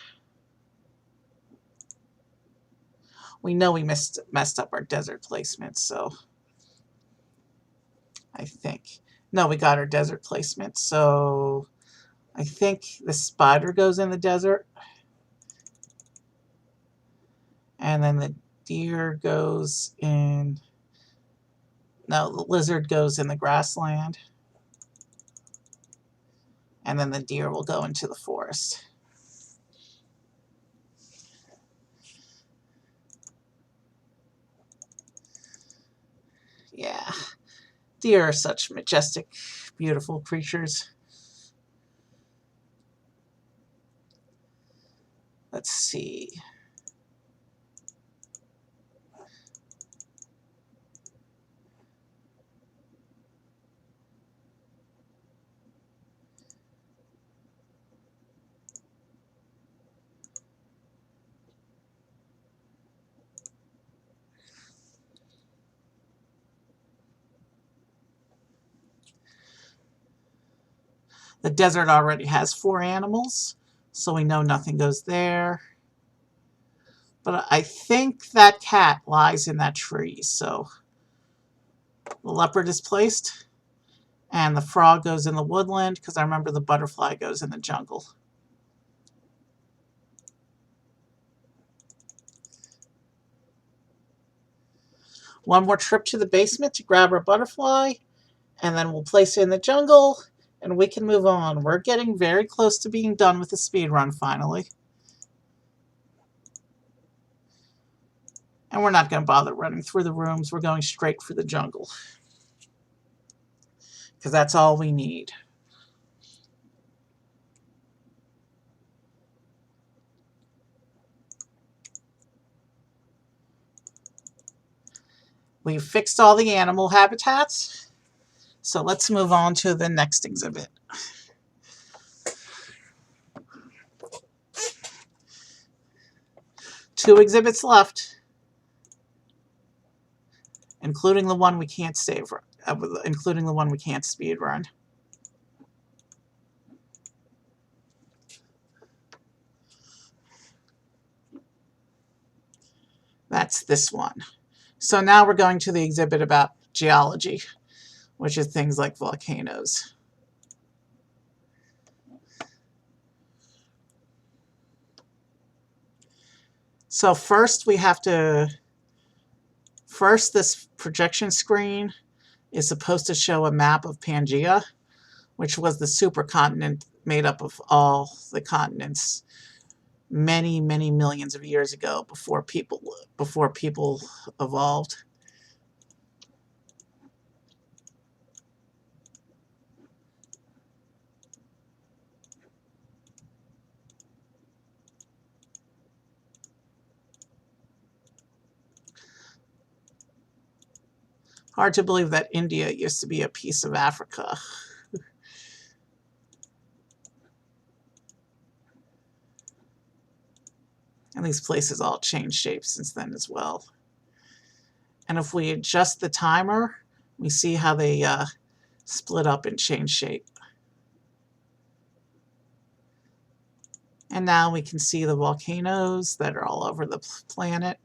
We know we messed up our desert placement, so I think... No, we got our desert placement, so I think the spider goes in the desert. And then the deer goes in... No, the lizard goes in the grassland. And then the deer will go into the forest. Yeah. Deer are such majestic, beautiful creatures. Let's see. The desert already has 4 animals, so we know nothing goes there. But I think that cat lies in that tree, so the leopard is placed, and the frog goes in the woodland, because I remember the butterfly goes in the jungle. One more trip to the basement to grab our butterfly, and then we'll place it in the jungle, and we can move on. We're getting very close to being done with the speed run finally. And we're not going to bother running through the rooms. We're going straight for the jungle. Because that's all we need. We've fixed all the animal habitats. So let's move on to the next exhibit. Two exhibits left, including the one we can't including the one we can't speed run. That's this one. So now we're going to the exhibit about geology, which is things like volcanoes. So first this projection screen is supposed to show a map of Pangaea, which was the supercontinent made up of all the continents many, many millions of years ago before people evolved. Hard to believe that India used to be a piece of Africa. And these places all changed shape since then as well. And if we adjust the timer, we see how they split up and change shape. And now we can see the volcanoes that are all over the planet.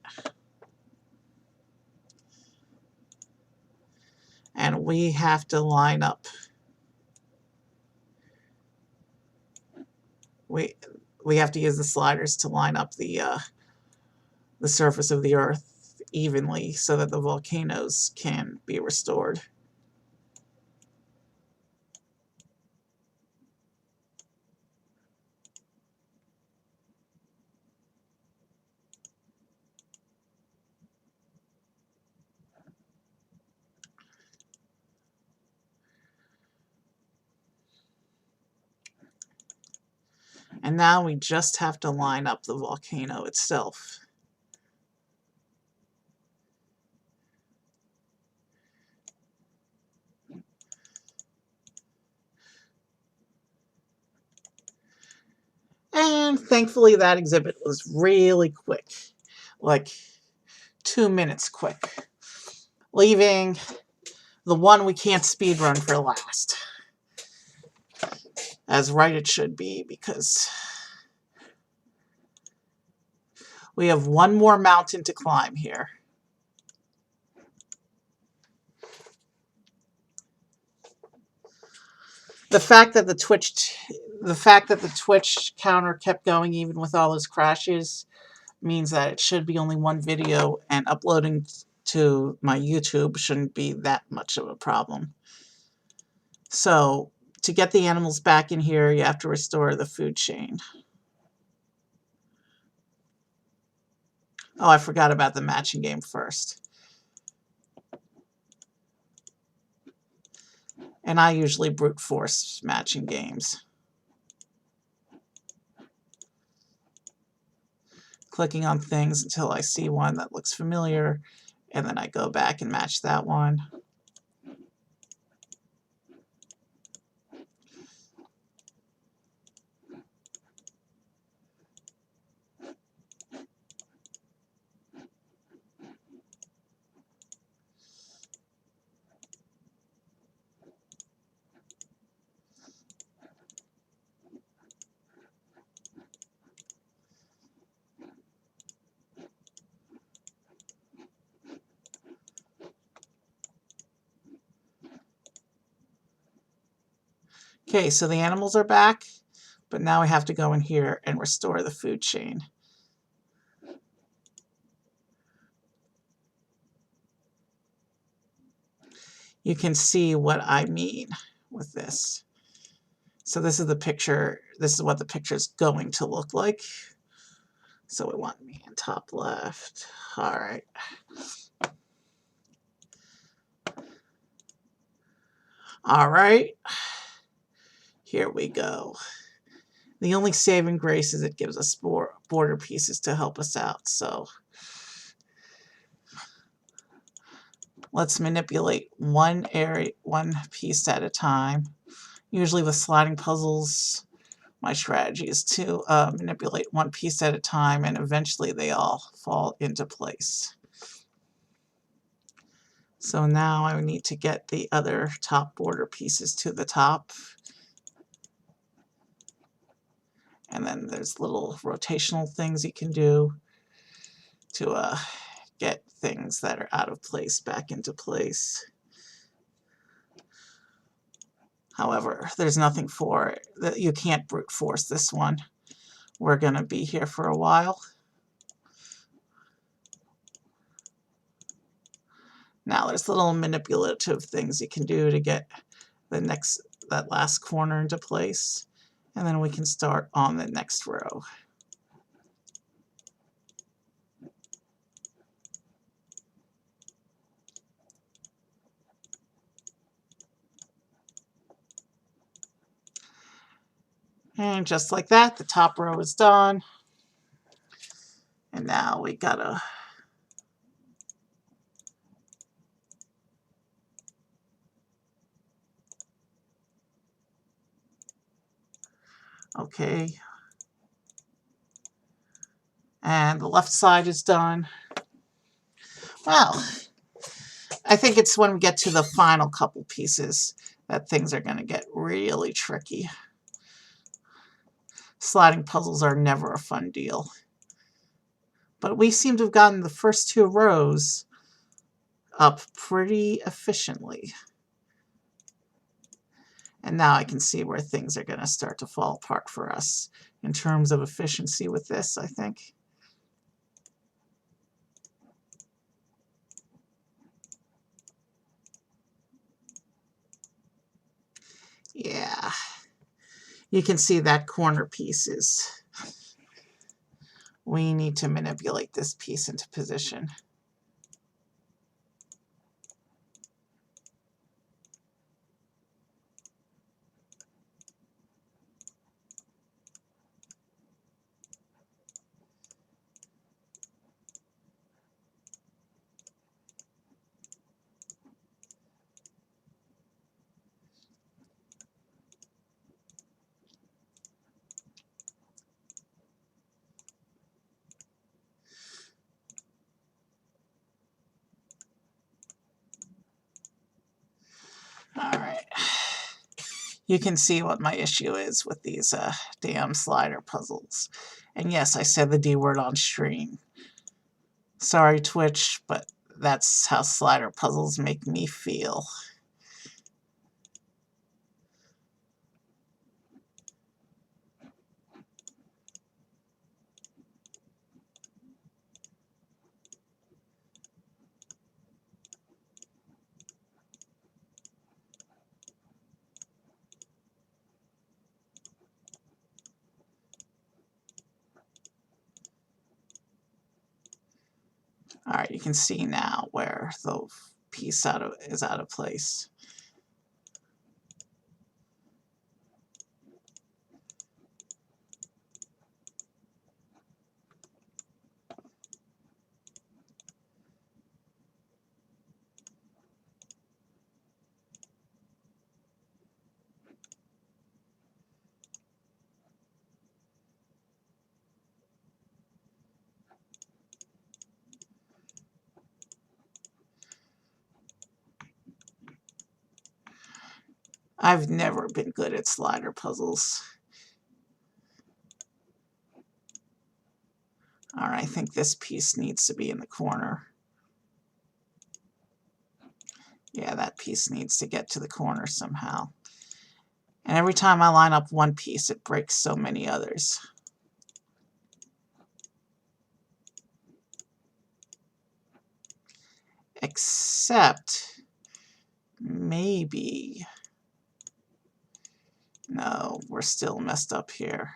And we have to line up. We have to use the sliders to line up the surface of the Earth evenly so that the volcanoes can be restored. And now we just have to line up the volcano itself. And thankfully that exhibit was really quick, like 2 minutes quick, leaving the one we can't speed run for last. As right it should be, because we have one more mountain to climb here. The fact that the Twitch counter kept going even with all those crashes means that it should be only one video, and uploading to my YouTube shouldn't be that much of a problem. So to get the animals back in here, you have to restore the food chain. Oh, I forgot about the matching game first. And I usually brute force matching games. Clicking on things until I see one that looks familiar, and then I go back and match that one. Okay, so the animals are back, but now we have to go in here and restore the food chain. You can see what I mean with this. So this is the picture. This is what the picture is going to look like. So we want me in top left. All right. All right. Here we go. The only saving grace is it gives us border pieces to help us out. So let's manipulate one piece at a time. Usually with sliding puzzles, my strategy is to manipulate one piece at a time, and eventually they all fall into place. So now I need to get the other top border pieces to the top. And then there's little rotational things you can do to get things that are out of place back into place. However, there's nothing for it. You can't brute force this one. We're going to be here for a while. Now there's little manipulative things you can do to get that last corner into place. And then we can start on the next row. And just like that, the top row is done. And now we gotta okay. And the left side is done. Well, I think it's when we get to the final couple pieces that things are going to get really tricky. Sliding puzzles are never a fun deal. But we seem to have gotten the first two rows up pretty efficiently. And now I can see where things are going to start to fall apart for us in terms of efficiency with this, I think. Yeah, you can see that corner pieces. We need to manipulate this piece into position. All right. You can see what my issue is with these damn slider puzzles. And yes, I said the D word on stream. Sorry, Twitch, but that's how slider puzzles make me feel. All right, you can see now where the piece is out of place. I've never been good at slider puzzles. All right, I think this piece needs to be in the corner. Yeah, that piece needs to get to the corner somehow. And every time I line up one piece, it breaks so many others. Except, maybe... No, we're still messed up here.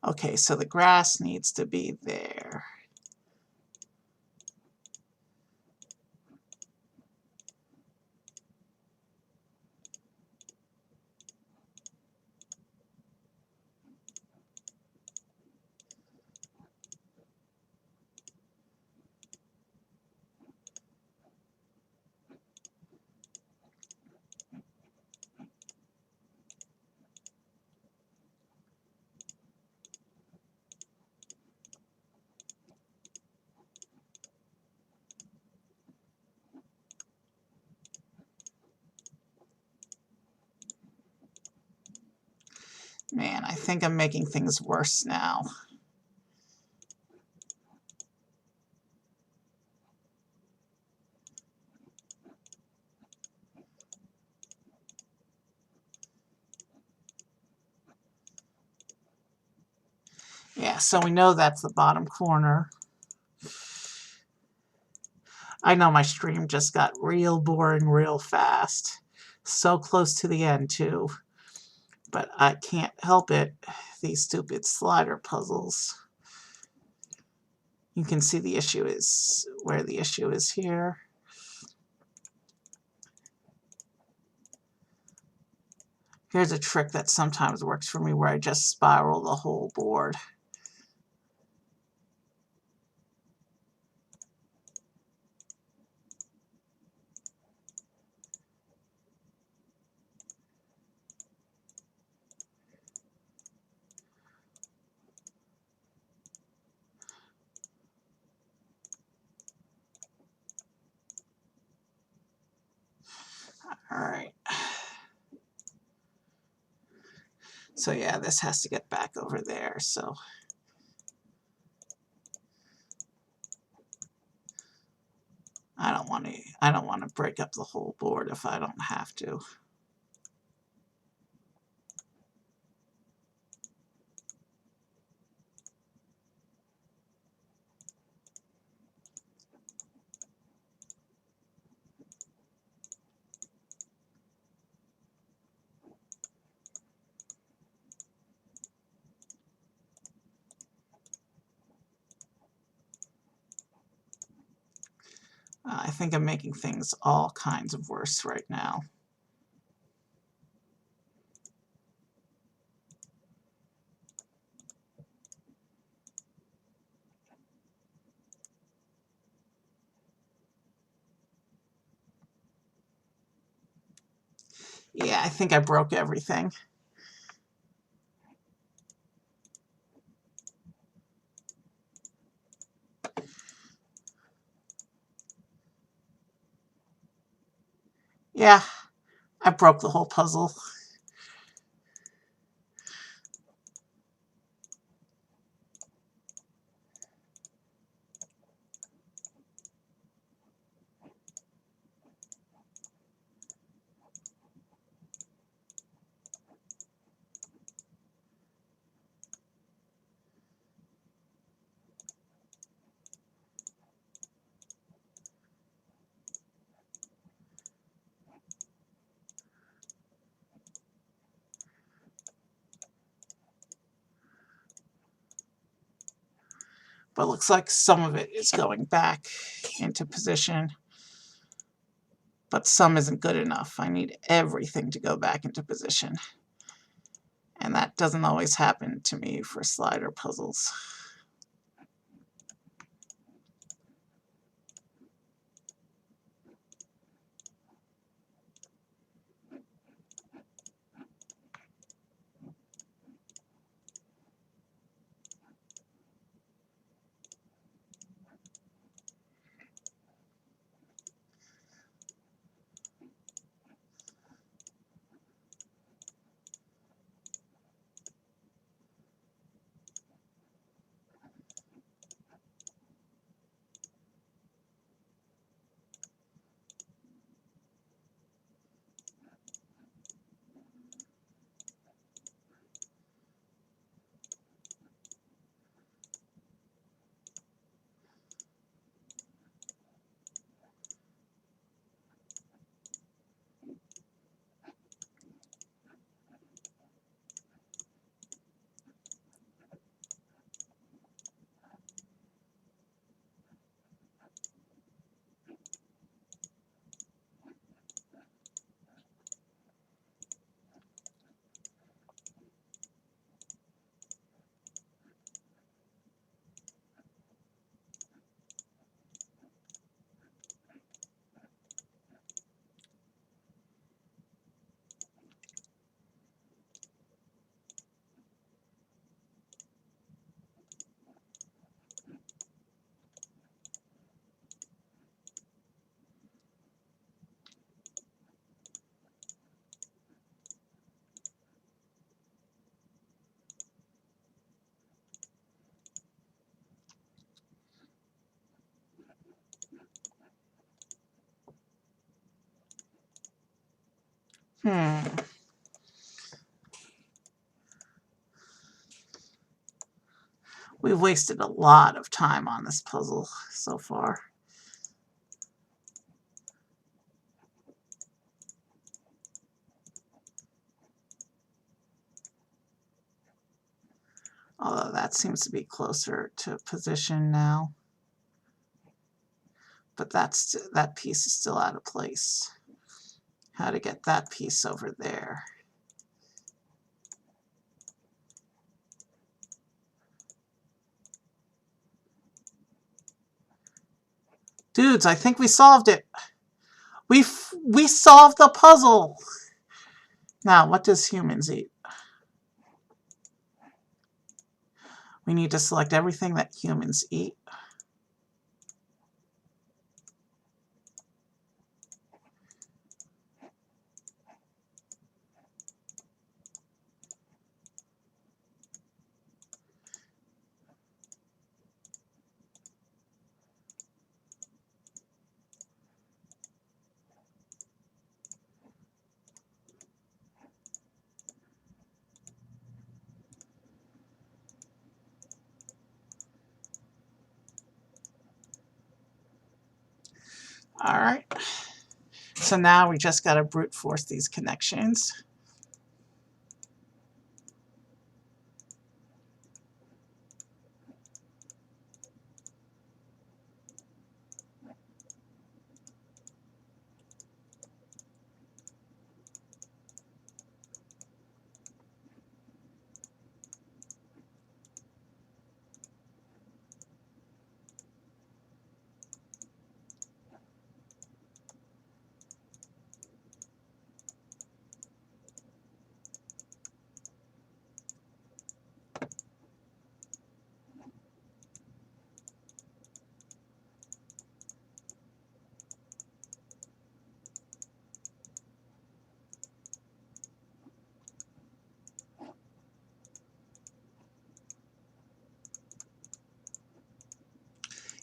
Okay, so the grass needs to be there. Man, I think I'm making things worse now. Yeah, so we know that's the bottom corner. I know my stream just got real boring real fast. So close to the end, too. But I can't help it. These stupid slider puzzles. You can see the issue is where the issue is here. Here's a trick that sometimes works for me where I just spiral the whole board. Alright. So yeah, this has to get back over there, so I don't want to break up the whole board if I don't have to. I think I'm making things all kinds of worse right now. Yeah, I think I broke everything. Yeah, I broke the whole puzzle. But it looks like some of it is going back into position. But some isn't good enough. I need everything to go back into position. And that doesn't always happen to me for slider puzzles. Hmm. We've wasted a lot of time on this puzzle so far. Although that seems to be closer to position now. But that piece is still out of place. How to get that piece over there? Dudes, I think we solved it. We solved the puzzle. Now, what does humans eat? We need to select everything that humans eat. All right. So now we just got to brute force these connections.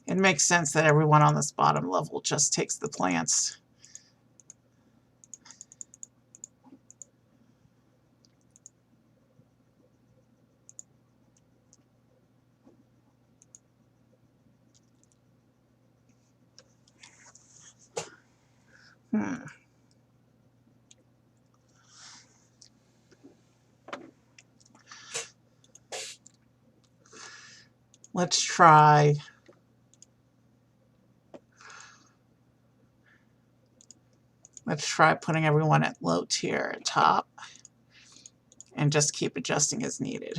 It makes sense that everyone on this bottom level just takes the plants. Let's try putting everyone at low tier at top and just keep adjusting as needed.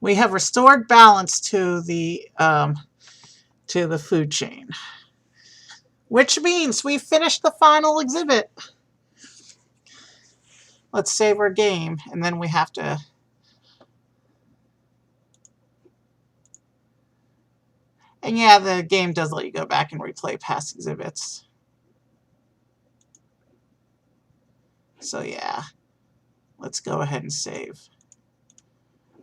We have restored balance to the food chain, which means we finished the final exhibit. Let's save our game, and then we have to. And yeah, the game does let you go back and replay past exhibits. So yeah, let's go ahead and save.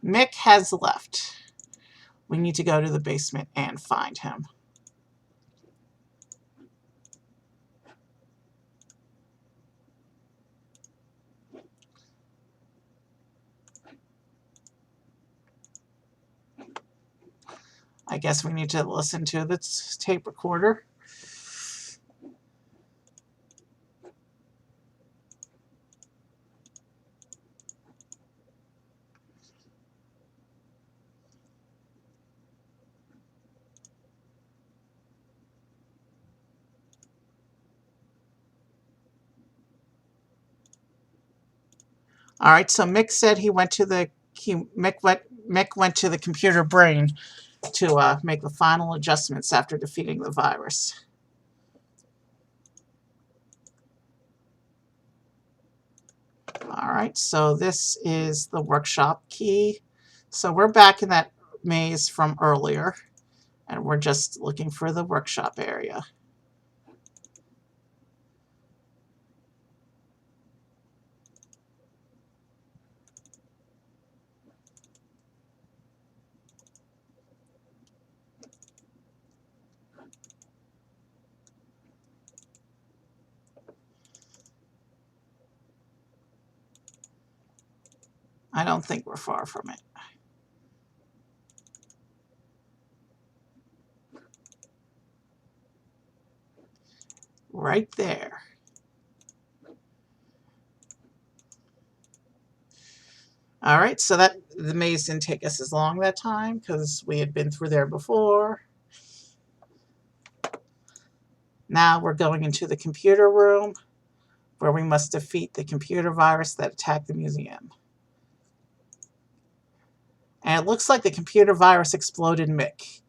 Mick has left. We need to go to the basement and find him. I guess we need to listen to the tape recorder. All right, so Mick said Mick went to the computer brain to make the final adjustments after defeating the virus. All right, so this is the workshop key. So we're back in that maze from earlier, and we're just looking for the workshop area. I don't think we're far from it. Right there. All right, so that the maze didn't take us as long that time because we had been through there before. Now we're going into the computer room where we must defeat the computer virus that attacked the museum. And it looks like the computer virus exploded Mick.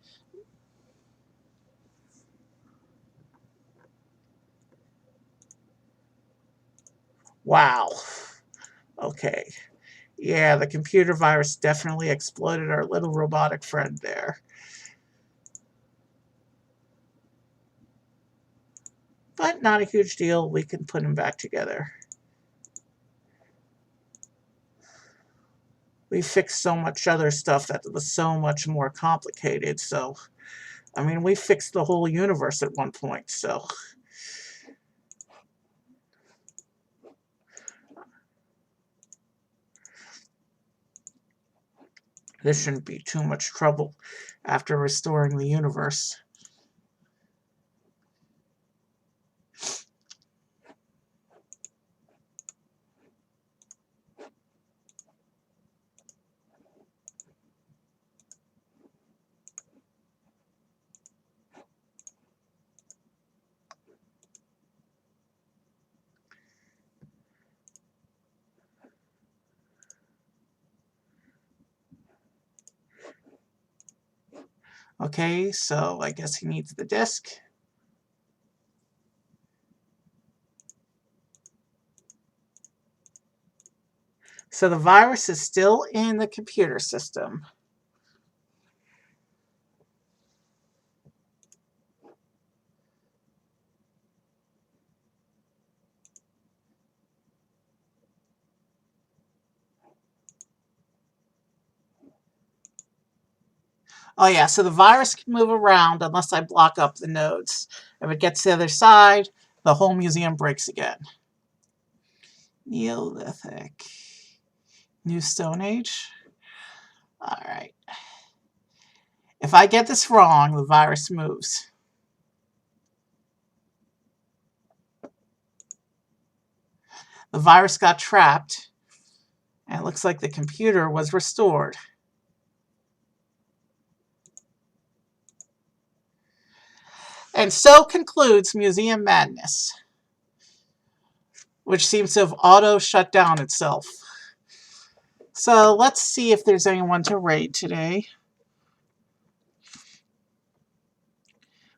Wow. Okay. Yeah, the computer virus definitely exploded our little robotic friend there. But not a huge deal. We can put him back together. We fixed so much other stuff that was so much more complicated. So, I mean, we fixed the whole universe at one point. So, this shouldn't be too much trouble after restoring the universe. Okay, so I guess he needs the disk. So the virus is still in the computer system. Oh yeah, so the virus can move around unless I block up the nodes. If it gets to the other side, the whole museum breaks again. Neolithic. New Stone Age. Alright. If I get this wrong, the virus moves. The virus got trapped, and it looks like the computer was restored. And so concludes Museum Madness, which seems to have auto-shut down itself. So let's see if there's anyone to raid today.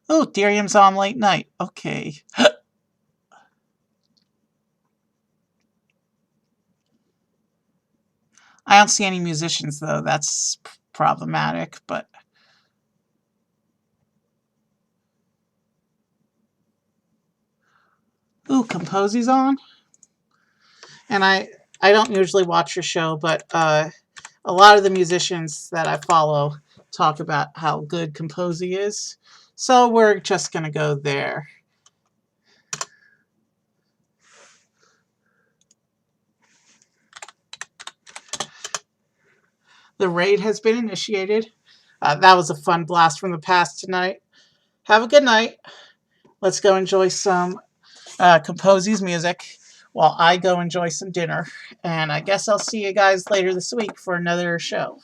Oh, Derium's on late night. Okay. I don't see any musicians, though. That's problematic, but... Ooh, Composy's on? And I don't usually watch your show, but a lot of the musicians that I follow talk about how good Composy is. So we're just going to go there. The raid has been initiated. That was a fun blast from the past tonight. Have a good night. Let's go enjoy some Composy's music while I go enjoy some dinner. And I guess I'll see you guys later this week for another show.